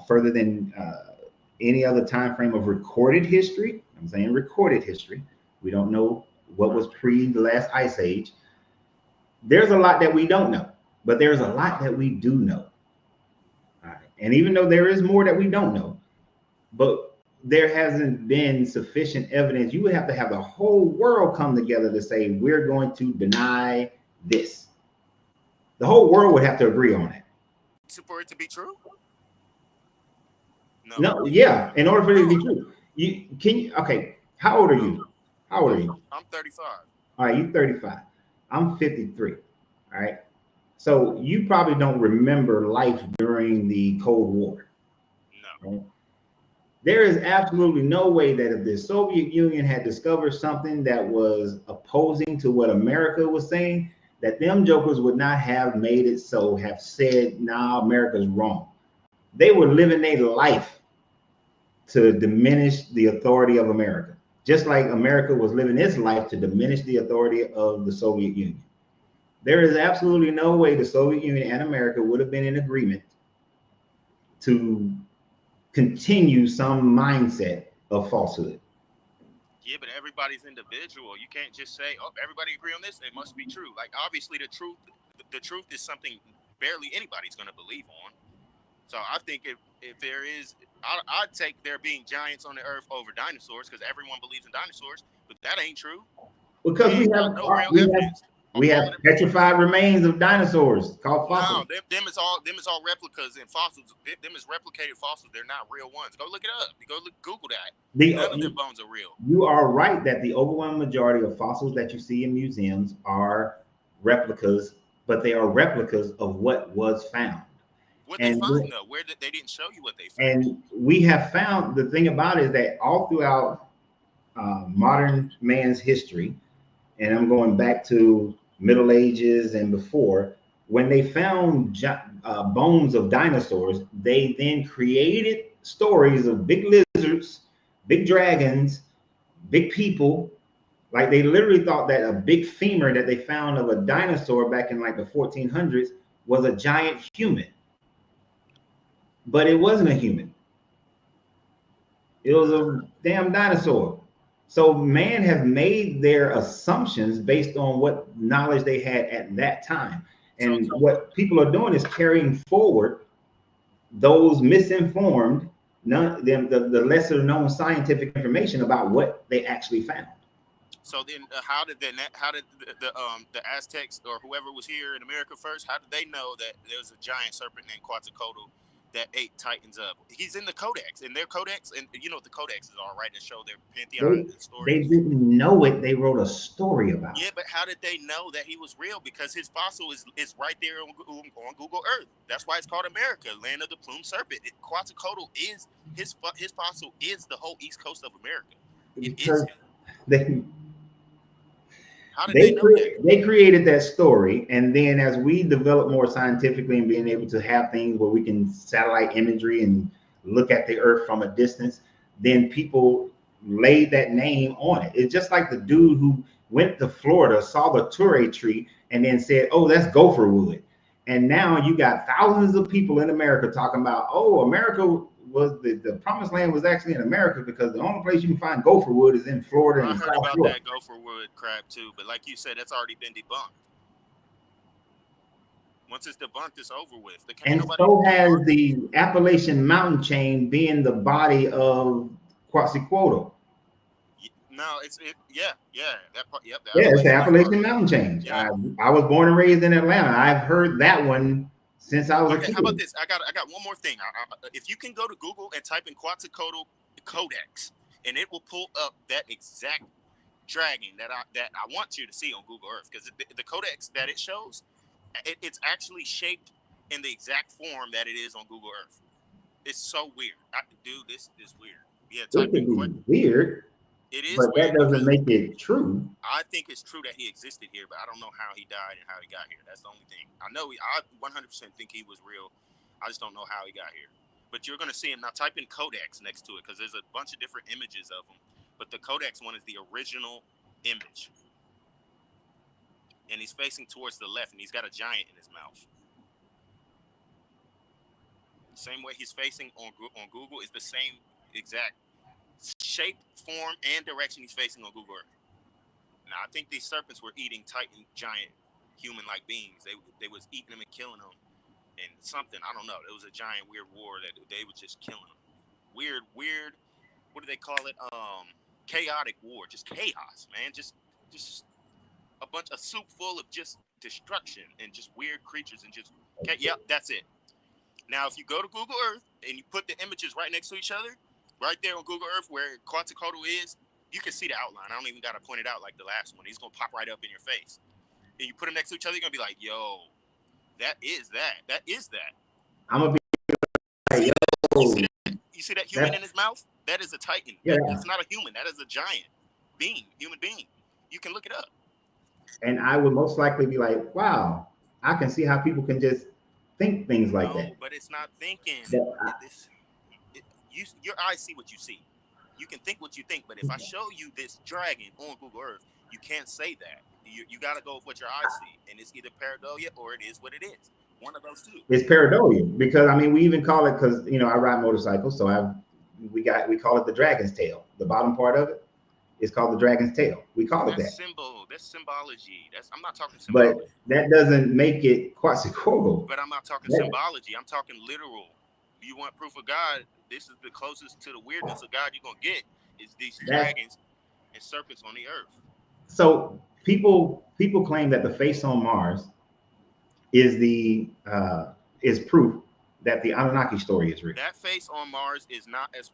further than any other time frame of recorded history, I'm saying recorded history. We don't know what was pre the last ice age. There's a lot that we don't know, but there's a lot that we do know. All right. And even though there is more that we don't know, but there hasn't been sufficient evidence. You would have to have the whole world come together to say, we're going to deny this. The whole world would have to agree on it. For it to be true? No, yeah. In order for it to be true, okay. How old are you? How old are you? I'm 35. All right, you're 35. I'm 53. All right. So you probably don't remember life during the Cold War. No. Right? There is absolutely no way that if the Soviet Union had discovered something that was opposing to what America was saying, that them jokers would not have made it so, have said, nah, America's wrong. They were living their life to diminish the authority of America, just like America was living its life to diminish the authority of the Soviet Union. There is absolutely no way the Soviet Union and America would have been in agreement to continue some mindset of falsehood. Yeah, but everybody's individual. You can't just say, "Oh, everybody agree on this. It must be true." Like, obviously, the truth is something barely anybody's going to believe on. So I think if there is, I'd take there being giants on the earth over dinosaurs, because everyone believes in dinosaurs, but that ain't true. Because we have petrified remains of dinosaurs called fossils. No, them is all replicas and fossils. Them is replicated fossils. They're not real ones. Go look it up. Google that. None of them bones are real. You are right that the overwhelming majority of fossils that you see in museums are replicas, but they are replicas of what was found. What they find though? Where they didn't show you what they found. And we have found, the thing about it is that all throughout modern man's history, and I'm going back to Middle Ages and before, when they found bones of dinosaurs, they then created stories of big lizards, big dragons, big people. Like, they literally thought that a big femur that they found of a dinosaur back in like the 1400s was a giant human. But it wasn't a human. It was a damn dinosaur. So man have made their assumptions based on what knowledge they had at that time. And what people are doing is carrying forward those misinformed, the lesser known scientific information about what they actually found. So then, how did the Aztecs or whoever was here in America first? How did they know that there was a giant serpent named Quetzalcoatl that ate Titans up? He's in the Codex, in their Codex, and you know what the Codexes are, right? That show their pantheon story. They didn't know it. They wrote a story about it. Yeah, but how did they know that he was real? Because his fossil is right there on Google Earth. That's why it's called America, land of the plumed serpent. Quetzalcoatl is his fossil is the whole east coast of America. Because how did they know that? They created that story, and then as we develop more scientifically and being able to have things where we can satellite imagery and look at the Earth from a distance, then people laid that name on it. It's just like the dude who went to Florida, saw the Touré tree, and then said, "Oh, that's gopher wood." And now you got thousands of people in America talking about, "Oh, America was the promised land was actually in America because the only place you can find gopher wood is in Florida." I heard about that gopher wood crap too, but like you said, that's already been debunked. Once it's debunked, it's over with. And so has the Appalachian mountain chain being the body of Quetzalcoatl. No, yeah, that part, yep. It's the Appalachian mountain chain. Yeah. I was born and raised in Atlanta. I've heard that one since I was a kid. How about this? I got one more thing. If you can go to Google and type in Quetzalcoatl Codex, and it will pull up that exact dragon that I want you to see on Google Earth, because the codex that it shows, it's actually shaped in the exact form that it is on Google Earth. It's so weird. Dude, this is weird. Yeah, type in weird. It is But that weird doesn't because make it true. I think it's true that he existed here, but I don't know how he died and how he got here. That's the only thing. I know I 100% think he was real. I just don't know how he got here. But you're going to see him. Now type in Codex next to it because there's a bunch of different images of him. But the Codex one is the original image. And he's facing towards the left, and he's got a giant in his mouth. Same way he's facing on Google is the same exact shape, form, and direction he's facing on Google Earth. Now, I think these serpents were eating titan, giant, human-like beings. They was eating them and killing them. And something, I don't know. It was a giant, weird war that they was just killing them. Weird, what do they call it? Chaotic war. Just chaos, man. Just a bunch of soup full of just destruction and just weird creatures and just, yep, that's it. Now, if you go to Google Earth and you put the images right next to each other, right there on Google Earth where Quetzalcoatl is, you can see the outline. I don't even got to point it out like the last one. He's going to pop right up in your face. And you put them next to each other, you're going to be like, yo, that is that. That is that. I'm going to be like, yo. You see that human in his mouth? That is a titan. Yeah. That's not a human. That is a giant being, human being. You can look it up. And I would most likely be like, wow, I can see how people can just think things like that. No, but it's not thinking. Yeah. Your eyes see what you see. You can think what you think, but if I show you this dragon on Google Earth, you can't say that. You got to go with what your eyes see, and it's either pareidolia or it is what it is. One of those two. It's pareidolia because I mean we even call it because I ride motorcycles, so we call it the dragon's tail. The bottom part of it is called the dragon's tail. We call it that. That's symbology. I'm not talking symbology. But that doesn't make it Quetzalcoatl. But I'm not talking symbology. I'm talking literal. If you want proof of God, this is the closest to the weirdness of God you're gonna get is these dragons and serpents on the earth. So people claim that the face on Mars is proof that the Anunnaki story is real. That face on Mars is not as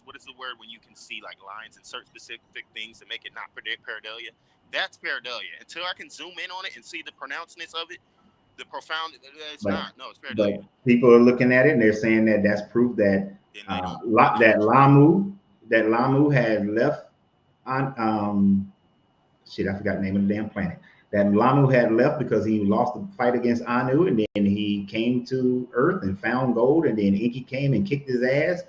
what is the word when you can see like lines and certain specific things to make it not pareidolia? That's pareidolia. Until I can zoom in on it and see the pronouncedness of it, the profound, it's not. No, it's pareidolia. But people are looking at it and they're saying that that's proof that that Lamu had left on I forgot the name of the damn planet. That Lamu had left because he lost the fight against Anu, and then he came to Earth and found gold, and then Enki came and kicked his ass.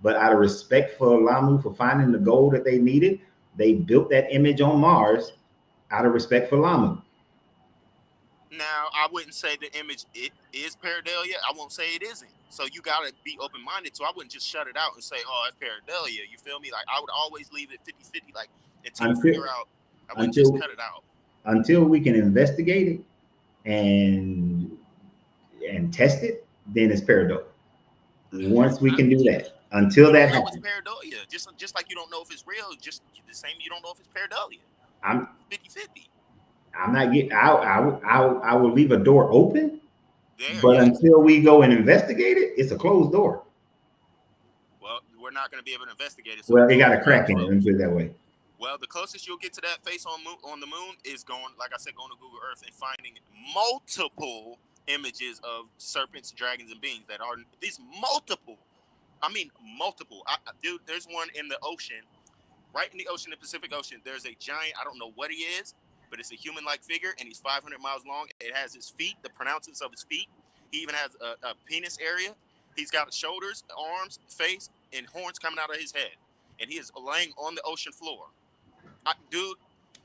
But out of respect for Lamu for finding the gold that they needed, they built that image on Mars out of respect for Lamu. Now, I wouldn't say the image it is pareidolia. I won't say it isn't. So you gotta be open-minded. So I wouldn't just shut it out and say, oh, it's pareidolia. You feel me? Like I would always leave it 50-50, like until you figure out. I wouldn't just cut it out. Until we can investigate it and test it, then it's pareidolia. Once we can do that, until that happens, it's pareidolia. Just like you don't know if it's real, just the same. You don't know if it's pareidolia. I'm 50-50. I'm not getting. I will leave a door open, but until we go and investigate it, it's a closed door. Well, we're not going to be able to investigate it. So well, they got a crack in it. Let me put it that way. Well, the closest you'll get to that face on the moon is going, like I said, going to Google Earth and finding multiple images of serpents, dragons, and beings that are these multiple. I mean, multiple. Dude, there's one in the ocean, right in the ocean, the Pacific Ocean. There's a giant. I don't know what he is, but it's a human-like figure, and he's 500 miles long. It has his feet, the pronouncements of his feet. He even has a penis area. He's got shoulders, arms, face, and horns coming out of his head, and he is laying on the ocean floor. Dude,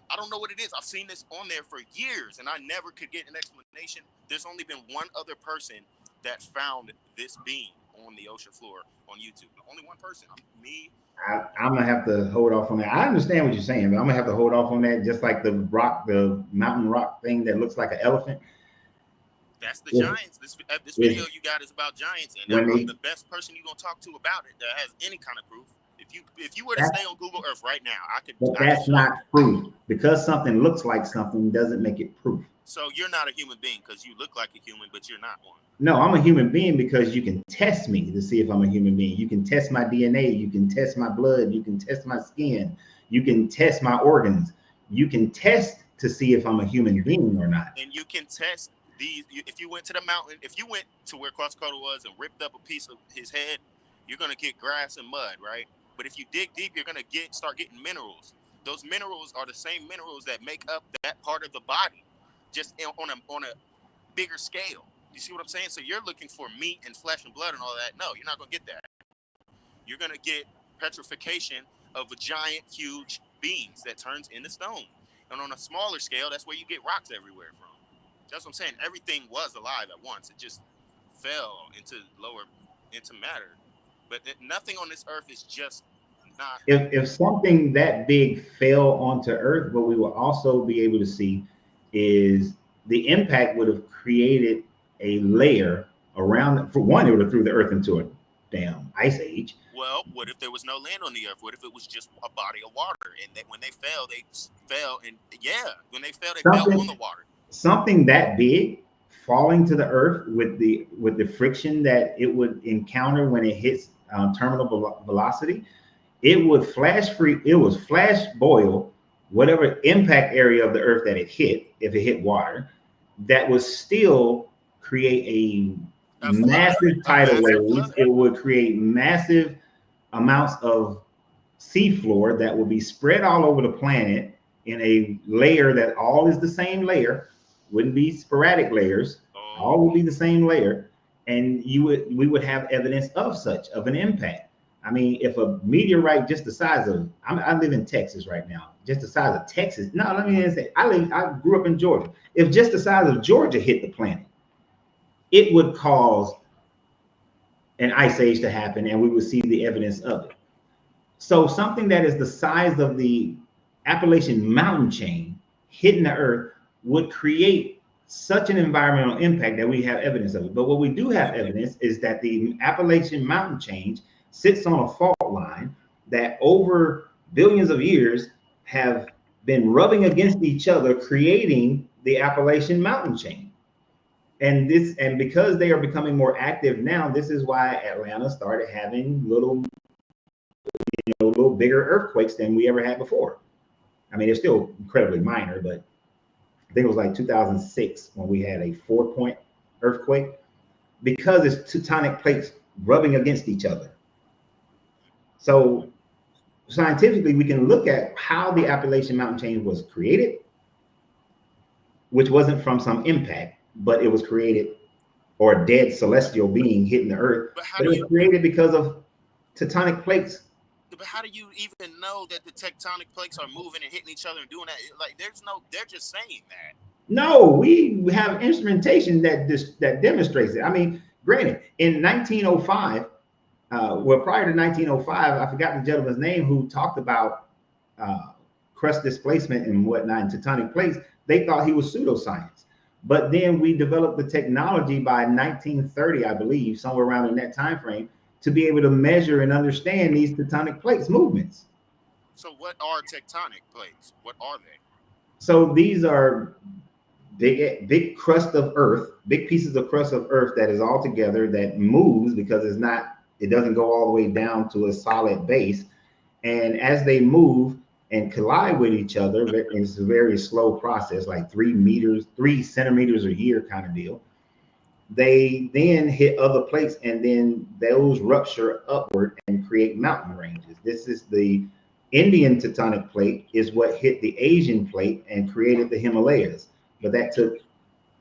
I don't know what it is. I've seen this on there for years, and I never could get an explanation. There's only been one other person that found this being on the ocean floor on YouTube. Only one person. Me. I'm gonna have to hold off on that. I understand what you're saying, but I'm gonna have to hold off on that. Just like the mountain rock thing that looks like an elephant. That's the giants. This video you got is about giants, and I'm the best person you're gonna talk to about it that has any kind of proof. If you were to stay on Google Earth right now, I could. But that's not proof. Because something looks like something doesn't make it proof. So you're not a human being because you look like a human, but you're not one. No, I'm a human being because you can test me to see if I'm a human being. You can test my DNA. You can test my blood. You can test my skin. You can test my organs. You can test to see if I'm a human being or not. And you can test these. If you went to the mountain, if you went to where Quetzalcoatl was and ripped up a piece of his head, you're gonna get grass and mud, right? But if you dig deep, you're gonna start getting minerals. Those minerals are the same minerals that make up that part of the body, just on a bigger scale. You see what I'm saying? So you're looking for meat and flesh and blood and all that. No, you're not gonna get that. You're gonna get petrification of a giant, huge beings that turns into stone. And on a smaller scale, that's where you get rocks everywhere from. That's what I'm saying. Everything was alive at once. It just fell into matter. But nothing on this earth is just not. If something that big fell onto Earth, what we will also be able to see is the impact would have created a layer around. For one, it would have threw the Earth into a damn ice age. Well, what if there was no land on the earth? What if it was just a body of water? And when they fell, and when they fell on the water. Something that big falling to the earth with the friction that it would encounter when it hits terminal velocity, it would flash boil whatever impact area of the earth that it hit, if it hit water, that would still create a massive tidal wave. It would create massive amounts of seafloor that will be spread all over the planet in a layer that all is the same layer, wouldn't be sporadic layers, all would be the same layer, and we would have evidence of an impact. I mean, if a meteorite just the size of, I live in Texas right now, just the size of Texas. No, let me say, I grew up in Georgia. If just the size of Georgia hit the planet, it would cause an ice age to happen, and we would see the evidence of it. So something that is the size of the Appalachian mountain chain hitting the earth would create such an environmental impact that we have evidence of it. But what we do have evidence is that the Appalachian mountain chain sits on a fault line that over billions of years have been rubbing against each other, creating the Appalachian mountain chain. And because they are becoming more active now, this is why Atlanta started having little bigger earthquakes than we ever had before. I mean, they're still incredibly minor, but I think it was like 2006 when we had a 4-point earthquake, because it's tectonic plates rubbing against each other. So scientifically, we can look at how the Appalachian mountain chain was created, which wasn't from some impact, but it was created, or a dead celestial being hitting the earth. But it was created because of tectonic plates. But how do you even know that the tectonic plates are moving and hitting each other and doing that? Like, they're just saying that. No, we have instrumentation that demonstrates it. I mean, granted, in 1905, prior to 1905, I forgot the gentleman's name who talked about crust displacement and whatnot and tectonic plates. They thought he was pseudoscience. But then we developed the technology by 1930, I believe, somewhere around in that time frame, to be able to measure and understand these tectonic plates movements. So what are tectonic plates? What are they? So these are big crust of earth, big pieces of crust of earth that is all together, that moves because it doesn't go all the way down to a solid base. And as they move and collide with each other, it's a very slow process, like 3 centimeters a year kind of deal. They then hit other plates, and then those rupture upward and create mountain ranges. This is the Indian tectonic plate, is what hit the Asian plate and created the Himalayas. But that took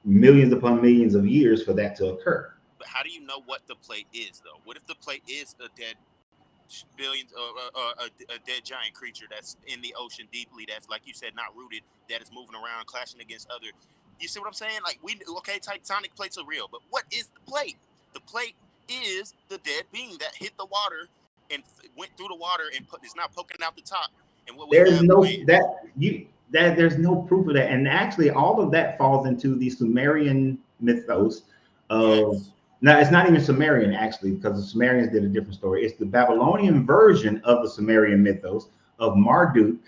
millions upon millions of years for that to occur. But how do you know what the plate is, though? What if the plate is a dead a dead giant creature that's in the ocean deeply, that's, like you said, not rooted, that is moving around, clashing against other? You see what I'm saying? Like, tectonic plates are real, but what is the plate? The plate is the dead being that hit the water and went through the water and it's not poking out the top. And what there's no proof of that. And actually, all of that falls into the Sumerian mythos of. Yes. Now, it's not even Sumerian, actually, because the Sumerians did a different story. It's the Babylonian version of the Sumerian mythos of Marduk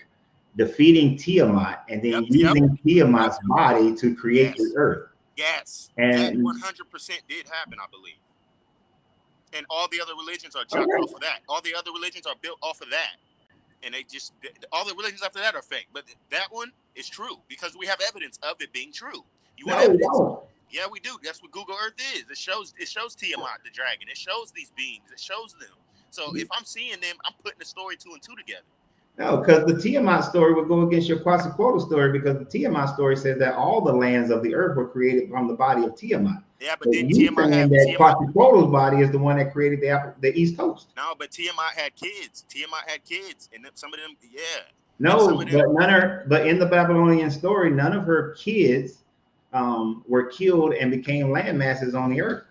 defeating Tiamat and then using Tiamat's body to create the earth. Yes, and that 100% did happen, I believe. And all the other religions are jumped off of that. All the other religions are built off of that. And all the religions after that are fake. But that one is true because we have evidence of it being true. You want evidence? No. Yeah, we do. That's what Google Earth is. It shows Tiamat, the dragon. It shows these beings. It shows them. So if I'm seeing them, I'm putting the story 2 and 2 together. No, because the Tiamat story would go against your Quetzalcoatl story, because the Tiamat story says that all the lands of the earth were created from the body of Tiamat. Yeah, but then you Tiamat saying had that Quetzalcoatl's body is the one that created the East Coast. No, but Tiamat had kids. Tiamat had kids, and some of them, yeah. No, but in the Babylonian story, none of her kids were killed and became land masses on the earth.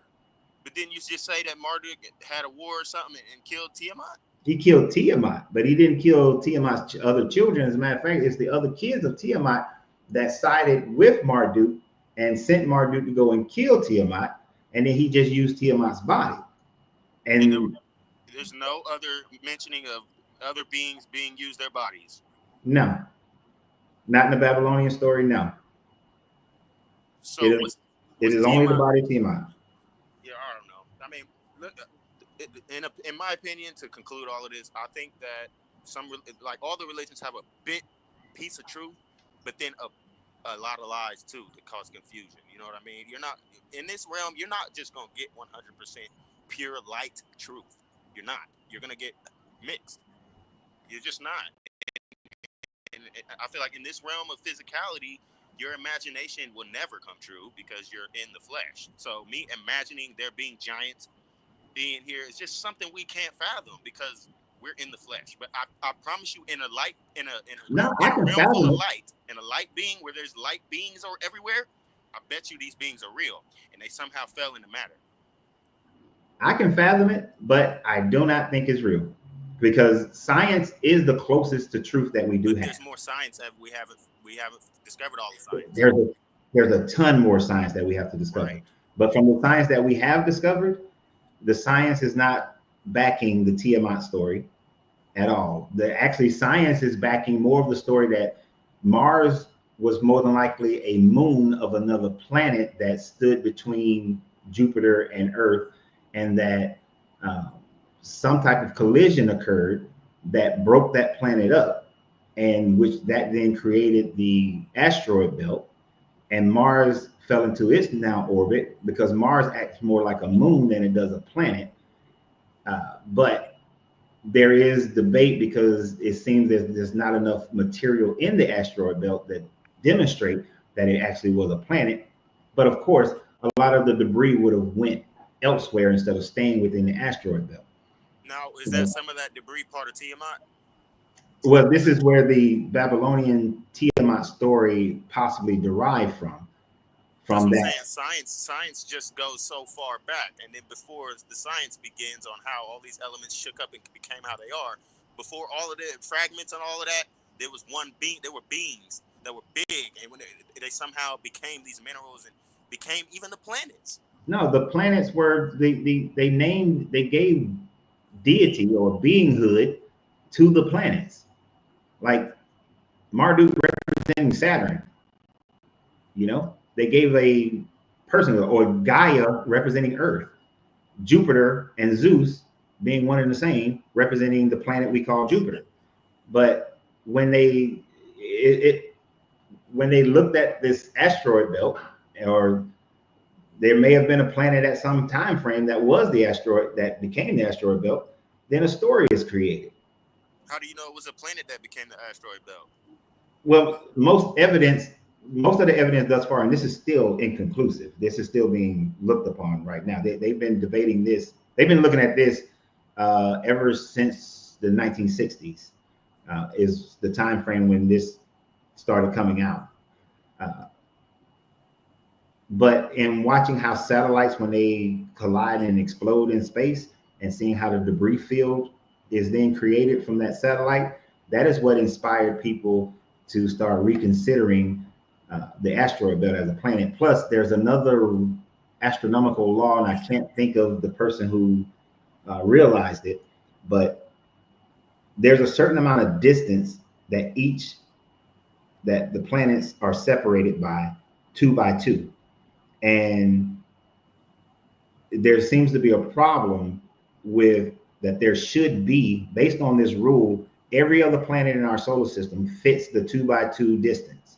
But didn't you just say that Marduk had a war or something and killed Tiamat? He killed Tiamat, but he didn't kill Tiamat's other children. As a matter of fact, it's the other kids of Tiamat that sided with Marduk and sent Marduk to go and kill Tiamat, and then he just used Tiamat's body. And there's no other mentioning of other beings being used their bodies. No, not in the Babylonian story. No. So it is only the body of Tiamat. Yeah, I don't know. I mean, look, in my opinion, to conclude all of this, I think that all the religions have a piece of truth, but then a lot of lies too that cause confusion. You know what I mean? You're not in this realm. You're not just gonna get 100% pure light truth. You're not. You're gonna get mixed. You're just not. And I feel like in this realm of physicality, your imagination will never come true because you're in the flesh. So me imagining there being giants being here is just something we can't fathom because we're in the flesh. But I promise you, in a realm full of light, in a light being where there's light beings everywhere, I bet you these beings are real and they somehow fell into matter. I can fathom it, but I do not think it's real, because science is the closest to truth that we do have. There's more science that we haven't discovered all the science. There's a ton more science that we have to discover. Right. But from the science that we have discovered, the science is not backing the Tiamat story at all. Actually, science is backing more of the story that Mars was more than likely a moon of another planet that stood between Jupiter and Earth, and that some type of collision occurred that broke that planet up, and which that then created the asteroid belt, and Mars fell into its now orbit, because Mars acts more like a moon than it does a planet. But there is debate, because it seems that there's not enough material in the asteroid belt that demonstrate that it actually was a planet. But of course, a lot of the debris would have went elsewhere instead of staying within the asteroid belt. Now, is that some of that debris part of Tiamat? Well, this is where the Babylonian Tiamat story possibly derived from. From that, science just goes so far back, and then before the science begins on how all these elements shook up and became how they are, before all of the fragments and all of that, there was one being. There were beings that were big, and when they somehow became these minerals and became even the planets. No, the planets were they gave deity or beinghood to the planets, like Marduk representing Saturn. You know, they gave a person, or Gaia representing Earth, Jupiter and Zeus being one and the same, representing the planet we call Jupiter. But when they looked at this asteroid belt, or there may have been a planet at some time frame that was the asteroid that became the asteroid belt, then a story is created. How do you know it was a planet that became the asteroid belt? Well, most of the evidence thus far, and this is still inconclusive, this is still being looked upon right now. They've been debating this. They've been looking at this ever since the 1960s is the time frame when this started coming out. But in watching how satellites, when they collide and explode in space, and seeing how the debris field is then created from that satellite, that is what inspired people to start reconsidering the asteroid belt as a planet. Plus, there's another astronomical law, and I can't think of the person who realized it, but there's a certain amount of distance that the planets are separated by 2 by 2. And there seems to be a problem with that. There should be, based on this rule, every other planet in our solar system fits the 2 by 2 distance,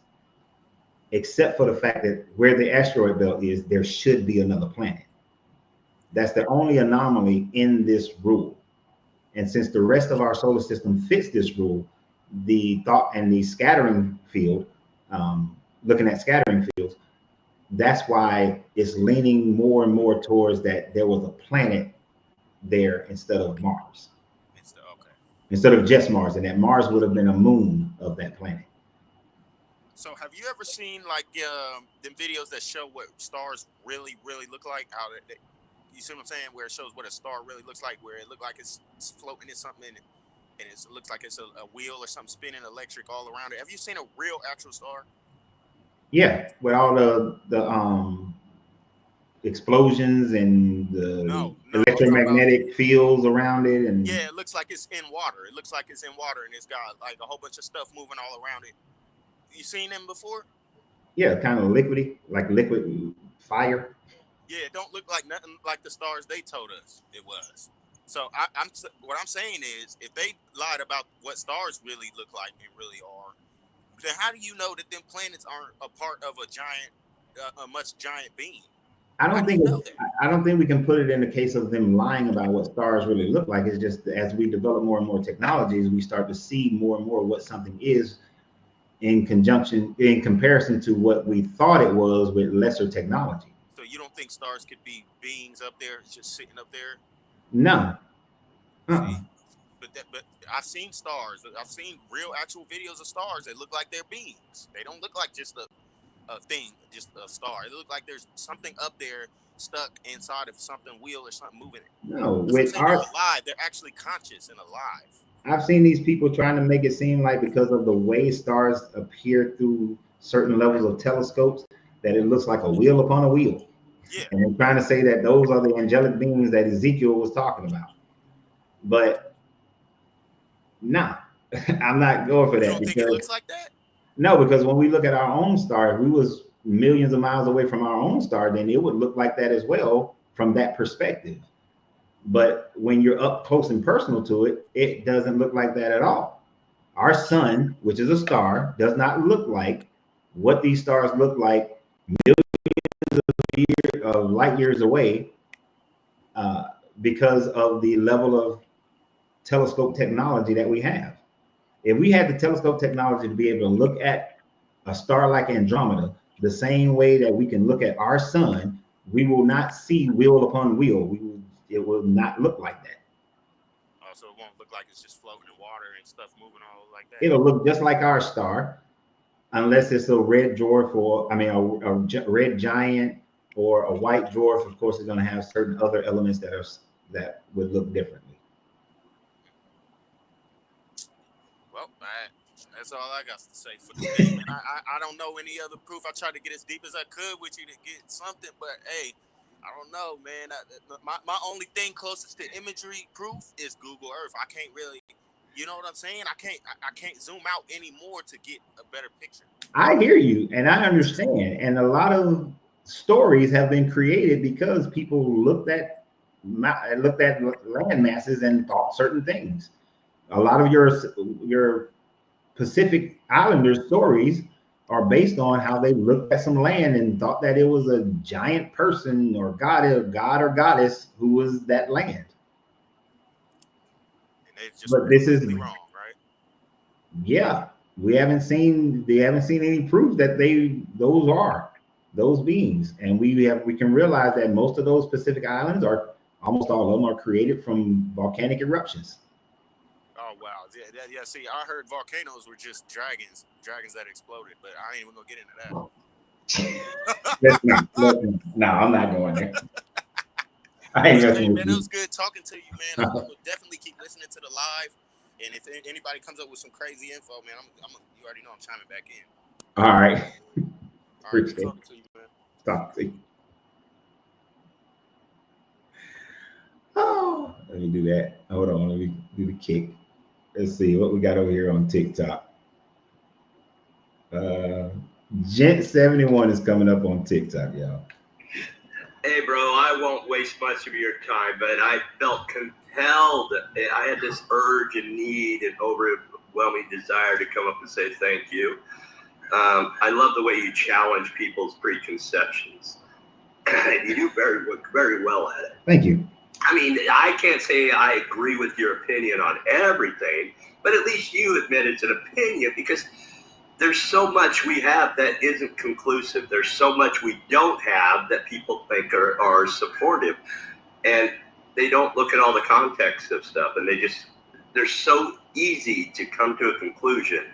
except for the fact that where the asteroid belt is, there should be another planet. That's the only anomaly in this rule. And since the rest of our solar system fits this rule, the thought and the scattering field, looking at scattering fields, that's why it's leaning more and more towards that there was a planet there instead of Mars. Okay. Instead of just Mars, and that Mars would have been a moon of that planet. So have you ever seen like them videos that show what stars really look like? How you see what I'm saying? Where it shows what a star really looks like, where it looks like it's floating in something and it looks like it's a wheel or something spinning electric all around it. Have you seen a real actual star? Yeah, with all the explosions and the electromagnetic fields around it, and yeah, it looks like it's in water. It looks like it's in water, and it's got like a whole bunch of stuff moving all around it. You seen them before? Yeah, kind of liquidy, like liquid fire. Yeah, it don't look like nothing like the stars they told us it was. So what I'm saying is, if they lied about what stars really look like and really are, then how do you know that them planets aren't a part of a giant, a much giant being? I don't think we can put it in the case of them lying about what stars really look like. It's just as we develop more and more technologies, we start to see more and more what something is in comparison to what we thought it was with lesser technology. So you don't think stars could be beings up there, just sitting up there? No. See? But I've seen stars. I've seen real actual videos of stars that look like they're beings. They don't look like just a thing, just a star. It look like there's something up there stuck inside of something wheel or something moving it. No, they're alive. They're actually conscious and alive. I've seen these people trying to make it seem like because of the way stars appear through certain levels of telescopes, that it looks like a wheel upon a wheel. Yeah. And they're trying to say that those are the angelic beings that Ezekiel was talking about. But no, I'm not going for that. You don't think it looks like that? No, because when we look at our own star, if we was millions of miles away from our own star, then it would look like that as well from that perspective. But when you're up close and personal to it, it doesn't look like that at all. Our sun, which is a star, does not look like what these stars look like millions of light years away, because of the level of telescope technology that we have. If we had the telescope technology to be able to look at a star like Andromeda the same way that we can look at our sun, we will not see wheel upon wheel. It will not look like that. Oh, so it won't look like it's just floating in water and stuff moving all like that. It'll look just like our star, unless it's a red dwarf or, a red giant or a white dwarf. Of course, it's going to have certain other elements that would look differently. Well, that's all I got to say for today, man. I don't know any other proof. I tried to get as deep as I could with you to get something, but hey, I don't know, man. My only thing closest to imagery proof is Google Earth. I can't really, you know what I'm saying? I can't zoom out anymore to get a better picture. I hear you, and I understand. And a lot of stories have been created because people looked at land masses and thought certain things. A lot of your Pacific Islander stories are based on how they looked at some land and thought that it was a giant person or god or goddess who was that land. And it's just completely wrong, right? Yeah, they haven't seen any proof that those are those beings, and we can realize that most of those Pacific Islands almost all of them are created from volcanic eruptions. Oh wow, yeah. See, I heard volcanoes were just dragons that exploded, but I ain't even gonna get into that. No, I'm not going there. I ain't messing with man, you. it was good talking to you, man. I will definitely keep listening to the live, and if anybody comes up with some crazy info, man, you already know I'm chiming back in. All right. All right, good talking to you, man. Talk to you. Oh, let me do that. Hold on, let me do the kick. Let's see what we got over here on TikTok. Gent 71 is coming up on TikTok, y'all. Hey, bro, I won't waste much of your time, but I felt compelled. I had this urge and need and overwhelming desire to come up and say thank you. I love the way you challenge people's preconceptions. You do very, very well at it. Thank you. I mean, I can't say I agree with your opinion on everything, but at least you admit it's an opinion, because there's so much we have that isn't conclusive. There's so much we don't have that people think are supportive, and they don't look at all the context of stuff, and they're so easy to come to a conclusion,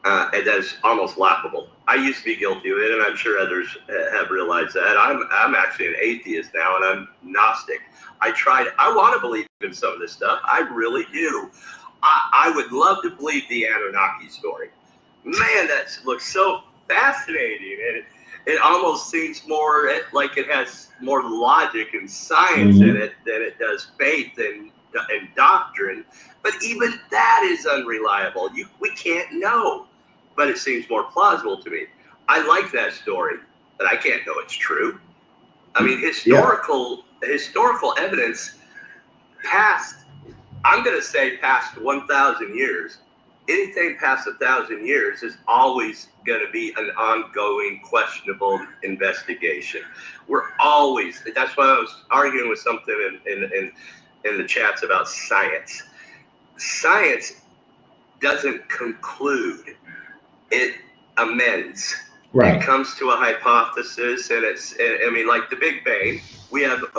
and that's almost laughable. I used to be guilty of it, and I'm sure others have realized that. I'm actually an atheist now, and I'm Gnostic. I want to believe in some of this stuff. I really do. I would love to believe the Anunnaki story. Man, that looks so fascinating. And it almost seems more like it has more logic and science in it than it does faith and doctrine. But even that is unreliable. We can't know. But it seems more plausible to me. I like that story, but I can't know it's true. I mean, historical evidence past, I'm going to say past 1,000 years, anything past 1,000 years is always going to be an ongoing, questionable investigation. That's why I was arguing with something in the chats about science. Science doesn't conclude. It amends. Right. It comes to a hypothesis, and I mean, like the Big Bang, we have a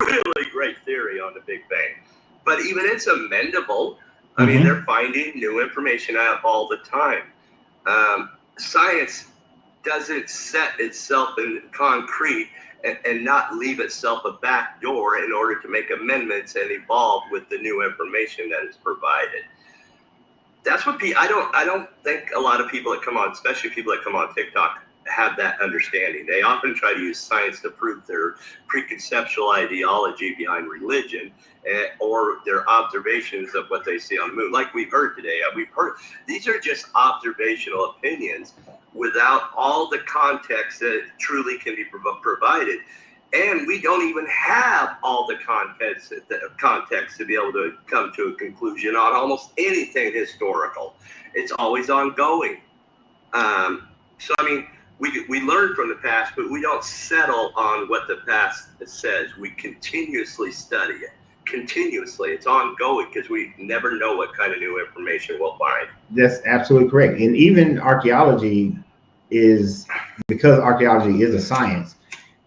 really great theory on the Big Bang, but even it's amendable. I mean, they're finding new information out all the time. Science doesn't set itself in concrete and not leave itself a back door in order to make amendments and evolve with the new information that is provided. That's what I don't think a lot of people that come on, especially people that come on TikTok, have that understanding. They often try to use science to prove their preconceptual ideology behind religion, or their observations of what they see on the moon. Like we've heard today, these are just observational opinions without all the context that truly can be provided. And we don't even have all the context to be able to come to a conclusion on almost anything historical. It's always ongoing. So, I mean, we learn from the past, but we don't settle on what the past says. We continuously study it. Continuously. It's ongoing, because we never know what kind of new information we'll find. That's absolutely correct. And even archaeology because archaeology is a science,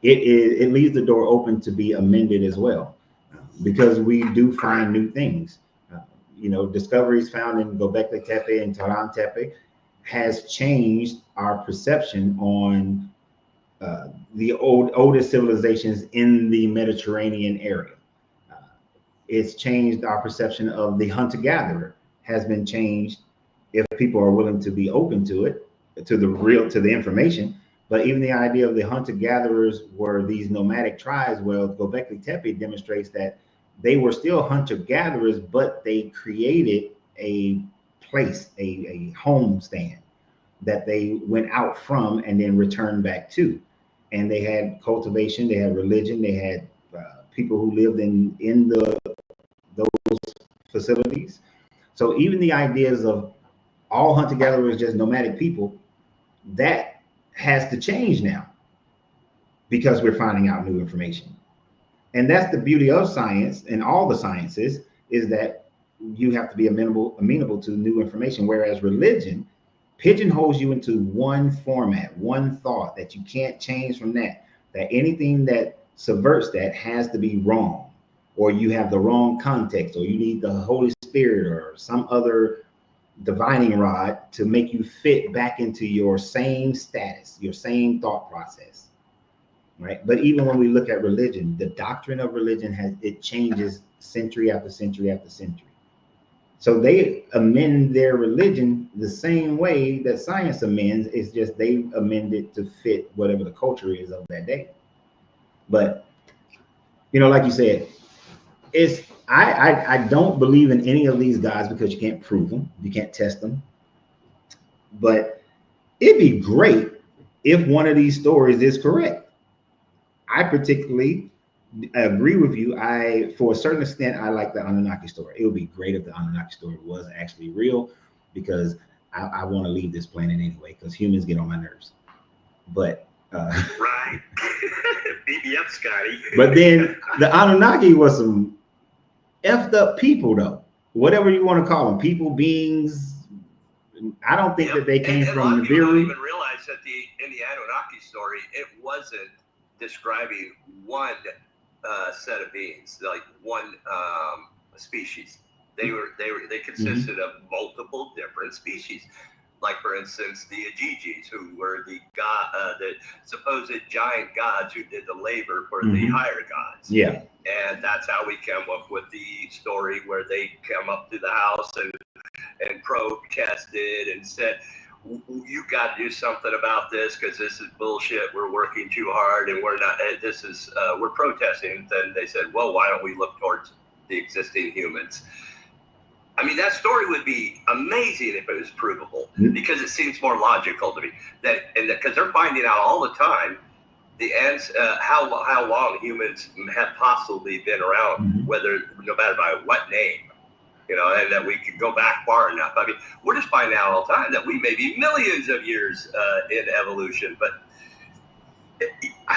it leaves the door open to be amended as well, because we do find new things. Discoveries found in Göbekli Tepe and Taran Tepe has changed our perception on the oldest civilizations in the Mediterranean area. It's changed our perception of the hunter-gatherer, has been changed if people are willing to be open to it, to the information. But even the idea of the hunter-gatherers were these nomadic tribes, well, Göbekli Tepe demonstrates that they were still hunter-gatherers, but they created a place, a homestand that they went out from and then returned back to. And they had cultivation, they had religion, they had people who lived in those facilities. So even the ideas of all hunter-gatherers just nomadic people, that has to change now, because we're finding out new information. And that's the beauty of science and all the sciences, is that you have to be amenable to new information, whereas religion pigeonholes you into one format, one thought, that you can't change from that anything that subverts that has to be wrong, or you have the wrong context, or you need the Holy Spirit or some other divining rod to make you fit back into your same status, your same thought process, right? But even when we look at religion, the doctrine of religion changes century after century after century. So they amend their religion the same way that science amends. It's just they amend it to fit whatever the culture is of that day. But like you said, I don't believe in any of these guys, because you can't prove them, you can't test them. But it'd be great if one of these stories is correct. I particularly agree with you. For a certain extent, I like the Anunnaki story. It would be great if the Anunnaki story was actually real, because I want to leave this planet anyway, because humans get on my nerves. But Right. BBF Scotty. But then the Anunnaki was some effed up people, though. Whatever you want to call them, people, beings. I don't think that they came from a lot of people don't Nibiru. even realize that in the Anunnaki story, it wasn't describing one set of beings, like one species. They consisted of multiple different species. Like, for instance, the Agigis, who were the supposed giant gods who did the labor for the higher gods. Yeah. And that's how we come up with the story where they come up to the house and protested and said, you got to do something about this because this is bullshit. We're working too hard and we're not, we're protesting. Then they said, well, why don't we look towards the existing humans? I mean, that story would be amazing if it was provable, because it seems more logical to me. Because they're finding out all the time how long humans have possibly been around, no matter by what name, and that we could go back far enough. I mean, we're just finding out all the time that we may be millions of years in evolution, but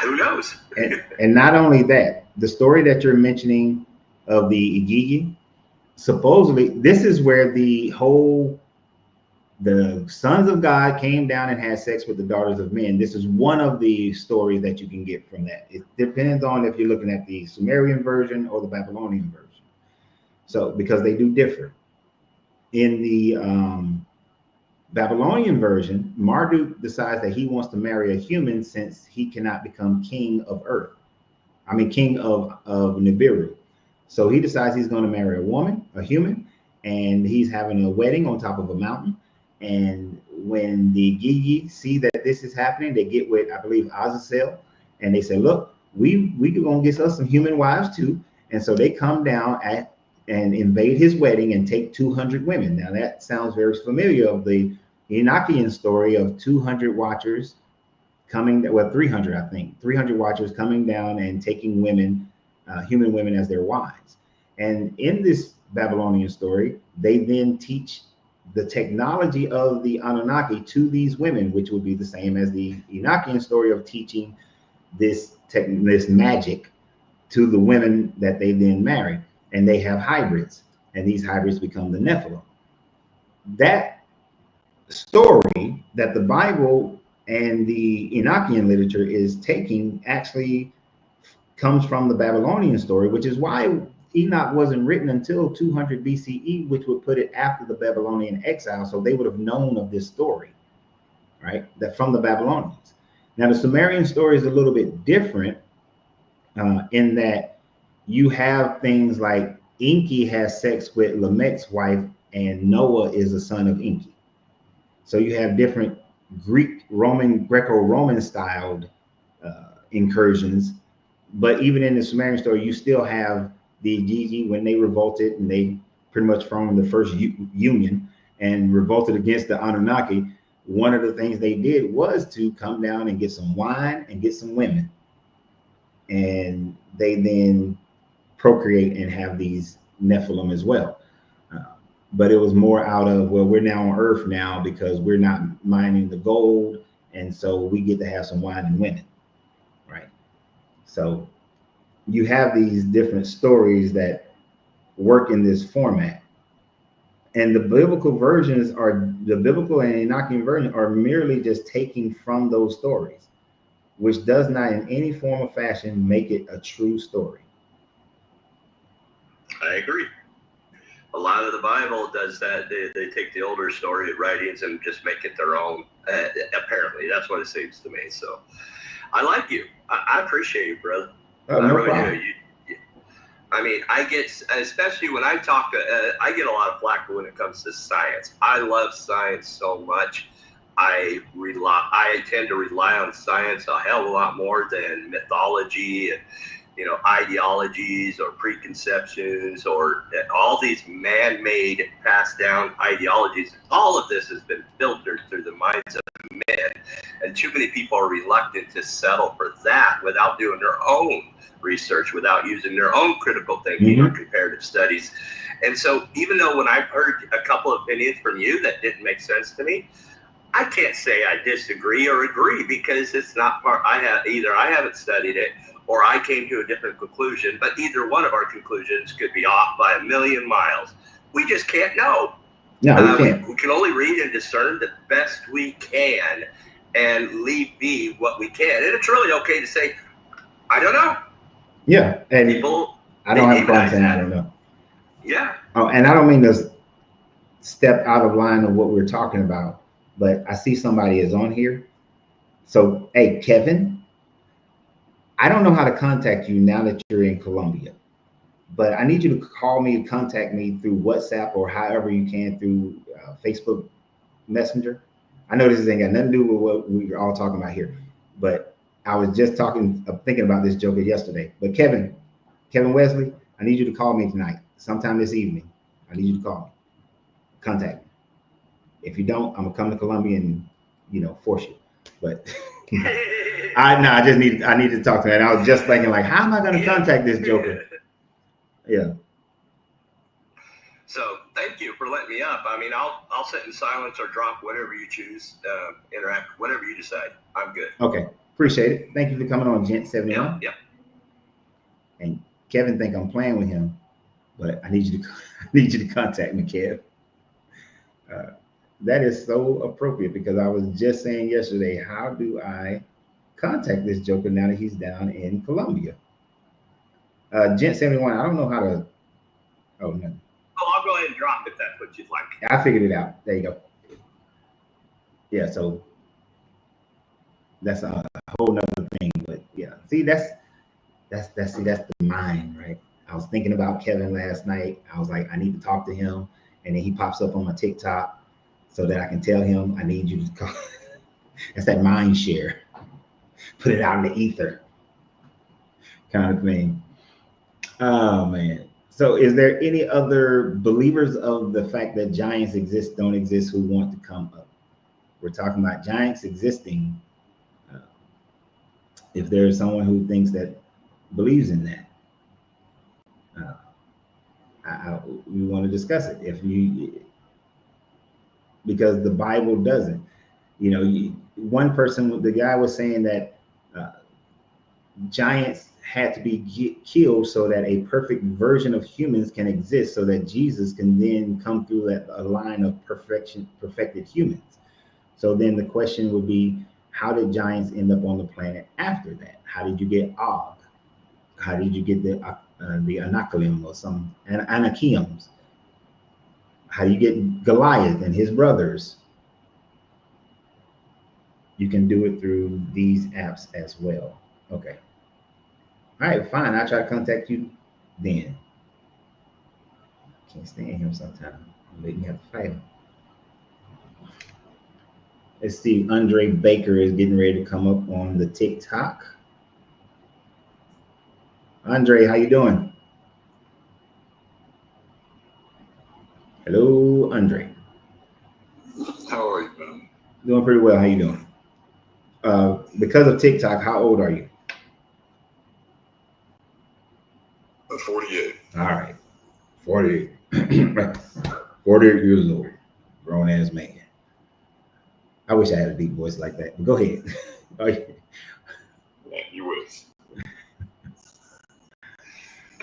who knows? And not only that, the story that you're mentioning of the Igigi, supposedly, this is where the sons of God came down and had sex with the daughters of men. This is one of the stories that you can get from that. It depends on if you're looking at the Sumerian version or the Babylonian version. So, because they do differ. In the Babylonian version, Marduk decides that he wants to marry a human since he cannot become king of Earth. I mean, king of Nibiru. So he decides he's going to marry a human, and he's having a wedding on top of a mountain. And when the Gigi see that this is happening, they get with, I believe, Azazel, and they say, look, we going to get us some human wives too. And so they come down and invade his wedding and take 200 women. Now that sounds very familiar of the Enochian story of 200 watchers coming, 300, I think, 300 watchers coming down and taking women, human women as their wives. And in this Babylonian story, they then teach the technology of the Anunnaki to these women, which would be the same as the Enochian story of teaching this magic to the women that they then marry. And they have hybrids, and these hybrids become the Nephilim. That story that the Bible and the Enochian literature is taking actually comes from the Babylonian story, which is why Enoch wasn't written until 200 BCE, which would put it after the Babylonian exile. So they would have known of this story, right? That from the Babylonians. Now, the Sumerian story is a little bit different in that you have things like Enki has sex with Lamech's wife, and Noah is a son of Enki. So you have different Greco-Roman styled incursions. But even in the Sumerian story, you still have the Gigi when they revolted, and they pretty much formed the first union and revolted against the Anunnaki. One of the things they did was to come down and get some wine and get some women. And they then procreate and have these Nephilim as well. But it was more out of, well, we're now on Earth now because we're not mining the gold, and so we get to have some wine and women, right? So you have these different stories that work in this format. And the biblical versions the biblical and Enochian version are merely just taking from those stories, which does not in any form or fashion make it a true story. I agree. A lot of the Bible does that. They take the older story writings and just make it their own. Apparently, that's what it seems to me. So I like you. I appreciate you, brother. No problem. I mean, I get, especially when I talk to, I get a lot of flack when it comes to science. I love science so much. I tend to rely on science a hell of a lot more than mythology and, ideologies or preconceptions or all these man-made passed down ideologies. All of this has been filtered through the minds of men, and too many people are reluctant to settle for that without doing their own research, without using their own critical thinking or comparative studies. And so even though when I've heard a couple of opinions from you that didn't make sense to me, I can't say I disagree or agree because it's not part. I haven't studied it, or I came to a different conclusion. But either one of our conclusions could be off by a million miles. We just can't know. No, we can't. We can only read and discern the best we can, and leave be what we can. And it's really okay to say, I don't know. Yeah, and people, I don't have a problem saying I don't know. Yeah. Oh, and I don't mean to step out of line of what we're talking about, but I see somebody is on here. So, hey, Kevin, I don't know how to contact you now that you're in Colombia, but I need you to call me, contact me through WhatsApp or however you can through Facebook Messenger. I know this ain't got nothing to do with what we're all talking about here, but I was just thinking about this joker yesterday. But Kevin Wesley, I need you to call me tonight, sometime this evening. I need you to call me, contact me. If you don't, I'm gonna come to Colombia and, force you. But I need to talk to him. And I was just thinking, like, how am I gonna contact this joker? Yeah. So thank you for letting me up. I mean, I'll sit in silence or drop whatever you choose, interact, whatever you decide. I'm good. Okay, appreciate it. Thank you for coming on, Gent 71. Yeah. And Kevin think I'm playing with him, but I need you to contact me, Kev. That is so appropriate because I was just saying yesterday, how do I contact this joker now that he's down in Colombia? Gent 71, I don't know how to. Oh no. Oh, I'll go ahead and drop if that's what you'd like. I figured it out. There you go. Yeah, so that's a whole nother thing. But yeah, see, that's the mind, right? I was thinking about Kevin last night. I was like, I need to talk to him, and then he pops up on my TikTok so that I can tell him I need you to call. That's that mind share. Put it out in the ether, kind of thing. Oh man. So is there any other believers of the fact that giants exist, don't exist, who want to come up? We're talking about giants existing. If there's someone who thinks that believes in that, we want to discuss it. Because the Bible doesn't. One person, the guy was saying that giants had to be killed so that a perfect version of humans can exist, so that Jesus can then come through a line of perfected humans. So then the question would be, how did giants end up on the planet after that? How did you get Og? How did you get the Anakim or some Anakims? How do you get Goliath and his brothers? You can do it through these apps as well. Okay. All right, fine. I'll try to contact you then. Can't stand him sometimes. Let me have to fight him. Let's see. Andre Baker is getting ready to come up on the TikTok. Andre, how you doing? Hello, Andre. How are you, man? Doing pretty well. How you doing? Because of TikTok, how old are you? 48. All right. 48. 48 years old. Grown ass man. I wish I had a deep voice like that. But go ahead. Yeah, you wish.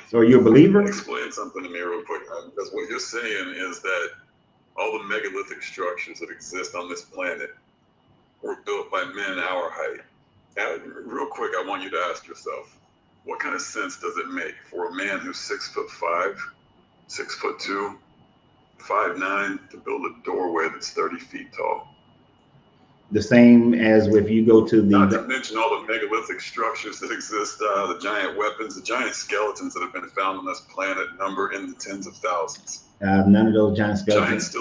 So are you a believer? Explain something to me real quick. Because what you're saying is that all the megalithic structures that exist on this planet were built by men our height. Real quick, I want you to ask yourself, what kind of sense does it make for a man who's 6'5", 6'2", 5'9" to build a doorway that's 30 feet tall? The same as if you go to the... Not to mention all the megalithic structures that exist, the giant weapons, the giant skeletons that have been found on this planet number in the tens of thousands. None of those giant skeletons.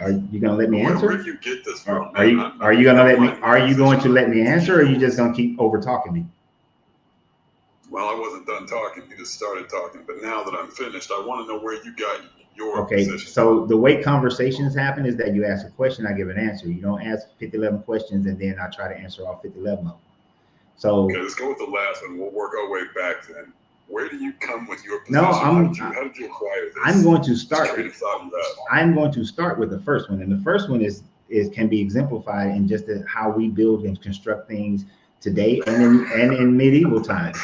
Are you gonna let me answer? Where do you get this from? Are you going to let me answer, or are you just gonna keep over talking me? Well, I wasn't done talking. You just started talking. But now that I'm finished, I want to know where you got your position. So the way conversations happen is that you ask a question, I give an answer. You don't ask 11 questions and then I try to answer all 11 of them. So okay, let's go with the last one. We'll work our way back then. Where do you come with your position? No, how did you acquire this? I'm going to start. Train of thought in that. I'm going to start with the first one, and the first one is can be exemplified in just how we build and construct things today and in medieval times.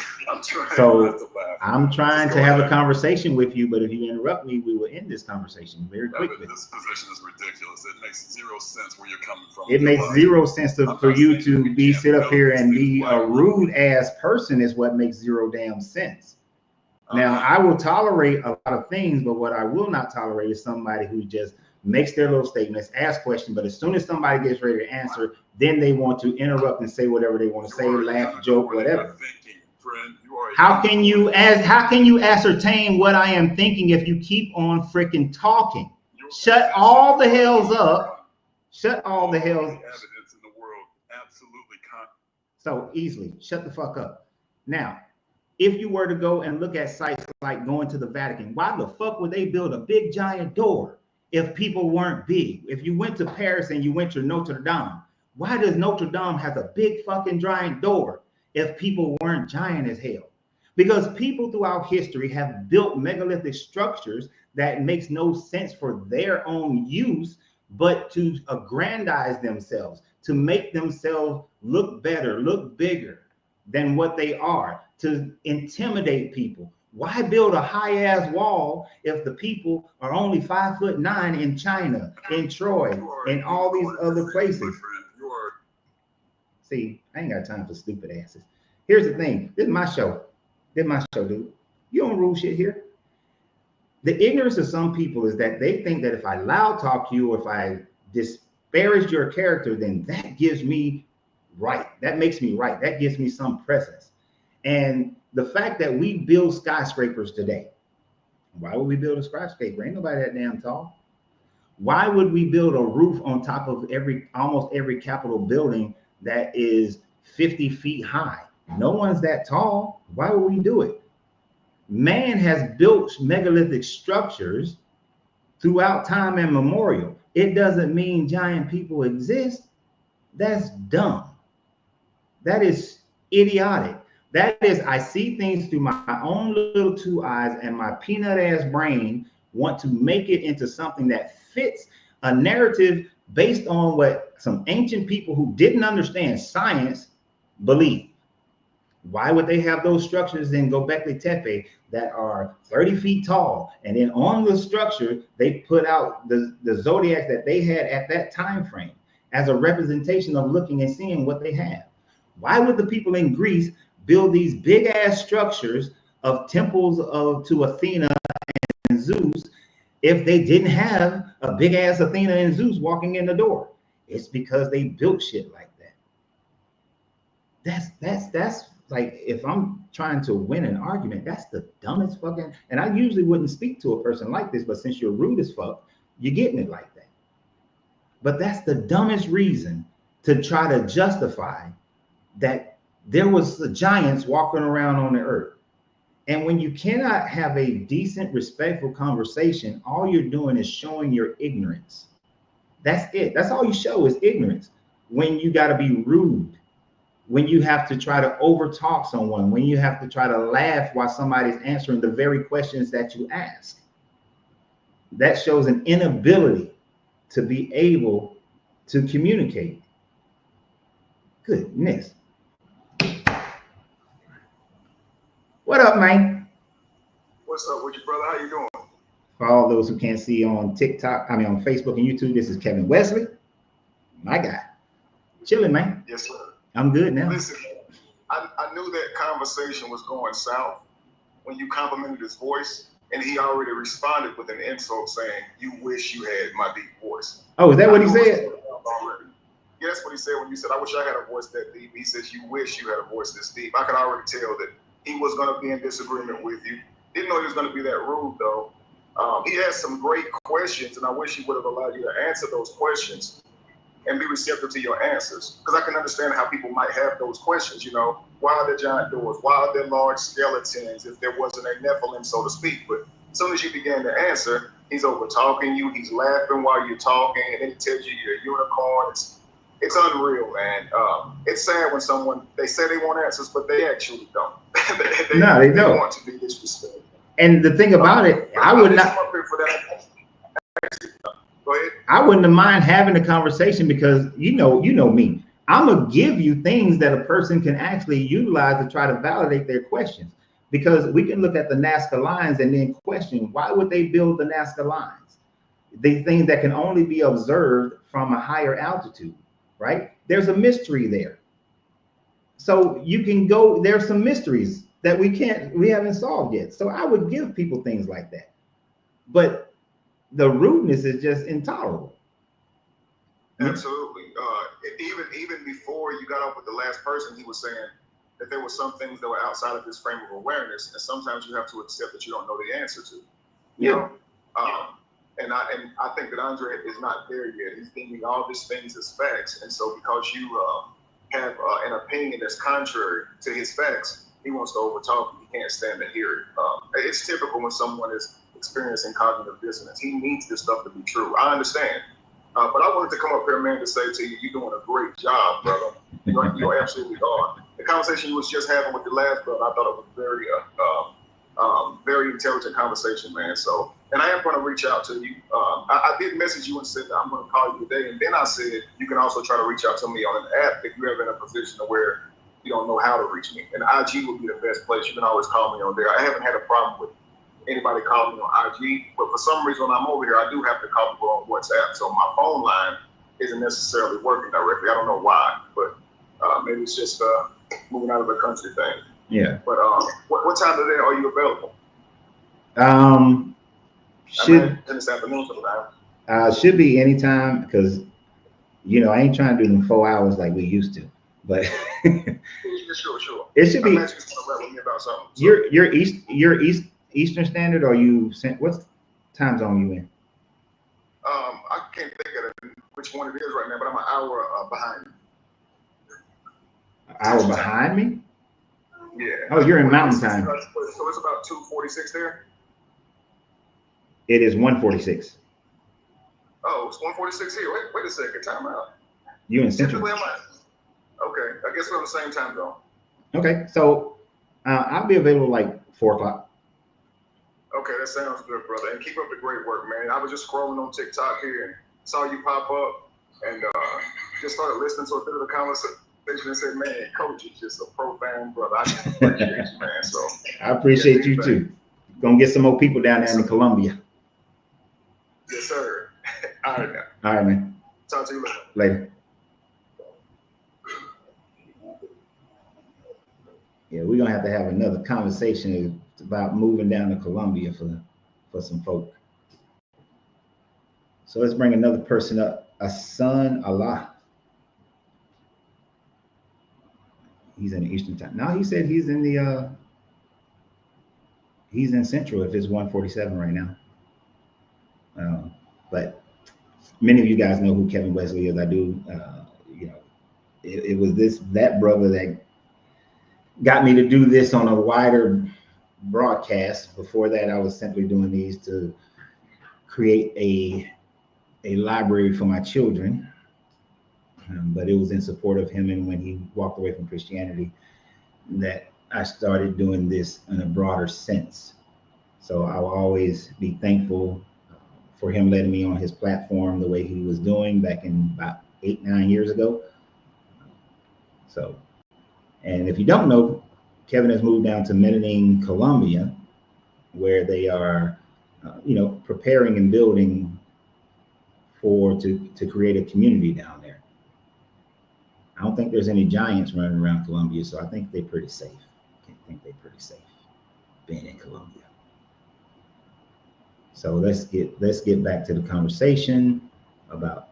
So I'm trying to have a conversation with you, but if you interrupt me, we will end this conversation very quickly. This position is ridiculous. It makes zero sense where you're coming from. It makes zero sense for you to sit up here and be a rude ass person is what makes zero damn sense. Now, I will tolerate a lot of things, but what I will not tolerate is somebody who just makes their little statements, asks questions, but as soon as somebody gets ready to answer, then they want to interrupt and say whatever they want to say, laugh, joke, whatever. How can you ascertain what I am thinking if you keep on freaking talking? Shut all the hells up. Shut all the hells. Evidence in the world absolutely so easily. Shut the fuck up. Now, if you were to go and look at sites like going to the Vatican, why the fuck would they build a big giant door if people weren't big? If you went to Paris and you went to Notre Dame, why does Notre Dame have a big fucking giant door if people weren't giant as hell? Because people throughout history have built megalithic structures that makes no sense for their own use, but to aggrandize themselves, to make themselves look better, look bigger than what they are, to intimidate people. Why build a high ass wall if the people are only 5'9" in China, in Troy, in all these other places? See, I ain't got time for stupid asses. Here's the thing. This is my show. This is my show, dude. You don't rule shit here. The ignorance of some people is that they think that if I loud talk you or if I disparage your character, then that gives me right. That makes me right. That gives me some presence. And the fact that we build skyscrapers today, why would we build a skyscraper? Ain't nobody that damn tall. Why would we build a roof on top of almost every Capitol building that is 50 feet high? No one's that tall. Why would we do it? Man has built megalithic structures throughout time immemorial. It doesn't mean giant people exist. That's dumb. That is idiotic. That is, I see things through my own little two eyes, and my peanut ass brain want to make it into something that fits a narrative based on what some ancient people who didn't understand science believe. Why would they have those structures in Göbekli Tepe that are 30 feet tall? And then on the structure, they put out the zodiacs that they had at that time frame as a representation of looking and seeing what they have. Why would the people in Greece build these big ass structures of temples to Athena and Zeus if they didn't have a big ass Athena and Zeus walking in the door? It's because they built shit like that. That's like, if I'm trying to win an argument, that's the dumbest fucking, and I usually wouldn't speak to a person like this, but since you're rude as fuck, you're getting it like that. But that's the dumbest reason to try to justify that there was the giants walking around on the earth. And when you cannot have a decent, respectful conversation, all you're doing is showing your ignorance. That's it. That's all you show is ignorance. When you got to be rude, when you have to try to overtalk someone, when you have to try to laugh while somebody's answering the very questions that you ask. That shows an inability to be able to communicate. Goodness. What up, man? What's up with you, brother? How you doing? For all those who can't see on TikTok, on Facebook and YouTube, this is Kevin Wesley, my guy. Chilling, man. Yes, sir. I'm good now. Listen, I knew that conversation was going south when you complimented his voice, and he already responded with an insult saying, "You wish you had my deep voice." Oh, is that what he said? Yeah, that's what he said when you said, "I wish I had a voice that deep." He says, "You wish you had a voice this deep." I could already tell that he was going to be in disagreement with you. Didn't know he was going to be that rude, though. He has some great questions, and I wish he would have allowed you to answer those questions and be receptive to your answers. Because I can understand how people might have those questions, you know, why are there giant doors? Why are there large skeletons if there wasn't a Nephilim, so to speak? But as soon as you began to answer, he's over talking you, he's laughing while you're talking, and then he tells you you're a unicorn. It's unreal, man. It's sad when they say they want answers, but they actually don't. they don't want to be disrespectful. And the thing about it, I would not. Go ahead. I wouldn't have mind having a conversation because you know me. I'm gonna give you things that a person can actually utilize to try to validate their questions. Because we can look at the Nazca lines and then question why would they build the Nazca lines? The things that can only be observed from a higher altitude, right? There's a mystery there. So you can go, there's some mysteries that we haven't solved yet. So I would give people things like that. But the rudeness is just intolerable. Absolutely. Even before you got up with the last person, he was saying that there were some things that were outside of his frame of awareness, and sometimes you have to accept that you don't know the answer to. You know? And I think that Andre is not there yet. He's thinking all these things as facts, and so because you have an opinion that's contrary to his facts, he wants to overtalk you. He can't stand to hear it. It's typical when someone is experiencing cognitive dissonance. He needs this stuff to be true. I understand. But I wanted to come up here, man, to say to you, you're doing a great job, brother. You absolutely are. The conversation you was just having with the last brother, I thought it was very intelligent conversation, man. So, and I am going to reach out to you. I did message you and said that I'm going to call you today. And then I said, you can also try to reach out to me on an app if you're ever in a position where you don't know how to reach me. And IG would be the best place. You can always call me on there. I haven't had a problem with anybody calling me on IG, but for some reason when I'm over here, I do have to call people on WhatsApp. So my phone line isn't necessarily working directly. I don't know why, but maybe it's just moving out of the country thing. Yeah. But what time of the day are you available? Should in this afternoon sometime. Should be anytime because I ain't trying to do them 4 hours like we used to. But sure. It should be. I'm actually going to rap with me about something. So. You're Eastern Standard, or you? What time zone you in? I can't think of which one it is right now, but I'm an hour behind you. An hour behind me? Yeah. Oh, you're in Mountain Time. So it's about 2:46 there. It is 1:46. Oh, it's 1:46 here. Wait a second. Time out. You in Central? Okay, I guess we're on the same time zone. Okay, so I'll be available like 4 o'clock. Okay, that sounds good, brother. And keep up the great work, man. I was just scrolling on TikTok here and saw you pop up and just started listening to a bit of the conversation and said, man, Coach is just a profound brother. I just appreciate you, man. So I appreciate you too. Gonna get some more people down there in Columbia. Yes, sir. All right, now. All right, man. Talk to you later. Later. Yeah, we're gonna have to have another conversation about moving down to Columbia for some folk. So let's bring another person up. Asan Allah. He's in the Eastern time. Now he said he's in the he's in Central if it's 1:47 right now. But many of you guys know who Kevin Wesley is. I do. It was that brother that got me to do this on a wider broadcast. Before that, I was simply doing these to create a library for my children. But it was in support of him, and when he walked away from Christianity, that I started doing this in a broader sense. So I will always be thankful for him letting me on his platform the way he was doing back in about 8-9 years ago. So, and if you don't know, Kevin has moved down to Medellin, Colombia, where they are, preparing and building to create a community down there. I don't think there's any giants running around Colombia, so I think they're pretty safe. I think they're pretty safe being in Colombia. So let's get back to the conversation about,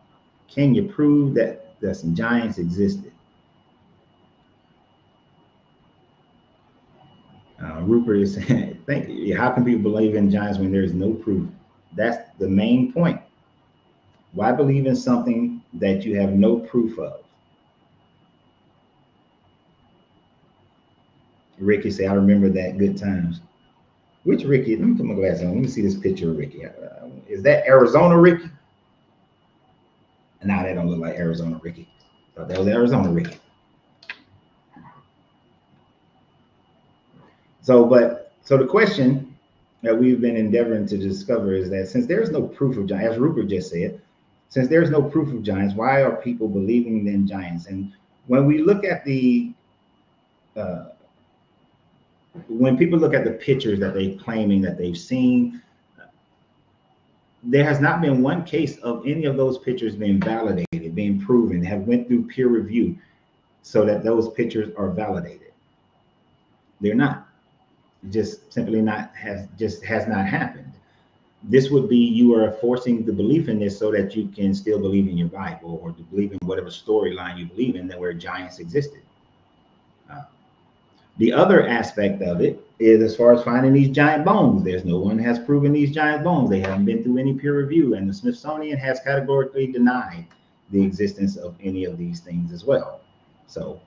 can you prove that some giants existed? Rupert is saying, thank you. How can people believe in giants when there is no proof? That's the main point. Why believe in something that you have no proof of? Ricky say, I remember that good times. Which Ricky? Let me put my glasses on. Let me see this picture of Ricky. Is that Arizona Ricky? Nah, that don't look like Arizona Ricky. Thought that was Arizona Ricky. So the question that we've been endeavoring to discover is that since there's no proof of giants, as Rupert just said, since there's no proof of giants, why are people believing in giants? And when we look at when people look at the pictures that they're claiming that they've seen, there has not been one case of any of those pictures being validated, being proven, have went through peer review so that those pictures are validated. They're not. Just simply has not happened. This would be, you are forcing the belief in this so that you can still believe in your Bible or to believe in whatever storyline you believe in, that where giants existed. The other aspect of it is, as far as finding these giant bones, there's no one has proven these giant bones. They haven't been through any peer review, and the Smithsonian has categorically denied the existence of any of these things as well. So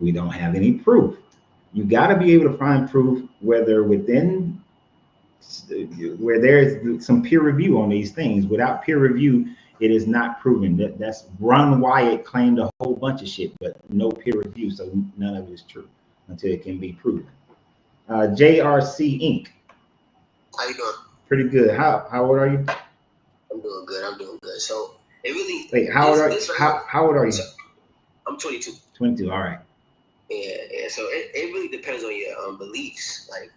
we don't have any proof. You got to be able to find proof where there's some peer review on these things. Without peer review, it is not proven. That's Ron Wyatt claimed a whole bunch of shit, but no peer review, so none of it is true until it can be proven. JRC Inc. How you doing? Pretty good. How old are you? I'm doing good. So it really. Wait, how old are you? So, I'm 22. 22. All right. Yeah. So it really depends on your beliefs. Like,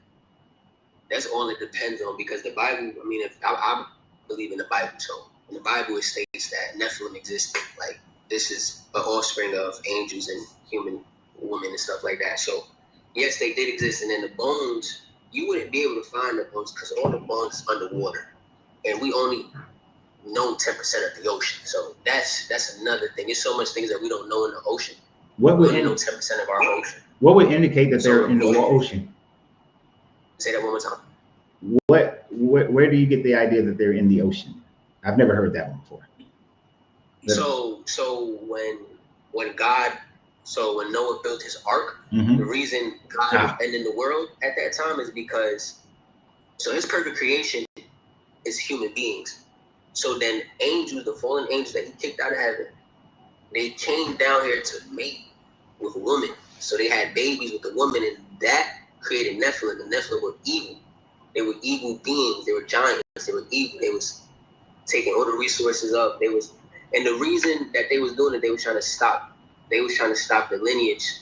that's all it depends on, because the Bible. I mean, if I believe in the Bible, so in the Bible it states that Nephilim existed. Like, this is an offspring of angels and human women and stuff like that. So yes, they did exist. And then the bones, you wouldn't be able to find the bones because all the bones is underwater, and we only know 10% of the ocean. So that's another thing. There's so much things that we don't know in the ocean. We only know 10% of our ocean. What would indicate that they're in the ocean? Say that one more time. Where do you get the idea that they're in the ocean? I've never heard that one before. So when Noah built his ark, the reason God was ending the world at that time is because, so his perfect creation is human beings. So then angels, the fallen angels that he kicked out of heaven, they came down here to mate with a woman. So they had babies with the woman, and that created Nephilim. The Nephilim were evil. They were evil beings. They were giants. They were evil. They was taking all the resources up. And the reason that they was doing it, they were trying to stop the lineage.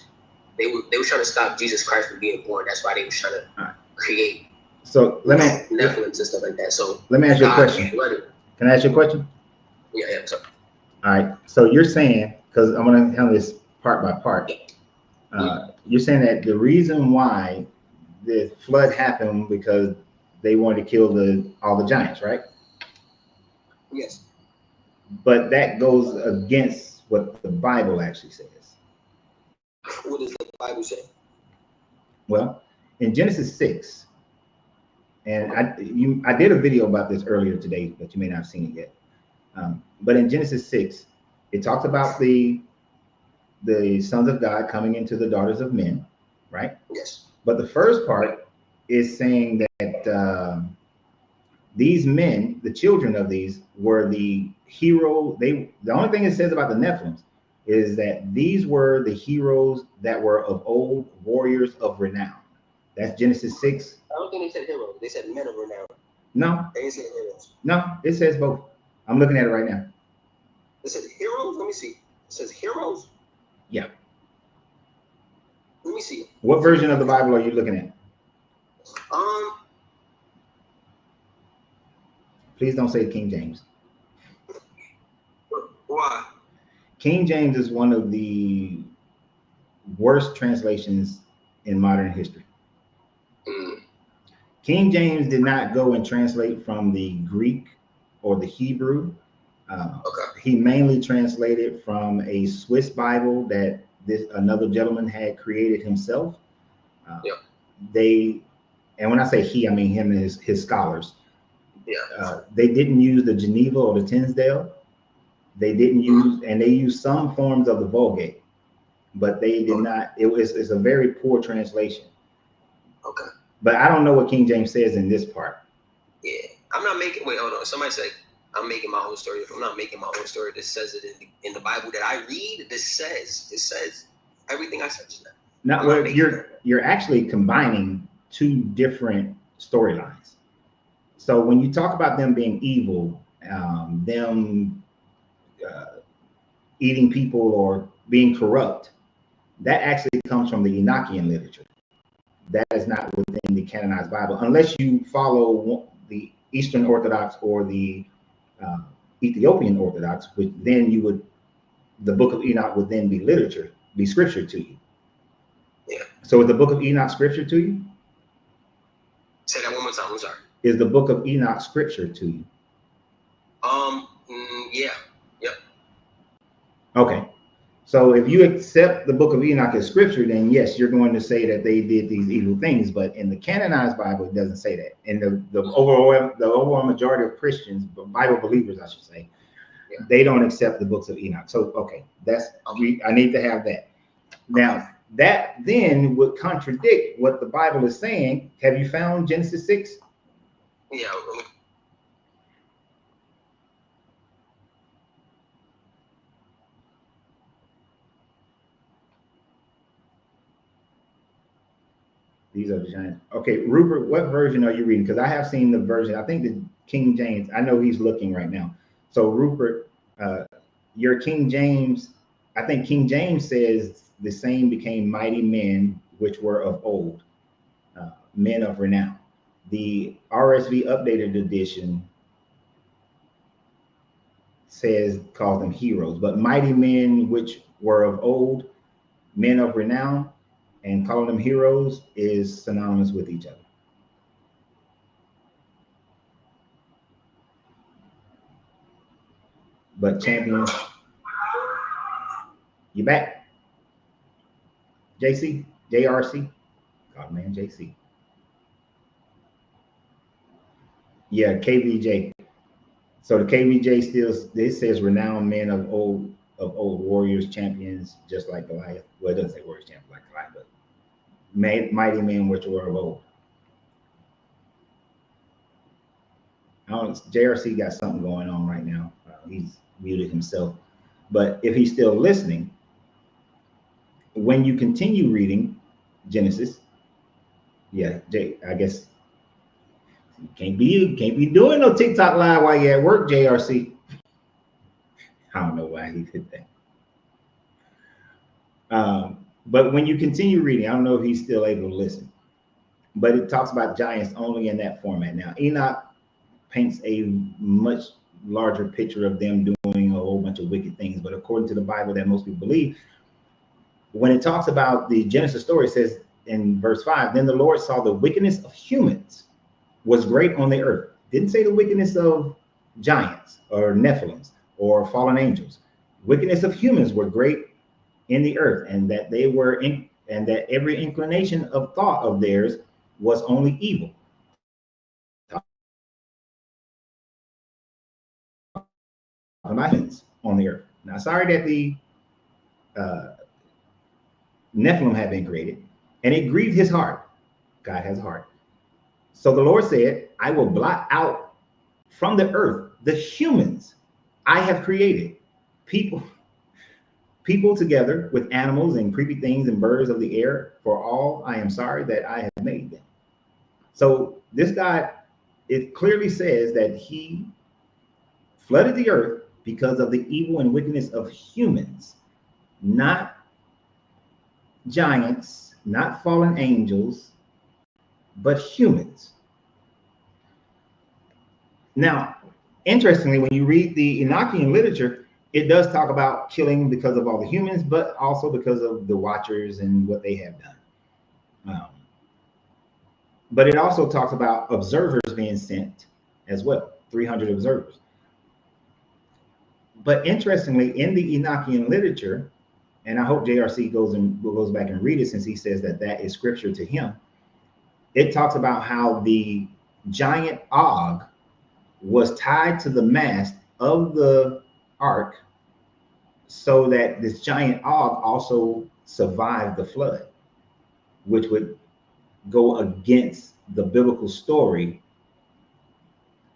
They were trying to stop Jesus Christ from being born. That's why they was trying to create Nephilims and stuff like that. So let me ask you a question. Can I ask you a question? Yeah, sorry. All right. So you're saying, because I'm going to handle this part by part. You're saying that the reason why the flood happened because they wanted to kill all the giants, right? Yes. But that goes against what the Bible actually says. What does the Bible say? Well, in Genesis 6, and I did a video about this earlier today, but you may not have seen it yet. But in Genesis 6, it talks about the sons of God coming into the daughters of men, right? Yes. But the first part is saying that these men, the children of these, were the hero. The only thing it says about the Nephilims is that these were the heroes that were of old, warriors of renown. That's Genesis 6. I don't think they said heroes. They said men of renown. No. They didn't say heroes. No, it says both. I'm looking at it right now. It says heroes? Let me see. It says heroes? Yeah. Let me see. What version of the Bible are you looking at? Please don't say King James. Why? King James is one of the worst translations in modern history. King James did not go and translate from the Greek or the Hebrew. He mainly translated from a Swiss Bible that another gentleman had created himself. And when I say he, I mean him and his scholars. They didn't use the Geneva or the Tinsdale. They didn't use, and they used some forms of the Vulgate, but they did not. It's a very poor translation. Okay. But I don't know what King James says in this part. Yeah, I'm not making. Wait, hold on. Somebody say I'm making my own story. If I'm not making my own story, this says it in the Bible that I read. It says everything I said just now. Well, you're actually combining two different storylines. So when you talk about them being evil, them eating people or being corrupt, that actually comes from the Enochian literature. That is not within the canonized Bible, unless you follow the Eastern Orthodox or the Ethiopian Orthodox, which then you would, the Book of Enoch would then be literature, be scripture to you. Yeah. So is the Book of Enoch scripture to you? Say that one more time. I'm sorry. Is the Book of Enoch scripture to you? Yeah. Yep. Okay. So if you accept the Book of Enoch as scripture, then yes, you're going to say that they did these evil things. But in the canonized Bible, it doesn't say that. And the overall majority of Christians, Bible believers, I should say, yeah, they don't accept the books of Enoch. So okay, I need to have that. Now that then would contradict what the Bible is saying. Have you found Genesis 6? Yeah. These are the giants. Okay, Rupert, what version are you reading? Because I have seen the version, I think the King James, I know he's looking right now. So Rupert, your King James, I think King James says the same became mighty men which were of old, men of renown. The RSV updated edition calls them heroes, but mighty men which were of old, men of renown, and calling them heroes is synonymous with each other. But champions, you back? JC, JRC, God man, JC. Yeah, KVJ. So the KVJ still, it says renowned men of old warriors, champions, just like Goliath. Well, it doesn't say warriors, champions like Goliath, but mighty men which were of old. JRC got something going on right now. He's muted himself. But if he's still listening, when you continue reading Genesis, yeah, I guess you can't be doing no TikTok live while you're at work, JRC. I don't know why he did that. But when you continue reading, I don't know if he's still able to listen, but it talks about giants only in that format. Now, Enoch paints a much larger picture of them doing a whole bunch of wicked things. But according to the Bible that most people believe, when it talks about the Genesis story, it says in verse 5, then the Lord saw the wickedness of humans was great on the earth. Didn't say the wickedness of giants or Nephilims or fallen angels. Wickedness of humans were great in the earth, and that they were and that every inclination of thought of theirs was only evil. On the earth. Now, sorry that the Nephilim had been created, and it grieved his heart. God has a heart. So the Lord said, I will blot out from the earth the humans I have created, people together with animals and creepy things and birds of the air, for all I am sorry that I have made them. So this God, it clearly says that he flooded the earth because of the evil and wickedness of humans, not giants, not fallen angels, but humans. Now, interestingly, when you read the Enochian literature, it does talk about killing because of all the humans, but also because of the Watchers and what they have done. But it also talks about observers being sent as well, 300 observers. But interestingly, in the Enochian literature, and I hope JRC goes back and read it since he says that that is scripture to him, it talks about how the giant Og was tied to the mast of the ark so that this giant Og also survived the flood, which would go against the biblical story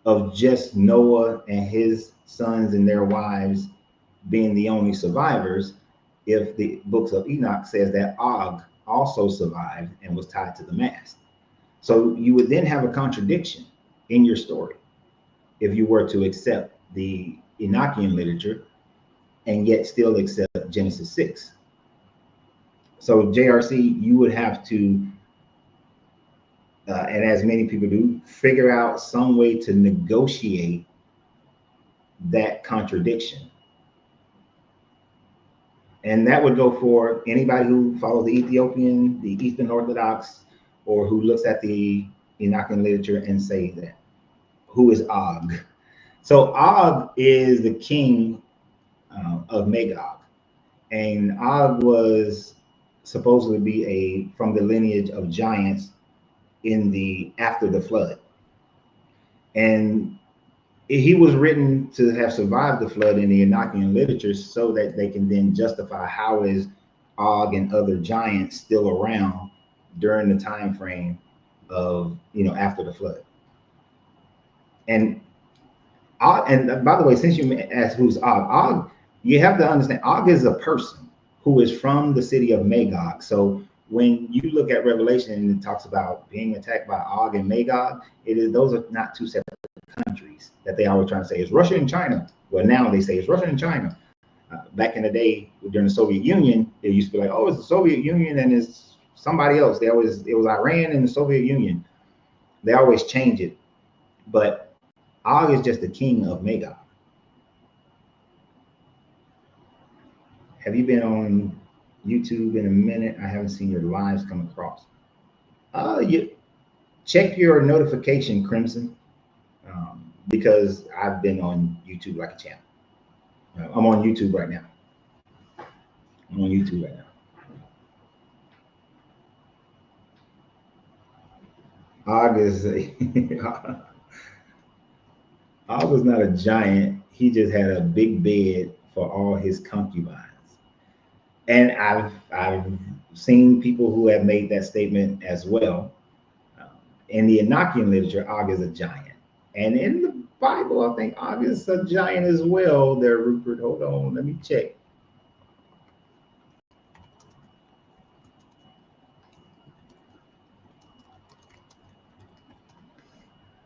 of just Noah and his sons and their wives being the only survivors, if the books of Enoch says that Og also survived and was tied to the mast. So you would then have a contradiction in your story if you were to accept the Enochian literature, and yet still accept Genesis 6. So JRC, you would have to, and as many people do, figure out some way to negotiate that contradiction. And that would go for anybody who follows the Ethiopian, the Eastern Orthodox, or who looks at the Enochian literature and say that, who is Og? So Og is the king of Magog. And Og was supposedly be from the lineage of giants after the flood. And he was written to have survived the flood in the Enochian literature so that they can then justify how is Og and other giants still around during the time frame of, after the flood. And by the way, since you asked who's Og, you have to understand Og is a person who is from the city of Magog. So when you look at Revelation and it talks about being attacked by Og and Magog, those are not two separate countries that they always trying to say is Russia and China. Well, now they say it's Russia and China. Back in the day during the Soviet Union, it used to be like, oh, it's the Soviet Union and it's somebody else. It was Iran and the Soviet Union. They always change it. But Og is just the king of Magog. Have you been on YouTube in a minute? I haven't seen your lives come across. You check your notification, Crimson, because I've been on YouTube like a champ. I'm on YouTube right now. Og was not a giant. He just had a big bed for all his concubines. And I've seen people who have made that statement as well. In the Enochian literature, Og is a giant. And in the Bible, I think Og is a giant as well there, Rupert. Hold on, let me check.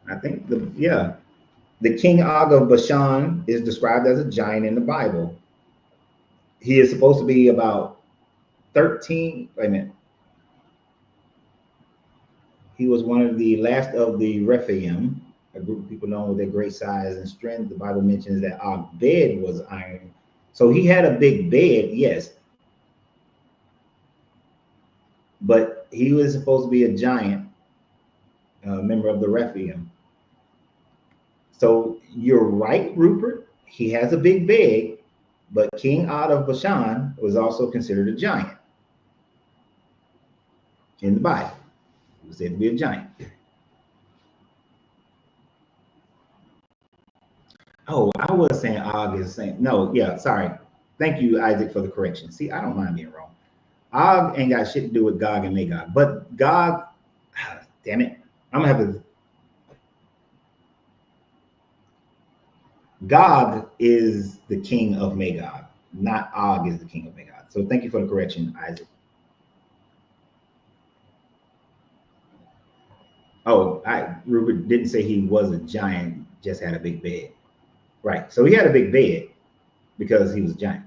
I think the King Og of Bashan is described as a giant in the Bible. He is supposed to be about 13, wait a minute. He was one of the last of the Rephaim, a group of people known with their great size and strength. The Bible mentions that our bed was iron. So he had a big bed, yes. But he was supposed to be a giant, member of the Rephaim. So you're right, Rupert. He has a big bed, but King Og of Bashan was also considered a giant in the Bible. He was said to be a giant. Oh, I was saying Og is saying, no, yeah, sorry. Thank you, Isaac, for the correction. See, I don't mind being wrong. Og ain't got shit to do with Gog and Magog, but Gog, damn it, I'm gonna have to. Gog is the king of Magog, not Og is the king of Magog. So thank you for the correction, Isaac. Oh, Rupert didn't say he was a giant, just had a big bed. Right, so he had a big bed because he was a giant.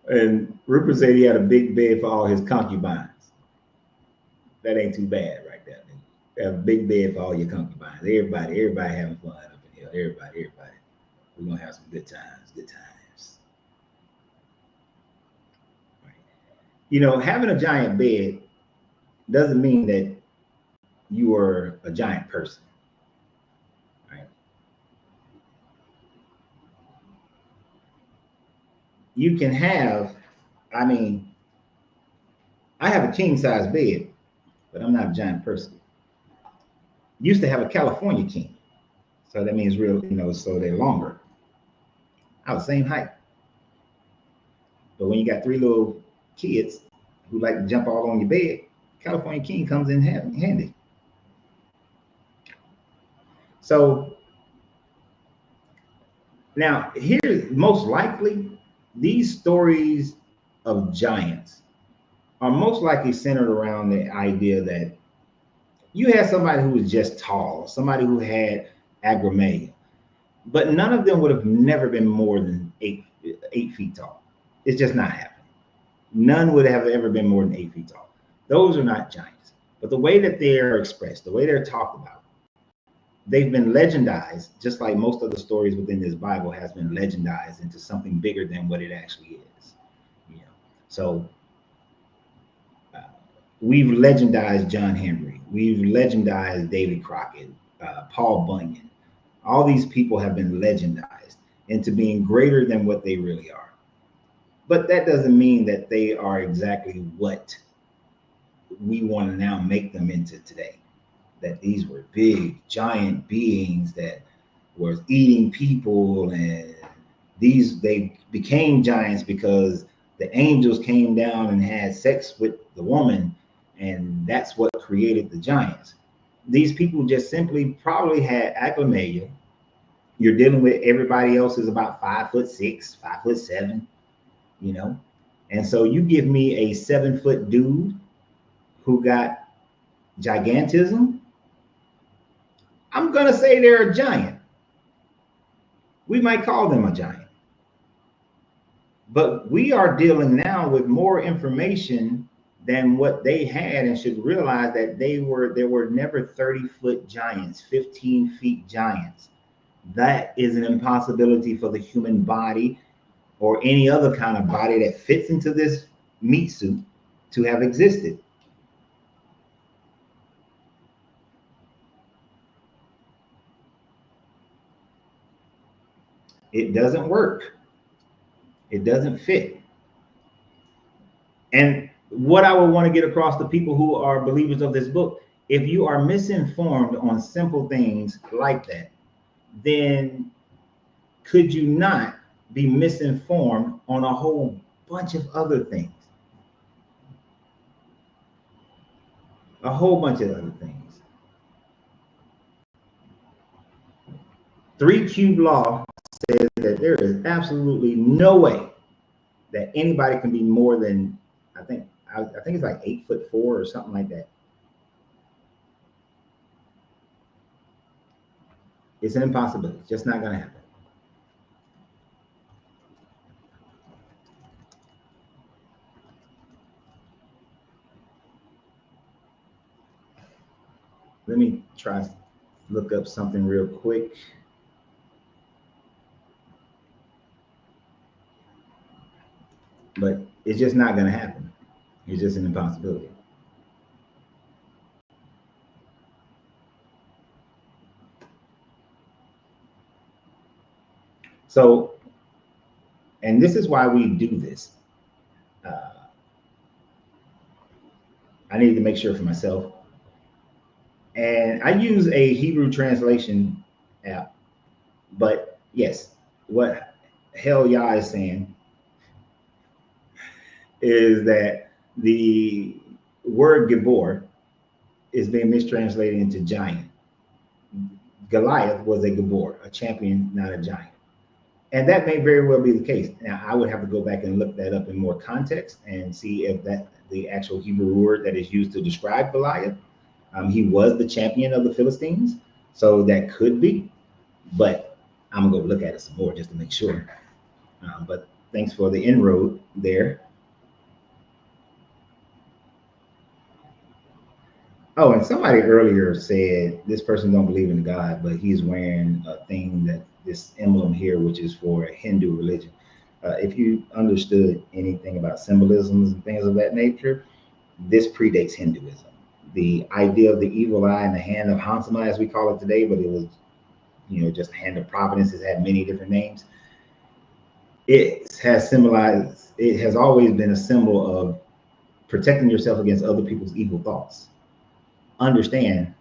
And Rupert said he had a big bed for all his concubines. That ain't too bad right there. You have a big bed for all your concubines. Everybody having fun up in here. Everybody. We're gonna have some good times. Right. Having a giant bed doesn't mean that you are a giant person. Right. You can have, I have a king size bed, but I'm not a giant person. Used to have a California king. So that means real, so they're longer. I was same height. But when you got 3 little kids who like to jump all on your bed, California king comes in handy. So now here's most likely these stories of giants are most likely centered around the idea that you had somebody who was just tall, somebody who had agromania. but none of them would have never been more than 8 feet tall. It's just not happening. None would have ever been more than 8 feet tall. Those are not giants. But the way that they are expressed, the way they're talked about, they've been legendized, just like most of the stories within this Bible has been legendized into something bigger than what it actually is. You know, so we've legendized John Henry, we've legendized David Crockett, Paul Bunyan. All these people have been legendized into being greater than what they really are. But that doesn't mean that they are exactly what we want to now make them into today. That these were big, giant beings that were eating people, and they became giants because the angels came down and had sex with the woman, and that's what created the giants. These people just simply probably had acromegalia. You're dealing with everybody else is about 5'6", 5'7", you know, and so you give me a 7-foot dude who got gigantism, I'm gonna say they're a giant. We might call them a giant, but we are dealing now with more information than what they had, and should realize that there were never 30-foot giants, 15 feet giants. That is an impossibility for the human body or any other kind of body that fits into this meat suit to have existed. It doesn't work. It doesn't fit. And what I would want to get across to people who are believers of this book, if you are misinformed on simple things like that, then could you not be misinformed on a whole bunch of other things? A whole bunch of other things. 3 cube law says that there is absolutely no way that anybody can be more than, I think it's like 8'4" or something like that. It's an impossibility. It's just not going to happen. Let me try to look up something real quick. But it's just not going to happen. It's just an impossibility. So, and this is why we do this. I need to make sure for myself. And I use a Hebrew translation app. But yes, what Hell Yah is saying is that the word Gibor is being mistranslated into giant. Goliath was a Gibor, a champion, not a giant. And that may very well be the case. Now, I would have to go back and look that up in more context and see if that the actual Hebrew word that is used to describe Goliath. He was the champion of the Philistines, so that could be. But I'm gonna go look at it some more just to make sure. But thanks for the inroad there. Oh, and somebody earlier said this person don't believe in God, but he's wearing a thing, that this emblem here, which is for a Hindu religion. If you understood anything about symbolisms and things of that nature, this predates Hinduism. The idea of the evil eye and the hand of Hansama, as we call it today, but it was, just a hand of providence. It's had many different names. It has symbolized, it has always been a symbol of protecting yourself against other people's evil thoughts. Understand,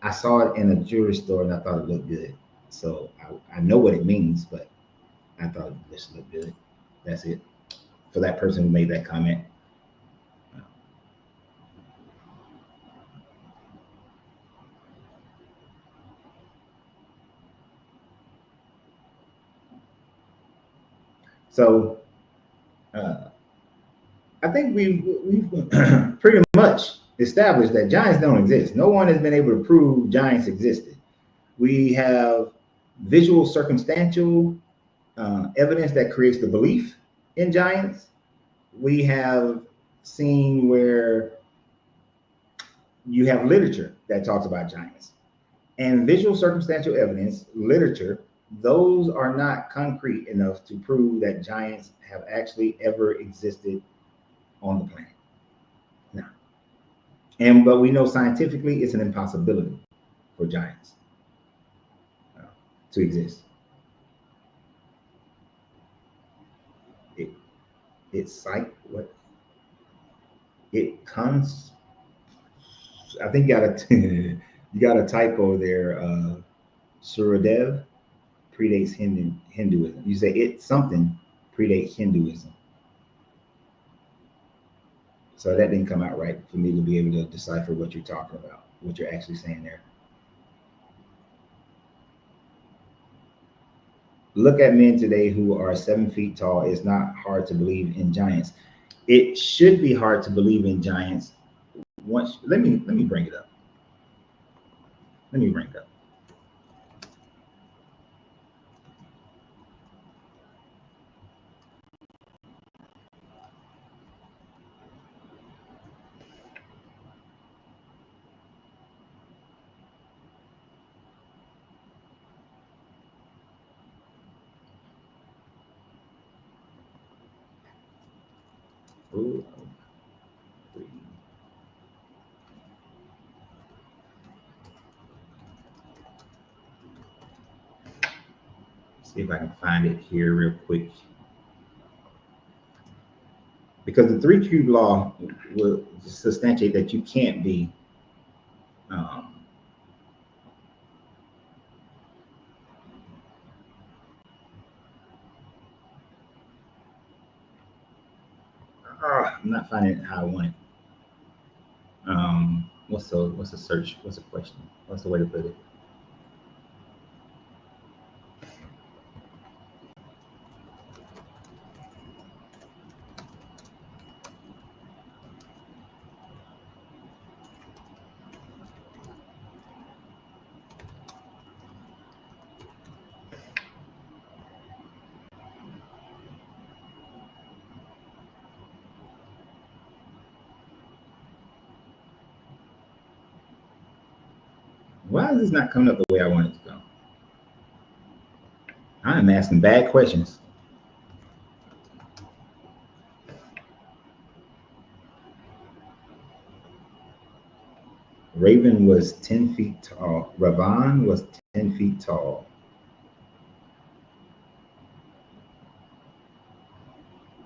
I saw it in a jewelry store and I thought it looked good. So I know what it means, but I thought it just looked good. That's it. For that person who made that comment. So I think we've pretty much established that giants don't exist. No one has been able to prove giants existed. We have visual circumstantial evidence that creates the belief in giants. We have seen where you have literature that talks about giants. And visual circumstantial evidence, literature, those are not concrete enough to prove that giants have actually ever existed on the planet. No. But we know scientifically it's an impossibility for giants to exist. It's like what? It comes. I think you got a typo there. Suradev predates Hinduism. You say it something predates Hinduism. So that didn't come out right for me to be able to decipher what you're talking about, what you're actually saying there. Look at men today who are 7 feet tall. It's not hard to believe in giants. It should be hard to believe in giants. Once, let me bring it up. Let me bring it up. Ooh, see if I can find it here real quick. Because the 3 cube law will substantiate that you can't be I'm not finding it how I want it. What's the search? What's the question? What's the way to put it? Why is this not coming up the way I want it to go? I'm asking bad questions. Raven was 10 feet tall. Ravan was 10 feet tall.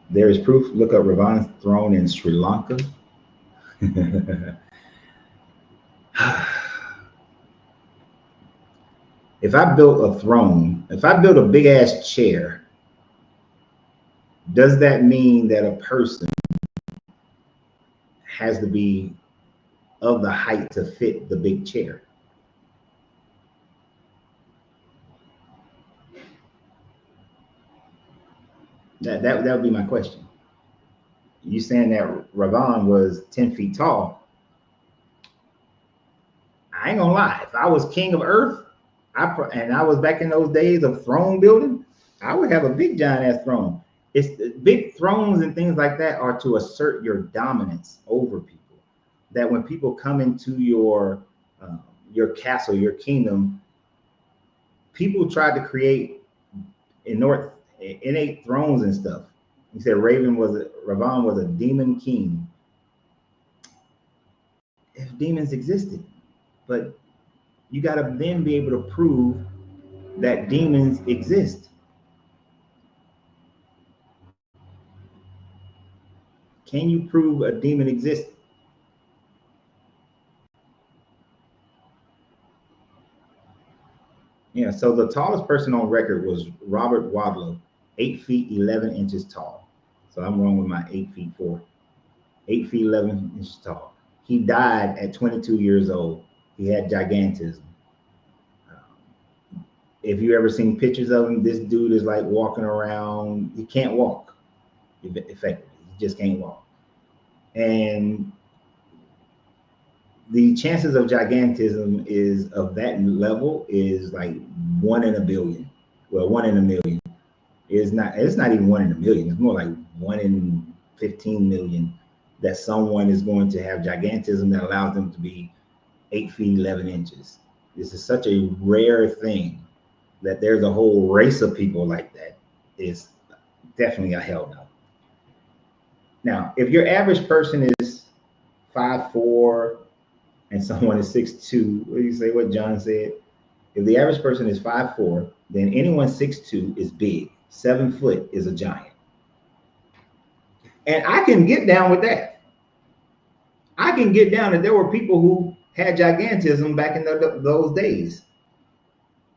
There is proof. Look up Ravan's throne in Sri Lanka. If I built a throne, if I built a big ass chair, does that mean that a person has to be of the height to fit the big chair? That would be my question. You saying that Ravan was 10 feet tall? I ain't gonna lie. If I was king of Earth, and I was back in those days of throne building, I would have a big giant ass throne. It's big thrones and things like that are to assert your dominance over people. That when people come into your castle, your kingdom, people tried to create innate thrones and stuff. He said Ravan was a demon king. If demons existed, but you got to then be able to prove that demons exist. Can you prove a demon exists? Yeah, so the tallest person on record was Robert Wadlow, 8 feet 11 inches tall. So I'm wrong with my 8 feet 4. 8 feet 11 inches tall. He died at 22 years old. He had gigantism. If you ever seen pictures of him, this dude is like walking around. He can't walk effectively. He just can't walk. And the chances of gigantism is of that level is like 1 in a billion. Well, 1 in a million. It's not even 1 in a million. It's more like 1 in 15 million that someone is going to have gigantism that allows them to be 8 feet 11 inches. This is such a rare thing that there's a whole race of people like that. Is definitely a hell no. Now, if your average person is 5'4" and someone is 6'2", what do you say? What John said? If the average person is 5'4", then anyone 6'2" is big. 7 foot is a giant. And I can get down with that. I can get down that there were people who had gigantism back in those days.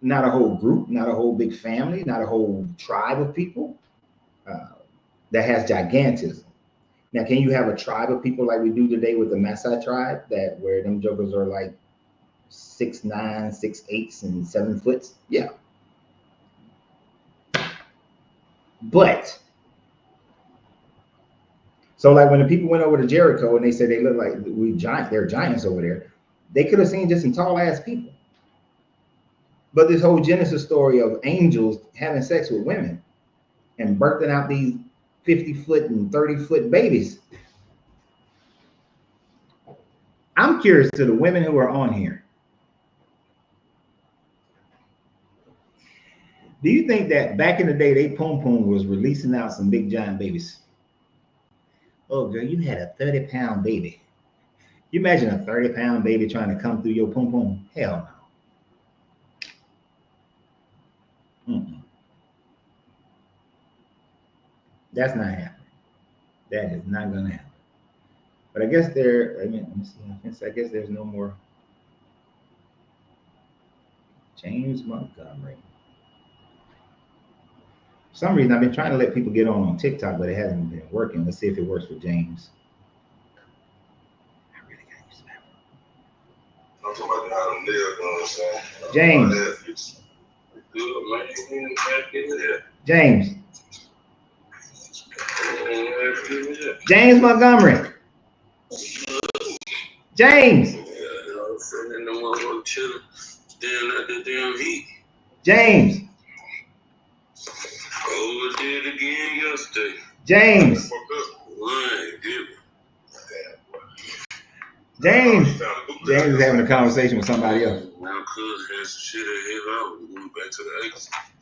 Not a whole group, not a whole big family, not a whole tribe of people that has gigantism. Now, can you have a tribe of people like we do today with the Maasai tribe, that where them jokers are like 6'9", 6'8", and 7 foot? Yeah. But so like when the people went over to Jericho and they said they look like they're giants over there, they could have seen just some tall ass people. But this whole Genesis story of angels having sex with women and birthing out these 50-foot and 30-foot babies. I'm curious to the women who are on here. Do you think that back in the day, they pom pom was releasing out some big giant babies? Oh, girl, you had a 30-pound baby. You imagine a 30-pound baby trying to come through your pom pom? Hell no. Mm-mm. That's not happening. That is not going to happen. But I guess let me see. I guess there's no more. James Montgomery. For some reason, I've been trying to let people get on TikTok, but it hasn't been working. Let's see if it works for James. I really got used to that one. I'm talking about how to live, you know what I'm saying? James. James Montgomery. James. James. James. James. James is having a conversation with somebody else.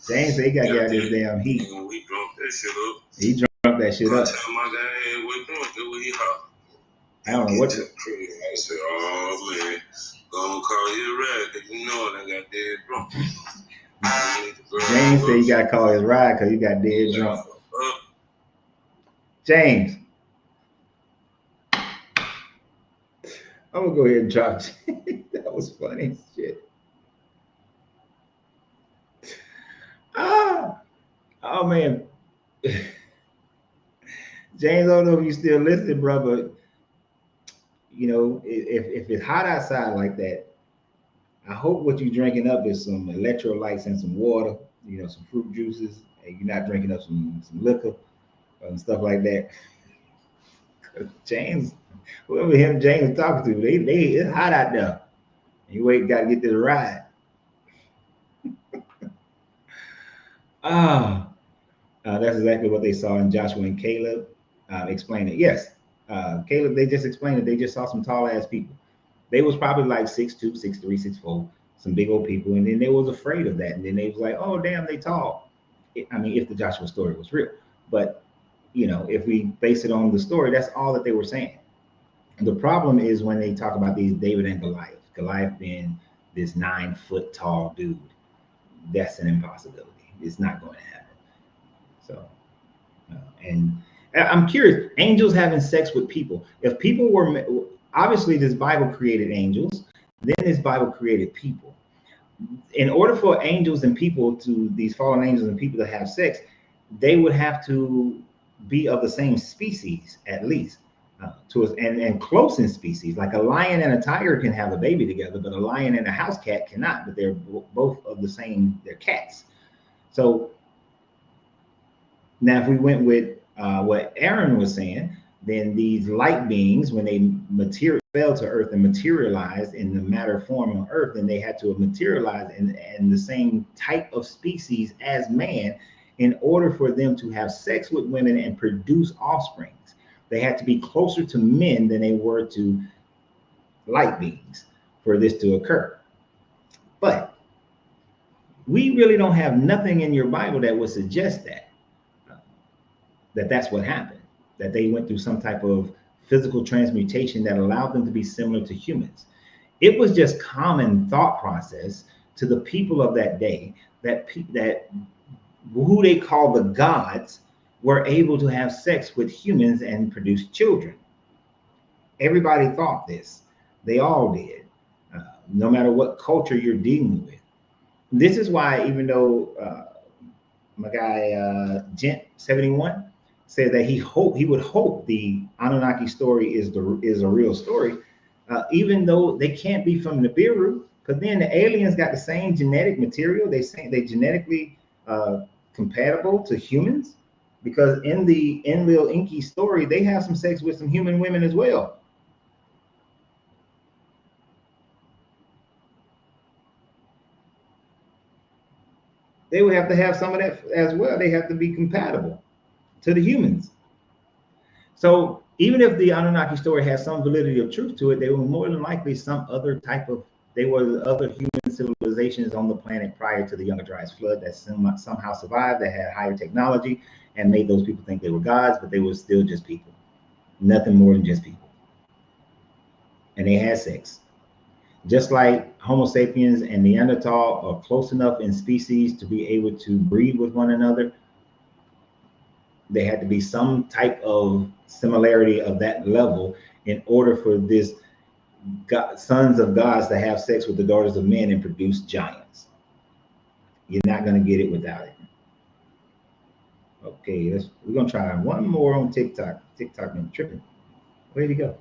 James said he got to get out of this damn heat. He drunk that shit up. I don't know what to. I said, oh man, gonna call you a ride because you know I got dead drunk. James said he got to call his ride because he got dead drunk. James. I'm going to go ahead and drop. That was funny as shit. Oh man. James, I don't know if you still listening, bro, but you know, if it's hot outside like that, I hope what you're drinking up is some electrolytes and some water, you know, some fruit juices, and you're not drinking up some liquor and stuff like that. James, whoever him James talking to, they it's hot out there. You got to get this ride. That's exactly what they saw in Joshua and Caleb. Explain it. Yes, Caleb, they just explained it. They just saw some tall ass people. They was probably like 6'2", 6'3", 6'4", some big old people, and then they was afraid of that. And then they was like, oh damn, they tall. I mean, if the Joshua story was real, but you know, if we base it on the story, that's all that they were saying. And the problem is when they talk about these David and Goliath being this 9 foot tall dude, that's an impossibility. It's not going to happen. So, and I'm curious, angels having sex with people. If people were, obviously this Bible created angels, then this Bible created people. In order for angels and people these fallen angels and people to have sex, they would have to be of the same species at least, and close in species. Like a lion and a tiger can have a baby together, but a lion and a house cat cannot. But they're both of the same. They're cats. So now, if we went with what Aaron was saying, then these light beings, when they fell to earth and materialized in the matter form on earth, then they had to materialize in the same type of species as man in order for them to have sex with women and produce offsprings. They had to be closer to men than they were to light beings for this to occur. But we really don't have nothing in your Bible that would suggest that's what happened, that they went through some type of physical transmutation that allowed them to be similar to humans. It was just common thought process to the people of that day that who they call the gods were able to have sex with humans and produce children. Everybody thought this. They all did, no matter what culture you're dealing with. This is why, even though my guy Gent 71 said that he would hope the Anunnaki story is a real story, even though they can't be from Nibiru, because then the aliens got the same genetic material. They genetically compatible to humans, because in the Enlil Enki story, they have some sex with some human women as well. They would have to have some of that as well. They have to be compatible to the humans. So even if the Anunnaki story has some validity of truth to it, they were more than likely some other type of, they were other human civilizations on the planet prior to the Younger Dryas flood that somehow survived, that had higher technology and made those people think they were gods, but they were still just people. Nothing more than just people. And they had sex. Just like Homo sapiens and Neanderthal are close enough in species to be able to breed with one another, there had to be some type of similarity of that level in order for this sons of gods to have sex with the daughters of men and produce giants. You're not going to get it without it. Okay, we're going to try one more on TikTok. TikTok been tripping. Where'd he go?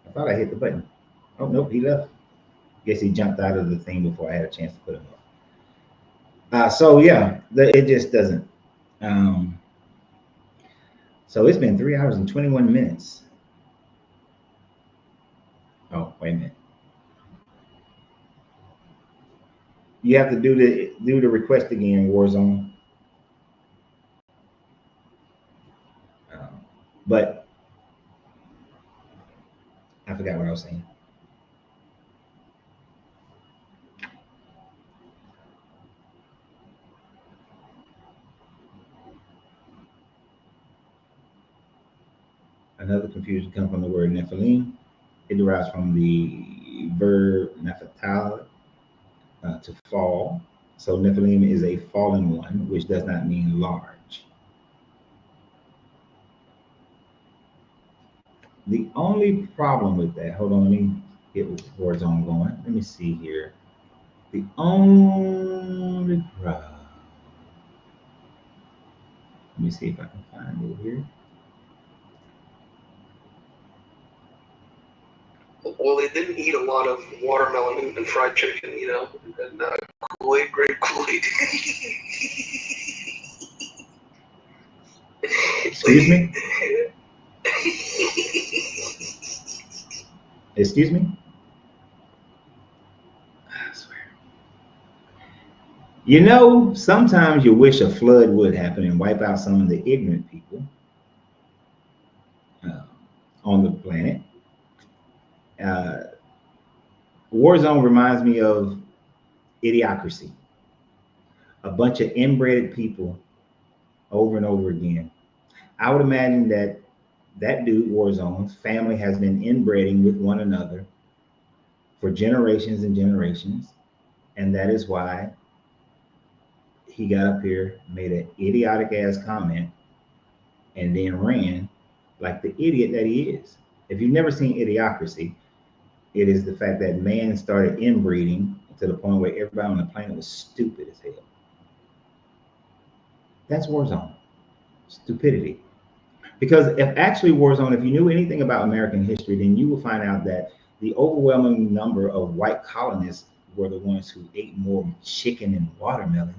I thought I hit the button. Oh, nope, he left. Guess he jumped out of the thing before I had a chance to put him up. So yeah, it just doesn't. So it's been 3 hours and 21 minutes. Oh, wait a minute. You have to do the request again, Warzone. But I forgot what I was saying. Another confusion comes from the word Nephilim. It derives from the verb nephatal, to fall. So Nephilim is a fallen one, which does not mean large. The only problem with that, hold on, let me get Warzone going. Let me see here. The only problem. Let me see if I can find it here. Well, they didn't eat a lot of watermelon and fried chicken, you know, and Kool-Aid, grape Kool-Aid. Excuse me? Excuse me? I swear. You know, sometimes you wish a flood would happen and wipe out some of the ignorant people on the planet. Warzone reminds me of Idiocracy. A bunch of inbred people over and over again. I would imagine that dude, Warzone's family has been inbreeding with one another for generations and generations. And that is why he got up here, made an idiotic ass comment, and then ran like the idiot that he is. If you've never seen Idiocracy, it is the fact that man started inbreeding to the point where everybody on the planet was stupid as hell. That's Warzone. Stupidity. Because if actually Warzone, if you knew anything about American history, then you will find out that the overwhelming number of white colonists were the ones who ate more chicken and watermelon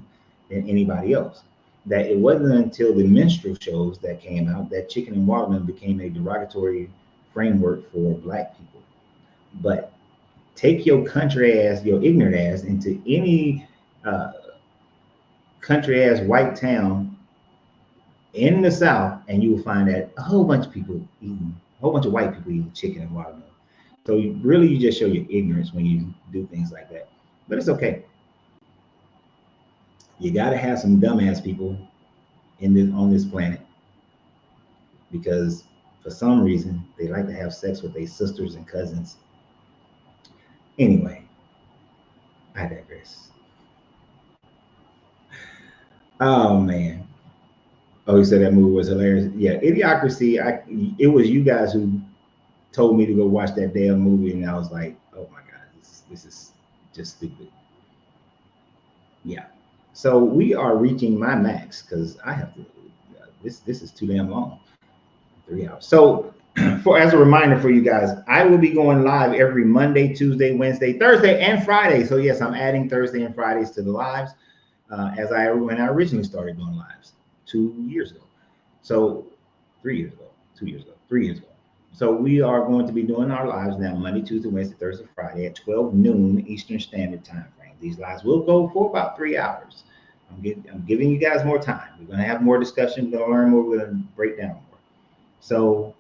than anybody else. That it wasn't until the minstrel shows that came out that chicken and watermelon became a derogatory framework for black people. But take your country ass, your ignorant ass, into any country ass white town in the South, and you will find that a whole bunch of white people eating chicken and watermelon. So you just show your ignorance when you do things like that. But it's okay. You got to have some dumbass people on this planet, because for some reason they like to have sex with their sisters and cousins. Anyway, I digress. Oh man. Oh, you said that movie was hilarious. Yeah, Idiocracy. It was you guys who told me to go watch that damn movie, and I was like, oh my god, this is just stupid. Yeah. So we are reaching my max because I have to. This is too damn long. 3 hours. So as a reminder for you guys, I will be going live every Monday, Tuesday, Wednesday, Thursday, and Friday. So yes, I'm adding Thursday and Fridays to the lives when I originally started doing lives 2 years ago. So 3 years ago, 2 years ago, 3 years ago. So we are going to be doing our lives now Monday, Tuesday, Wednesday, Thursday, Friday at 12 noon Eastern Standard Time frame. These lives will go for about 3 hours. I'm giving you guys more time. We're going to have more discussion. We're going to learn more. We're going to break down more. So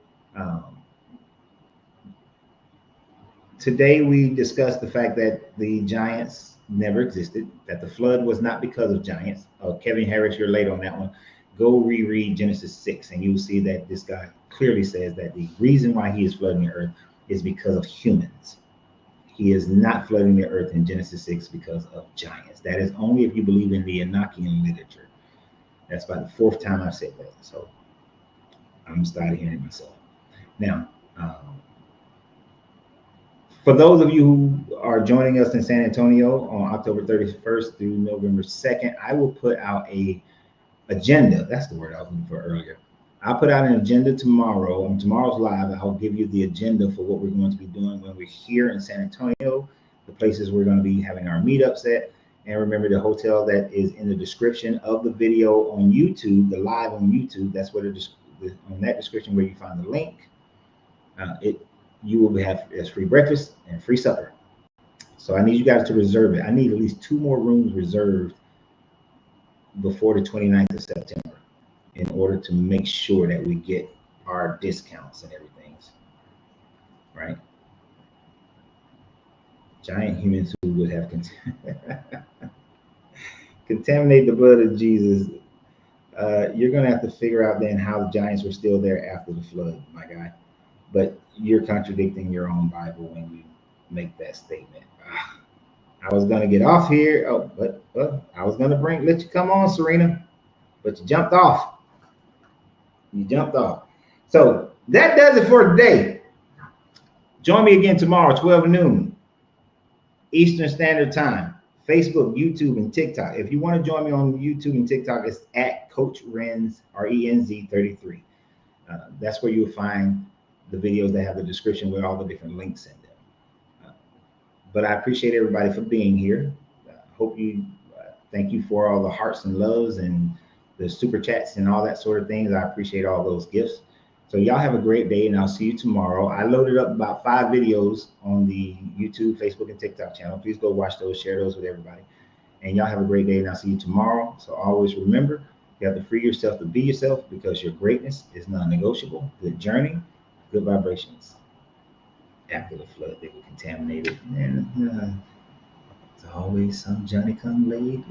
today we discussed the fact that the giants never existed, that the flood was not because of giants. Kevin Harris, you're late on that one. Go reread Genesis 6, and you'll see that this guy clearly says that the reason why he is flooding the earth is because of humans. He is not flooding the earth in Genesis 6 because of giants. That is only if you believe in the Enochian literature. That's about the 4th time I've said that. So I'm starting hearing it myself. Now, for those of you who are joining us in San Antonio on October 31st through November 2nd, I will put out a agenda. That's the word I was looking for earlier. I'll put out an agenda tomorrow. On tomorrow's live, I'll give you the agenda for what we're going to be doing when we're here in San Antonio, the places we're going to be having our meetups at. And remember, the hotel that is in the description of the video on YouTube, the live on YouTube, that's where on that description where you find the link. You will have free breakfast and free supper. So I need you guys to reserve it. I need at least 2 more rooms reserved before the 29th of September in order to make sure that we get our discounts and everything, right? Giant humans who would have contaminate the blood of Jesus. You're going to have to figure out then how the giants were still there after the flood, my guy. But you're contradicting your own Bible when you make that statement. I was going to get off here. But I was going to let you come on, Serena, but you jumped off. You jumped off. So that does it for today. Join me again tomorrow, 12 noon Eastern Standard Time. Facebook, YouTube, and TikTok. If you want to join me on YouTube and TikTok, it's at Coach Renz, RENZ33. That's where you'll find the videos that have the description with all the different links in them. But I appreciate everybody for being here. Thank you for all the hearts and loves and the super chats and all that sort of things. I appreciate all those gifts. So y'all have a great day, and I'll see you tomorrow. I loaded up about 5 videos on the YouTube, Facebook, and TikTok channel. Please go watch those, share those with everybody. And y'all have a great day, and I'll see you tomorrow. So always remember, you have to free yourself to be yourself, because your greatness is non-negotiable. Good journey, good vibrations. After the flood, they were contaminated. And there's always some Johnny come lately.